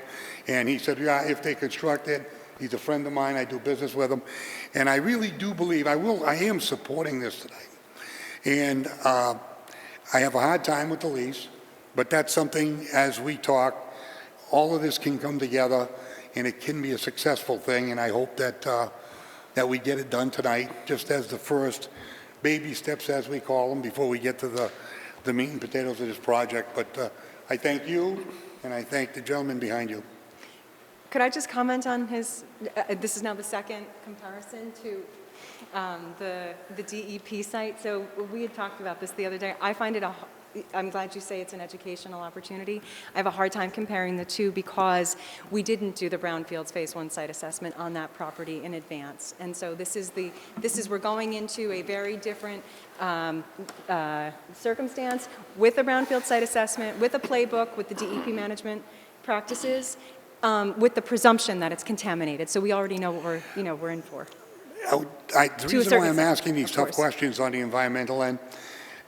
and he said, yeah, if they construct it, he's a friend of mine, I do business with him, and I really do believe, I am supporting this tonight. And I have a hard time with the lease, but that's something, as we talk, all of this can come together, and it can be a successful thing, and I hope that that we get it done tonight, just as the first baby steps, as we call them, before we get to the meat and potatoes of this project. But I thank you, and I thank the gentleman behind you. Could I just comment on his, this is now the second comparison to the DEP site. So we had talked about this the other day. I find it I'm glad you say it's an educational opportunity. I have a hard time comparing the two because we didn't do the Brownfields Phase 1 site assessment on that property in advance. And so we're going into a very different circumstance with the Brownfield site assessment, with a playbook, with the DEP management practices, with the presumption that it's contaminated. So we already know what we're in for. The reason why I'm asking these tough questions on the environmental end,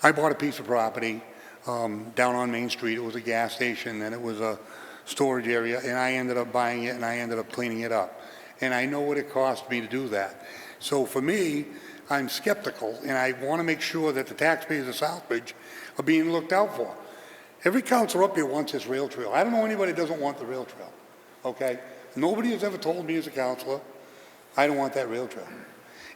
I bought a piece of property down on Main Street. It was a gas station, and it was a storage area, and I ended up buying it, and I ended up cleaning it up. And I know what it cost me to do that. So for me, I'm skeptical, and I want to make sure that the taxpayers of Southbridge are being looked out for. Every councilor up here wants this rail trail. I don't know anybody that doesn't want the rail trail, okay? Nobody has ever told me as a councilor, I don't want that rail trail.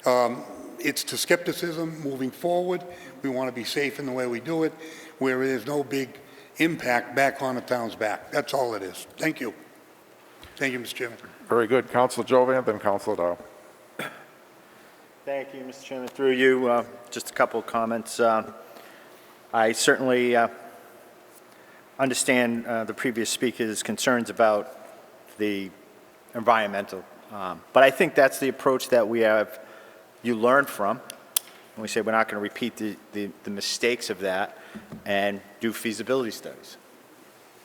It's to skepticism moving forward. We want to be safe in the way we do it, where there's no big impact back on the town's back. That's all it is. Thank you. Thank you, Mr. Chairman. Very good. Councilor Jovan, then Councilor Dow. Thank you, Mr. Chairman. Through you, just a couple of comments. I certainly understand the previous speaker's concerns about the environmental, but I think that's the approach that you learn from. And we say we're not going to repeat the mistakes of that and do feasibility studies.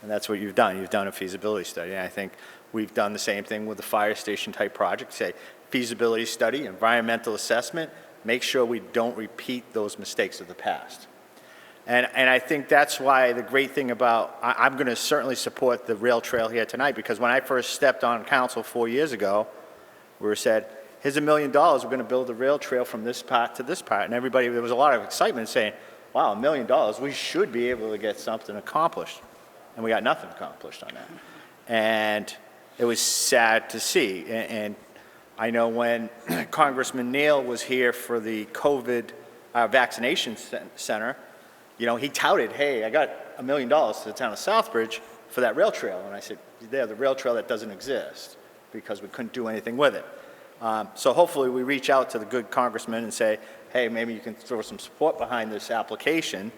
And that's what you've done. You've done a feasibility study. And I think we've done the same thing with the fire station type project. Say feasibility study, environmental assessment, make sure we don't repeat those mistakes of the past. And I think that's why the great thing about, I'm going to certainly support the rail trail here tonight, because when I first stepped on council 4 years ago, we were said, here's $1 million, we're going to build a rail trail from this part to this part. And everybody, there was a lot of excitement saying, wow, $1 million, we should be able to get something accomplished. And we got nothing accomplished on that. And it was sad to see. And I know when Congressman Neal was here for the COVID vaccination center, you know, he touted, hey, I got $1 million to the town of Southbridge for that rail trail. And I said, yeah, the rail trail that doesn't exist because we couldn't do anything with it. So hopefully we reach out to the good congressman and say, hey, maybe you can throw some support behind this application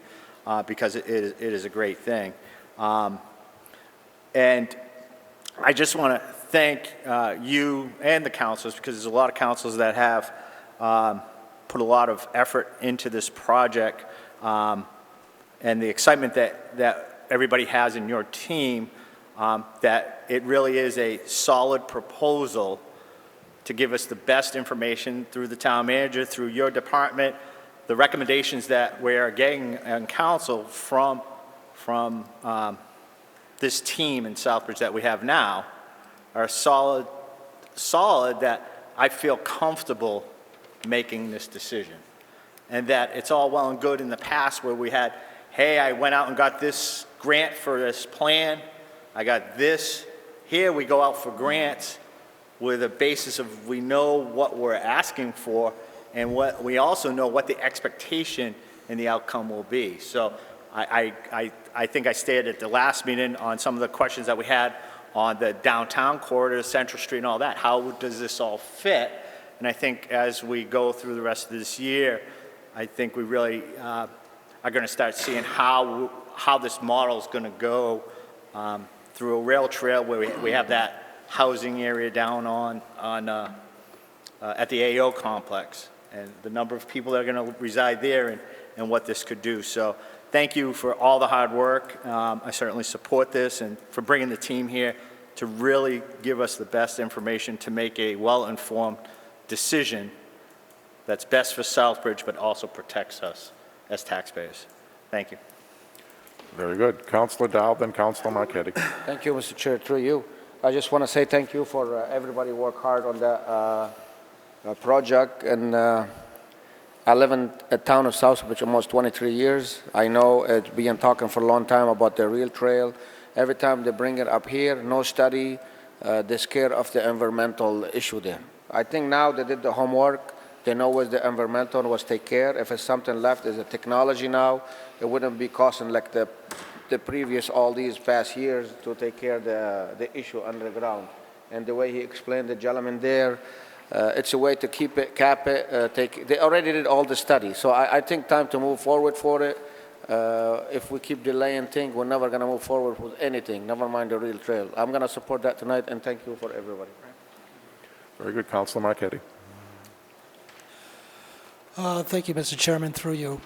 because it is a great thing. And I just want to thank you and the councilors, because there's a lot of councilors that have put a lot of effort into this project, and the excitement that everybody has in your team, that it really is a solid proposal to give us the best information through the town manager, through your department. The recommendations that we're getting on council from this team in Southbridge that we have now are solid that I feel comfortable making this decision. And that it's all well and good in the past where we had, hey, I went out and got this grant for this plan, I got this. Here we go out for grants with a basis of we know what we're asking for, and what we also know what the expectation and the outcome will be. So I think I stated at the last meeting on some of the questions that we had on the downtown corridor, Central Street and all that. How does this all fit? And I think as we go through the rest of this year, I think we really are going to start seeing how this model is going to go through a rail trail where we have that housing area down at the AO complex, and the number of people that are going to reside there, and what this could do. So thank you for all the hard work. I certainly support this, and for bringing the team here to really give us the best information to make a well-informed decision that's best for Southbridge, but also protects us as taxpayers. Thank you. Very good. Councilor Dow, then Councilor Marquetti. Thank you, Mr. Chair. Through you, I just want to say thank you for everybody who worked hard on the project. And I live in a town of Southbridge almost 23 years. I know it's been talking for a long time about the rail trail. Every time they bring it up here, no study, they scare of the environmental issue there. I think now they did the homework. They know what the environmental was take care. If it's something left, is a technology now. It wouldn't be costing like the previous all these past years to take care of the issue underground. And the way he explained the gentleman there, it's a way to keep it, cap it, they already did all the study. So I think time to move forward for it. If we keep delaying things, we're never going to move forward with anything, never mind the rail trail. I'm going to support that tonight, and thank you for everybody. Very good. Councilor Marquetti. Thank you, Mr. Chairman, through you.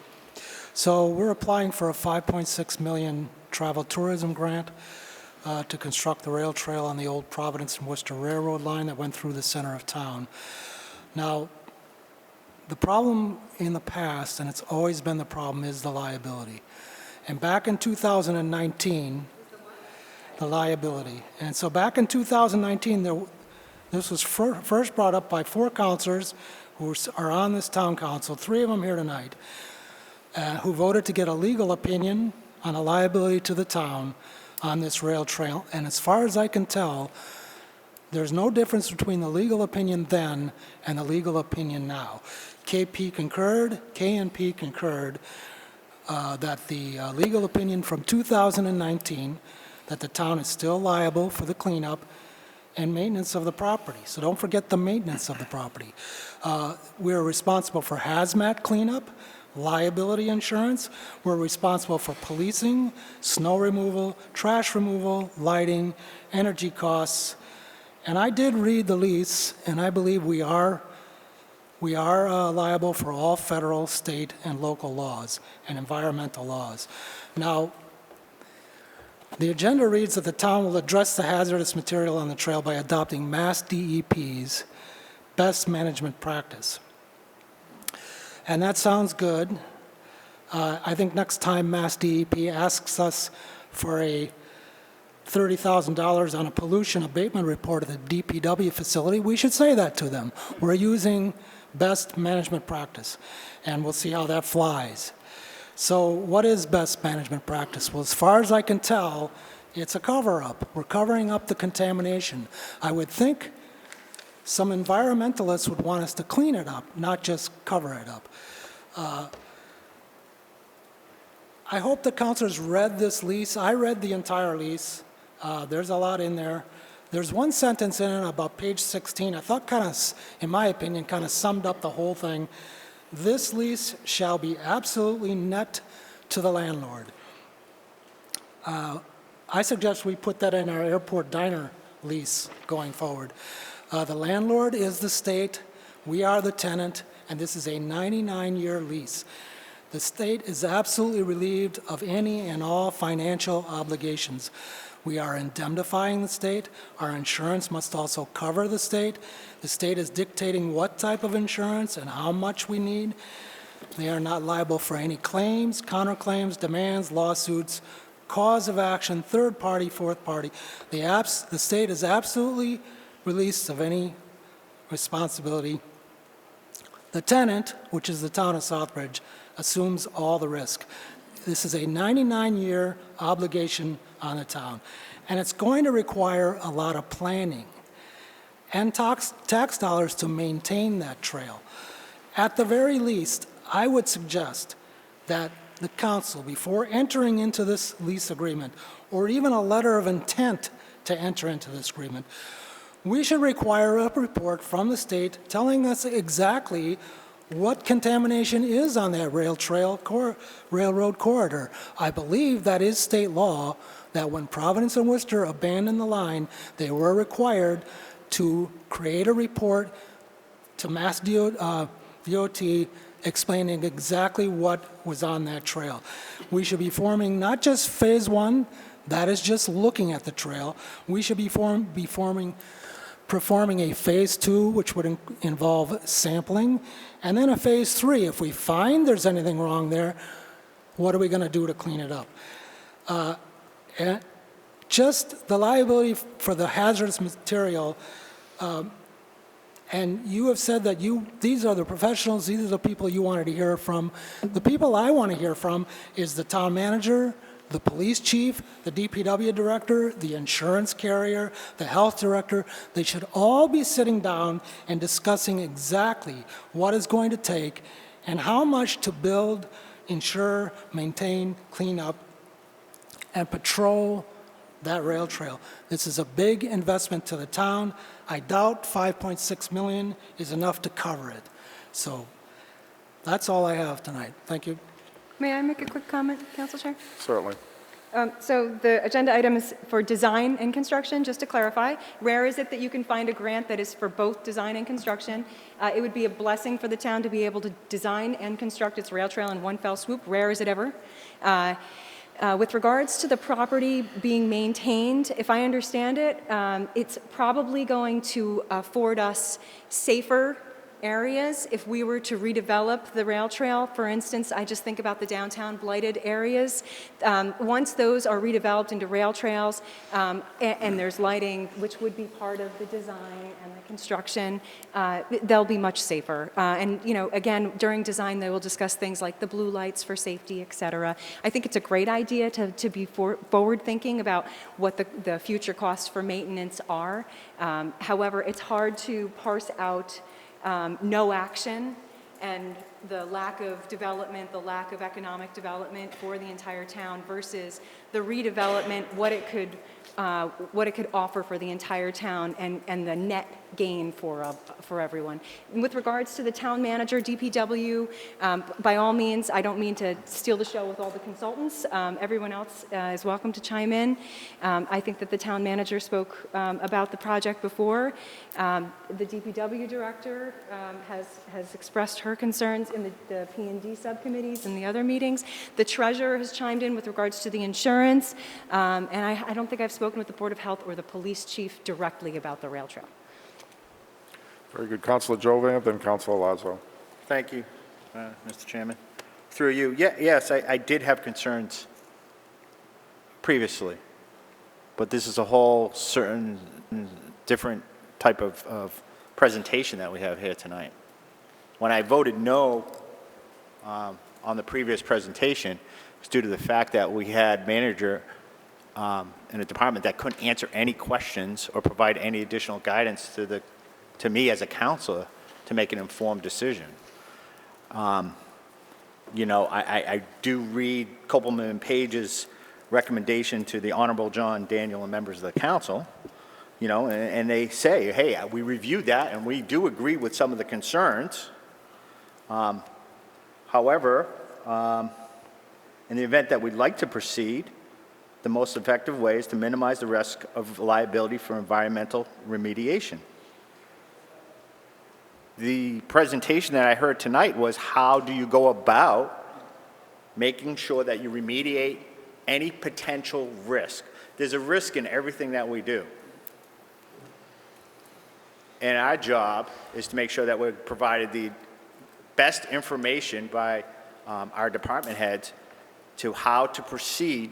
So we're applying for a $5.6 million travel tourism grant to construct the rail trail on the old Providence and Worcester Railroad line that went through the center of town. Now, the problem in the past, and it's always been the problem, is the liability. And back in 2019, the liability. And so back in 2019, this was first brought up by 4 councilors who are on this town council, 3 of them here tonight, who voted to get a legal opinion on a liability to the town on this rail trail. And as far as I can tell, There's no difference between the legal opinion then and the legal opinion now. KNP concurred that the legal opinion from 2019, that the town is still liable for the cleanup and maintenance of the property. So don't forget the maintenance of the property. We're responsible for hazmat cleanup, liability insurance. We're responsible for policing, snow removal, trash removal, lighting, energy costs. And I did read the lease, and I believe we are liable for all federal, state, and local laws and environmental laws. Now, the agenda reads that the town will address the hazardous material on the trail by adopting Mass DEP's best management practice. And that sounds good. I think next time Mass DEP asks us for a $30,000 on a pollution abatement report at the DPW facility, we should say that to them. We're using best management practice, and we'll see how that flies. So what is best management practice? Well, as far as I can tell, it's a cover-up. We're covering up the contamination. I would think some environmentalists would want us to clean it up, not just cover it up. I hope the councilors read this lease. I read the entire lease. There's a lot in there. There's one sentence in it about page 16, I thought kind of, in my opinion, kind of summed up the whole thing. This lease shall be absolutely net to the landlord. I suggest we put that in our airport diner lease going forward. The landlord is the state, we are the tenant, and this is a 99-year lease. The state is absolutely relieved of any and all financial obligations. We are indemnifying the state. Our insurance must also cover the state. The state is dictating what type of insurance and how much we need. They are not liable for any claims, counterclaims, demands, lawsuits, cause of action, third party, fourth party. The state is absolutely released of any responsibility. The tenant, which is the town of Southbridge, assumes all the risk. This is a 99-year obligation on the town, and it's going to require a lot of planning and tax dollars to maintain that trail. At the very least, I would suggest that the council, before entering into this lease agreement, or even a letter of intent to enter into this agreement, we should require a report from the state telling us exactly what contamination is on that railroad corridor. I believe that is state law, that when Providence and Worcester abandoned the line, they were required to create a report to Mass DOT explaining exactly what was on that trail. We should be forming not just phase one, that is just looking at the trail. We should be performing a phase two, which would involve sampling, and then a phase three. If we find there's anything wrong there, what are we going to do to clean it up? And just the liability for the hazardous material, and you have said that these are the professionals, these are the people you wanted to hear from. The people I want to hear from is the town manager, the police chief, the DPW director, the insurance carrier, the health director. They should all be sitting down and discussing exactly what it's going to take and how much to build, insure, maintain, clean up, and patrol that rail trail. This is a big investment to the town. I doubt $5.6 million is enough to cover it. So that's all I have tonight. Thank you. May I make a quick comment, Council Chair? Certainly. So the agenda item is for design and construction, just to clarify. Rare is it that you can find a grant that is for both design and construction. It would be a blessing for the town to be able to design and construct its rail trail in one fell swoop. Rare is it ever. With regards to the property being maintained, if I understand it, it's probably going to afford us safer areas, if we were to redevelop the rail trail, for instance, I just think about the downtown blighted areas. Once those are redeveloped into rail trails and there's lighting, which would be part of the design and the construction, they'll be much safer. And, you know, again, during design, they will discuss things like the blue lights for safety, et cetera. I think it's a great idea to be forward-thinking about what the future costs for maintenance are. However, it's hard to parse out no action and the lack of development, the lack of economic development for the entire town versus the redevelopment, what it could offer for the entire town and the net gain for everyone. And with regards to the town manager, DPW, by all means, I don't mean to steal the show with all the consultants. Everyone else is welcome to chime in. I think that the town manager spoke about the project before. The DPW director has expressed her concerns in the P&D subcommittees and the other meetings. The treasurer has chimed in with regards to the insurance, and I don't think I've spoken with the Board of Health or the police chief directly about the rail trail. Very good. Councilor Jovan, then Councilor Lazo. Thank you, Mr. Chairman. Through you, yes, I did have concerns previously, but this is a whole certain different type of presentation that we have here tonight. When I voted no on the previous presentation, it was due to the fact that we had manager in a department that couldn't answer any questions or provide any additional guidance to me as a counselor to make an informed decision. You know, I do read Copeland and Page's recommendation to the Honorable John Daniel and members of the council, you know, and they say, hey, we reviewed that and we do agree with some of the concerns. However, in the event that we'd like to proceed, the most effective way is to minimize the risk of liability for environmental remediation. The presentation that I heard tonight was how do you go about making sure that you remediate any potential risk. There's a risk in everything that we do. And our job is to make sure that we're provided the best information by our department heads to how to proceed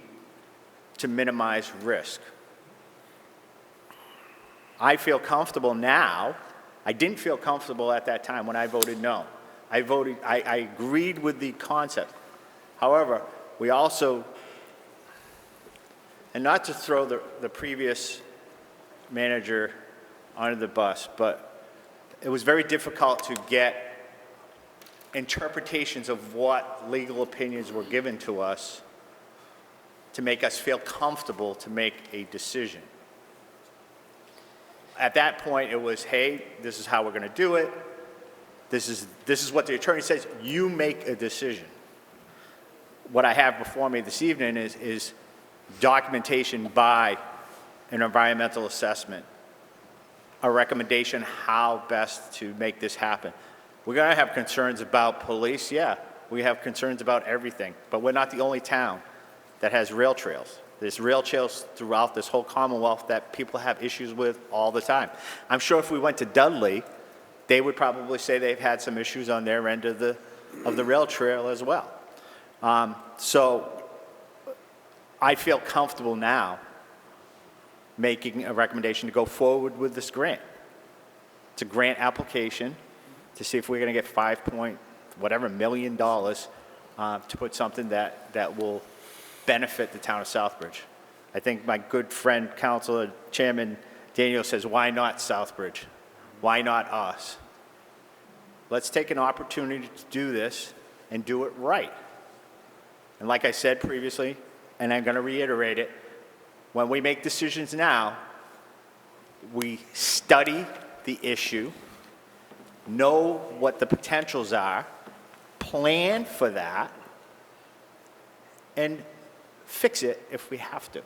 to minimize risk. I feel comfortable now. I didn't feel comfortable at that time when I voted no. I agreed with the concept. However, we also, and not to throw the previous manager under the bus, but it was very difficult to get interpretations of what legal opinions were given to us to make us feel comfortable to make a decision. At that point, it was, hey, this is how we're going to do it. This is what the attorney says. You make a decision. What I have before me this evening is documentation by an environmental assessment, a recommendation how best to make this happen. We're going to have concerns about police. Yeah, we have concerns about everything, but we're not the only town that has rail trails. There's rail trails throughout this whole Commonwealth that people have issues with all the time. I'm sure if we went to Dudley, they would probably say they've had some issues on their end of the rail trail as well. So I feel comfortable now making a recommendation to go forward with this grant. It's a grant application to see if we're going to get $5 million to put something that will benefit the town of Southbridge. I think my good friend, Councilor Chairman Daniel says, why not Southbridge? Why not us? Let's take an opportunity to do this and do it right. And like I said previously, and I'm going to reiterate it, when we make decisions now, we study the issue, know what the potentials are, plan for that, and fix it if we have to.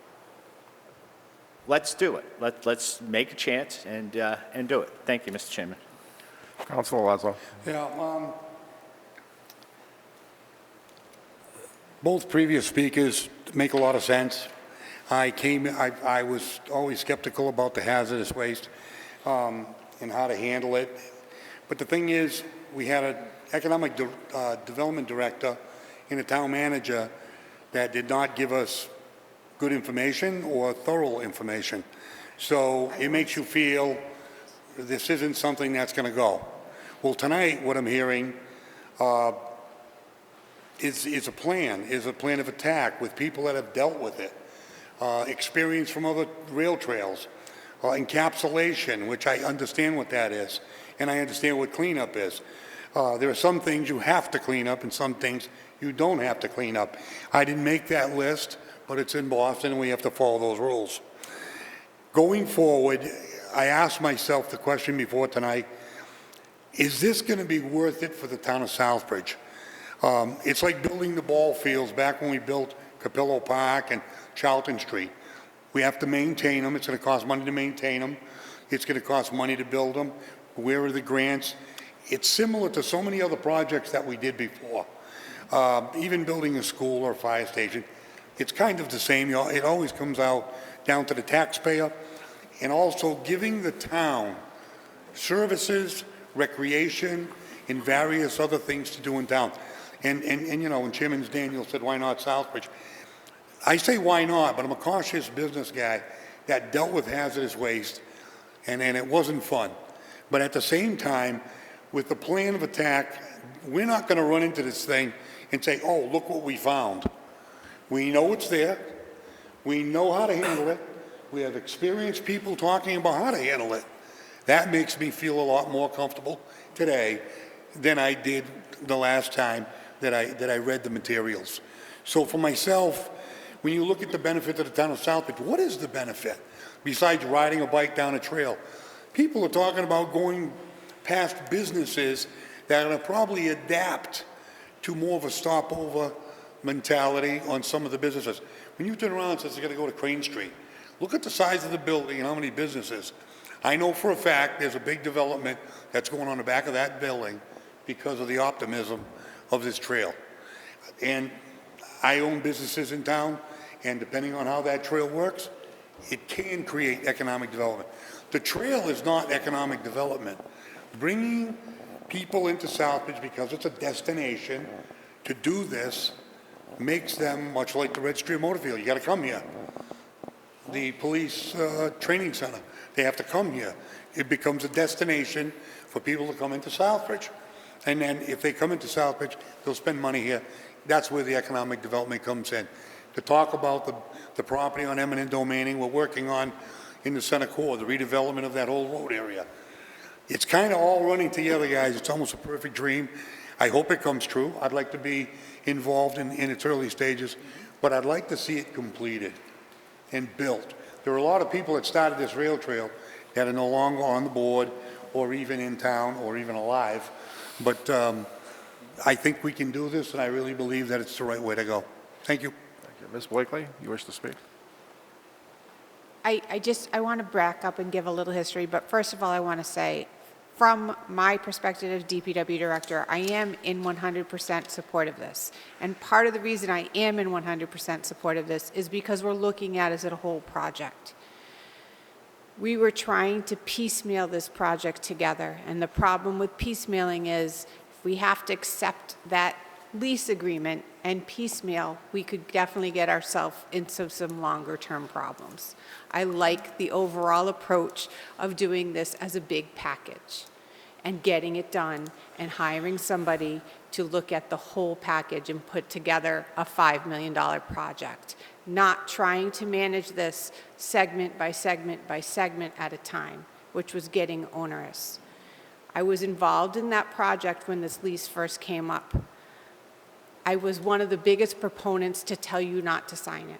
Let's do it. Let's make a chance and do it. Thank you, Mr. Chairman. Councilor Lazo. Yeah, both previous speakers make a lot of sense. I was always skeptical about the hazardous waste and how to handle it. But the thing is, we had an economic development director and a town manager that did not give us good information or thorough information. So it makes you feel this isn't something that's going to go. Well, tonight, what I'm hearing is a plan of attack with people that have dealt with it, experience from other rail trails, encapsulation, which I understand what that is, and I understand what cleanup is. There are some things you have to clean up and some things you don't have to clean up. I didn't make that list, but it's in Boston and we have to follow those rules. Going forward, I asked myself the question before tonight, is this going to be worth it for the town of Southbridge? It's like building the ball fields back when we built Capillo Park and Charlton Street. We have to maintain them. It's going to cost money to maintain them. It's going to cost money to build them. Where are the grants? It's similar to so many other projects that we did before. Even building a school or a fire station, it's kind of the same. You know, it always comes out down to the taxpayer, and also giving the town services, recreation, and various other things to do in town. And you know, when Chairman Daniel said, why not Southbridge? I say why not, but I'm a cautious business guy that dealt with hazardous waste, and it wasn't fun. But at the same time, with the plan of attack, we're not going to run into this thing and say, oh, look what we found. We know it's there. We know how to handle it. We have experienced people talking about how to handle it. That makes me feel a lot more comfortable today than I did the last time that I read the materials. So for myself, when you look at the benefit to the town of Southbridge, what is the benefit besides riding a bike down a trail? People are talking about going past businesses that are going to probably adapt to more of a stopover mentality on some of the businesses. When you turn around and say you're going to go to Crane Street, look at the size of the building and how many businesses. I know for a fact there's a big development that's going on the back of that building because of the optimism of this trail. And I own businesses in town, and depending on how that trail works, it can create economic development. The trail is not economic development. Bringing people into Southbridge because it's a destination to do this makes them much like the Registry of Motor Vehicle. You got to come here. The police training center, they have to come here. It becomes a destination for people to come into Southbridge. And then if they come into Southbridge, they'll spend money here. That's where the economic development comes in. To talk about the property on eminent domaining we're working on in the center core, the redevelopment of that whole road area. It's kind of all running together, guys. It's almost a perfect dream. I hope it comes true. I'd like to be involved in its early stages, but I'd like to see it completed and built. There are a lot of people that started this rail trail that are no longer on the board or even in town or even alive, but I think we can do this, and I really believe that it's the right way to go. Thank you. Thank you. Ms. Blakely, you wish to speak? I want to back up and give a little history, but first of all, I want to say, from my perspective as DPW director, I am in 100% support of this. And part of the reason I am in 100% support of this is because we're looking at it as a whole project. We were trying to piecemeal this project together, and the problem with piecemealing is if we have to accept that lease agreement and piecemeal, we could definitely get ourselves into some longer-term problems. I like the overall approach of doing this as a big package and getting it done and hiring somebody to look at the whole package and put together a $5 million project, not trying to manage this segment by segment by segment at a time, which was getting onerous. I was involved in that project when this lease first came up. I was one of the biggest proponents to tell you not to sign it.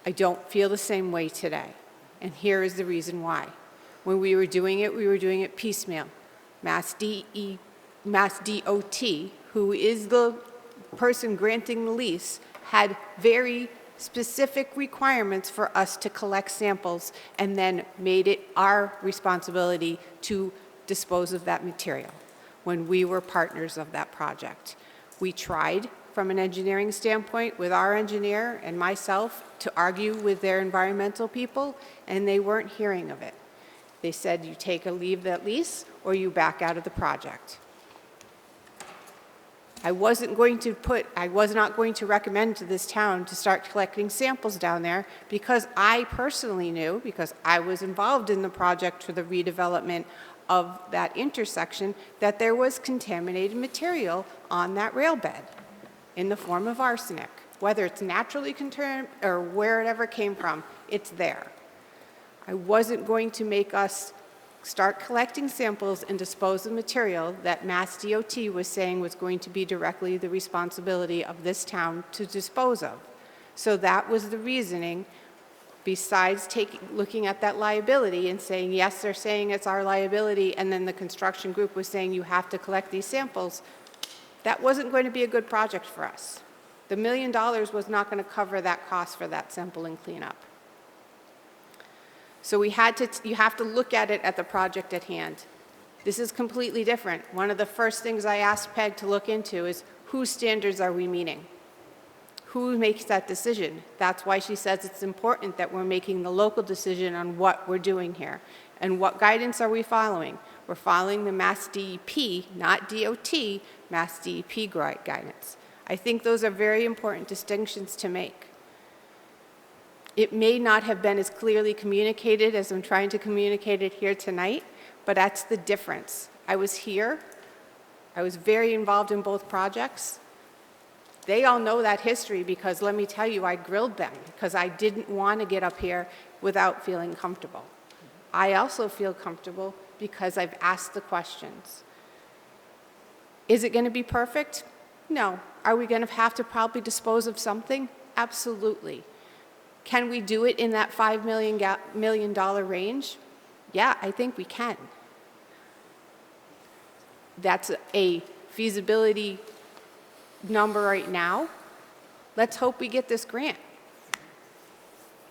I don't feel the same way today, and here is the reason why. When we were doing it piecemeal. Mass DOT, who is the person granting the lease, had very specific requirements for us to collect samples and then made it our responsibility to dispose of that material when we were partners of that project. We tried from an engineering standpoint with our engineer and myself to argue with their environmental people, and they weren't hearing of it. They said you take or leave that lease or you back out of the project. I was not going to recommend to this town to start collecting samples down there because I personally knew, because I was involved in the project for the redevelopment of that intersection, that there was contaminated material on that rail bed in the form of arsenic. Whether it's naturally contaminated or wherever it came from, it's there. I wasn't going to make us start collecting samples and dispose of material that Mass DOT was saying was going to be directly the responsibility of this town to dispose of. So that was the reasoning, besides looking at that liability and saying, yes, they're saying it's our liability, and then the construction group was saying you have to collect these samples. That wasn't going to be a good project for us. The $1 million was not going to cover that cost for that sample and cleanup. So you have to look at it at the project at hand. This is completely different. One of the first things I asked Peg to look into is whose standards are we meeting? Who makes that decision? That's why she says it's important that we're making the local decision on what we're doing here. And what guidance are we following? We're following the Mass DEP, not DOT, Mass DEP guidance. I think those are very important distinctions to make. It may not have been as clearly communicated as I'm trying to communicate it here tonight, but that's the difference. I was here. I was very involved in both projects. They all know that history because, let me tell you, I grilled them because I didn't want to get up here without feeling comfortable. I also feel comfortable because I've asked the questions. Is it going to be perfect? No. Are we going to have to probably dispose of something? Absolutely. Can we do it in that $5 million range? Yeah, I think we can. That's a feasibility number right now. Let's hope we get this grant.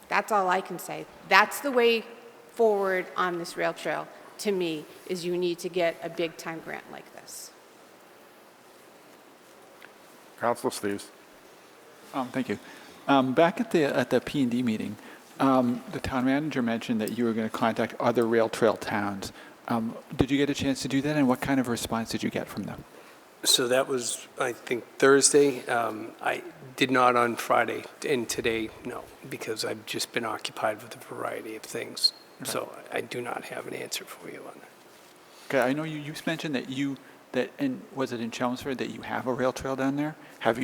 That's all I can say. That's the way forward on this rail trail, to me, is you need to get a big-time grant like this. Councilor Steves. Thank you. Back at the P&D meeting, the town manager mentioned that you were going to contact other rail trail towns. Did you get a chance to do that, and what kind of response did you get from them? So that was, I think, Thursday. I did not on Friday, and today, no, because I've just been occupied with a variety of things. Okay. So I do not have an answer for you on that. Okay, I know you mentioned was it in Chelmsford that you have a rail trail down there? Had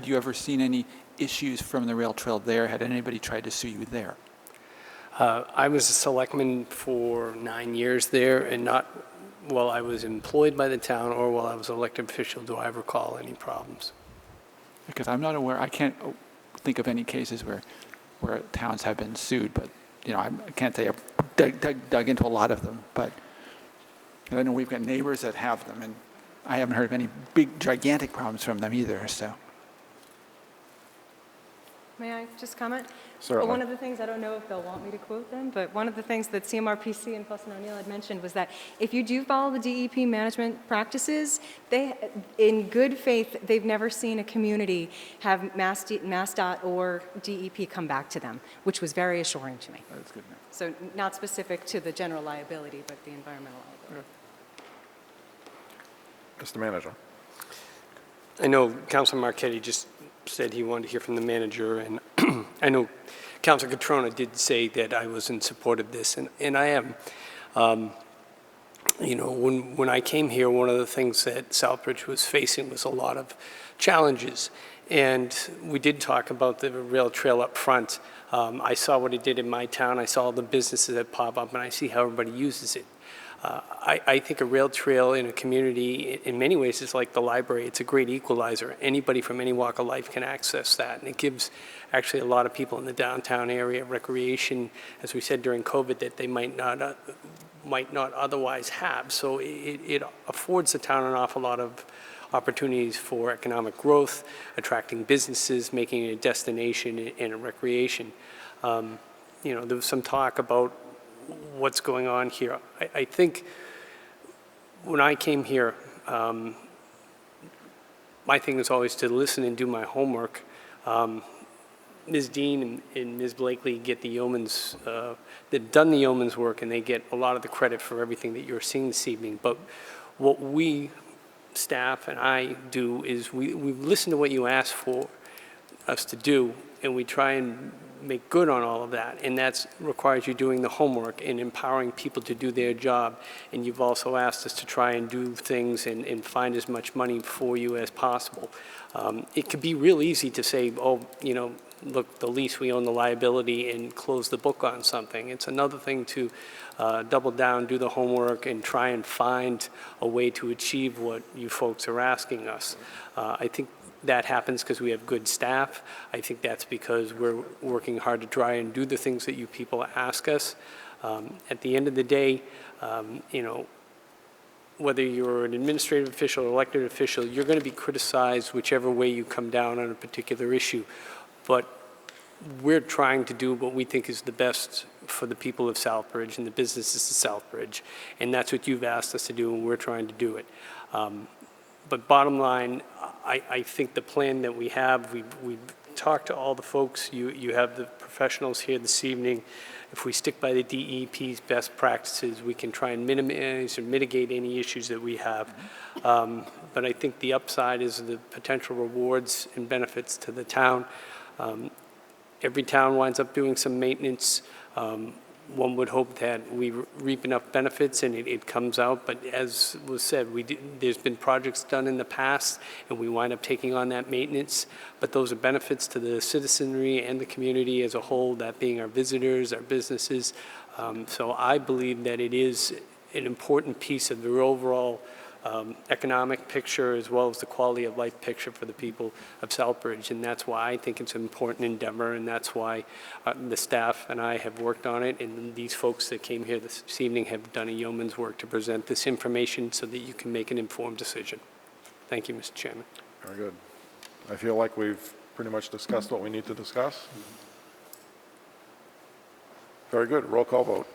you ever seen any issues from the rail trail there? Had anybody tried to sue you there? I was a selectman for 9 years there, and not while I was employed by the town or while I was an elected official do I recall any problems. Because I'm not aware, I can't think of any cases where towns have been sued, but I can't say I've dug into a lot of them, but I know we've got neighbors that have them, and I haven't heard of any big, gigantic problems from them either, so. May I just comment? Certainly. One of the things, I don't know if they'll want me to quote them, but one of the things that CMRPC and Fuss and O'Neill had mentioned was that if you do follow the DEP management practices, in good faith, they've never seen a community have MassDOT or DEP come back to them, which was very assuring to me. That's good. So not specific to the general liability, but the environmental liability. Mr. Manager. I know Councilor Marchetti just said he wanted to hear from the manager, and I know Councilor Catrona did say that I was in support of this, and I am. When I came here, one of the things that Southbridge was facing was a lot of challenges, and we did talk about the rail trail up front. I saw what it did in my town. I saw all the businesses that pop up, and I see how everybody uses it. I think a rail trail in a community, in many ways, is like the library. It's a great equalizer. Anybody from any walk of life can access that, and it gives actually a lot of people in the downtown area recreation, as we said during COVID, that they might not otherwise have. So it affords the town an awful lot of opportunities for economic growth, attracting businesses, making it a destination and a recreation. There was some talk about what's going on here. I think when I came here, my thing was always to listen and do my homework. Ms. Dean and Ms. Blakely get the yeoman's, they've done the yeoman's work, and they get a lot of the credit for everything that you're seeing this evening. But what we, staff and I, do is we listen to what you ask for us to do, and we try and make good on all of that. And that requires you doing the homework and empowering people to do their job. And you've also asked us to try and do things and find as much money for you as possible. It could be real easy to say, oh, you know, look, the lease, we own the liability, and close the book on something. It's another thing to double down, do the homework, and try and find a way to achieve what you folks are asking us. I think that happens because we have good staff. I think that's because we're working hard to try and do the things that you people ask us. At the end of the day, you know, whether you're an administrative official or elected official, you're going to be criticized whichever way you come down on a particular issue. But we're trying to do what we think is the best for the people of Southbridge and the businesses of Southbridge. And that's what you've asked us to do, and we're trying to do it. But bottom line, I think the plan that we have, we've talked to all the folks. You have the professionals here this evening. If we stick by the DEP's best practices, we can try and minimize or mitigate any issues that we have. But I think the upside is the potential rewards and benefits to the town. Every town winds up doing some maintenance. One would hope that we reap enough benefits and it comes out, but as was said, there's been projects done in the past and we wind up taking on that maintenance, but those are benefits to the citizenry and the community as a whole, that being our visitors, our businesses. So I believe that it is an important piece of the overall economic picture as well as the quality of life picture for the people of Southbridge, and that's why I think it's an important endeavor, and that's why the staff and I have worked on it, and these folks that came here this evening have done a yeoman's work to present this information so that you can make an informed decision. Thank you, Mr. Chairman. Very good. I feel like we've pretty much discussed what we need to discuss. Very good. Roll call vote.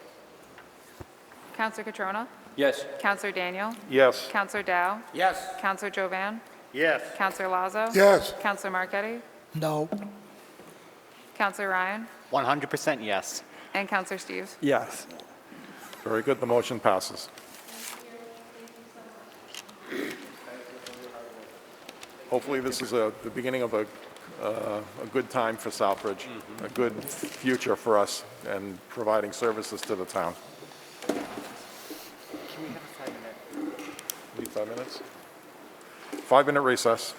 Counselor Catrona? Yes. Counselor Daniel? Yes. Counselor Dow? Yes. Counselor Jovan? Yes. Counselor Lazo? Yes. Counselor Marquetti? No. Counselor Ryan? 100% yes. And Counselor Steves? Yes. Very good. The motion passes. Hopefully this is the beginning of a good time for Southbridge, a good future for us and providing services to the town. Need 5 minutes? 5-minute recess.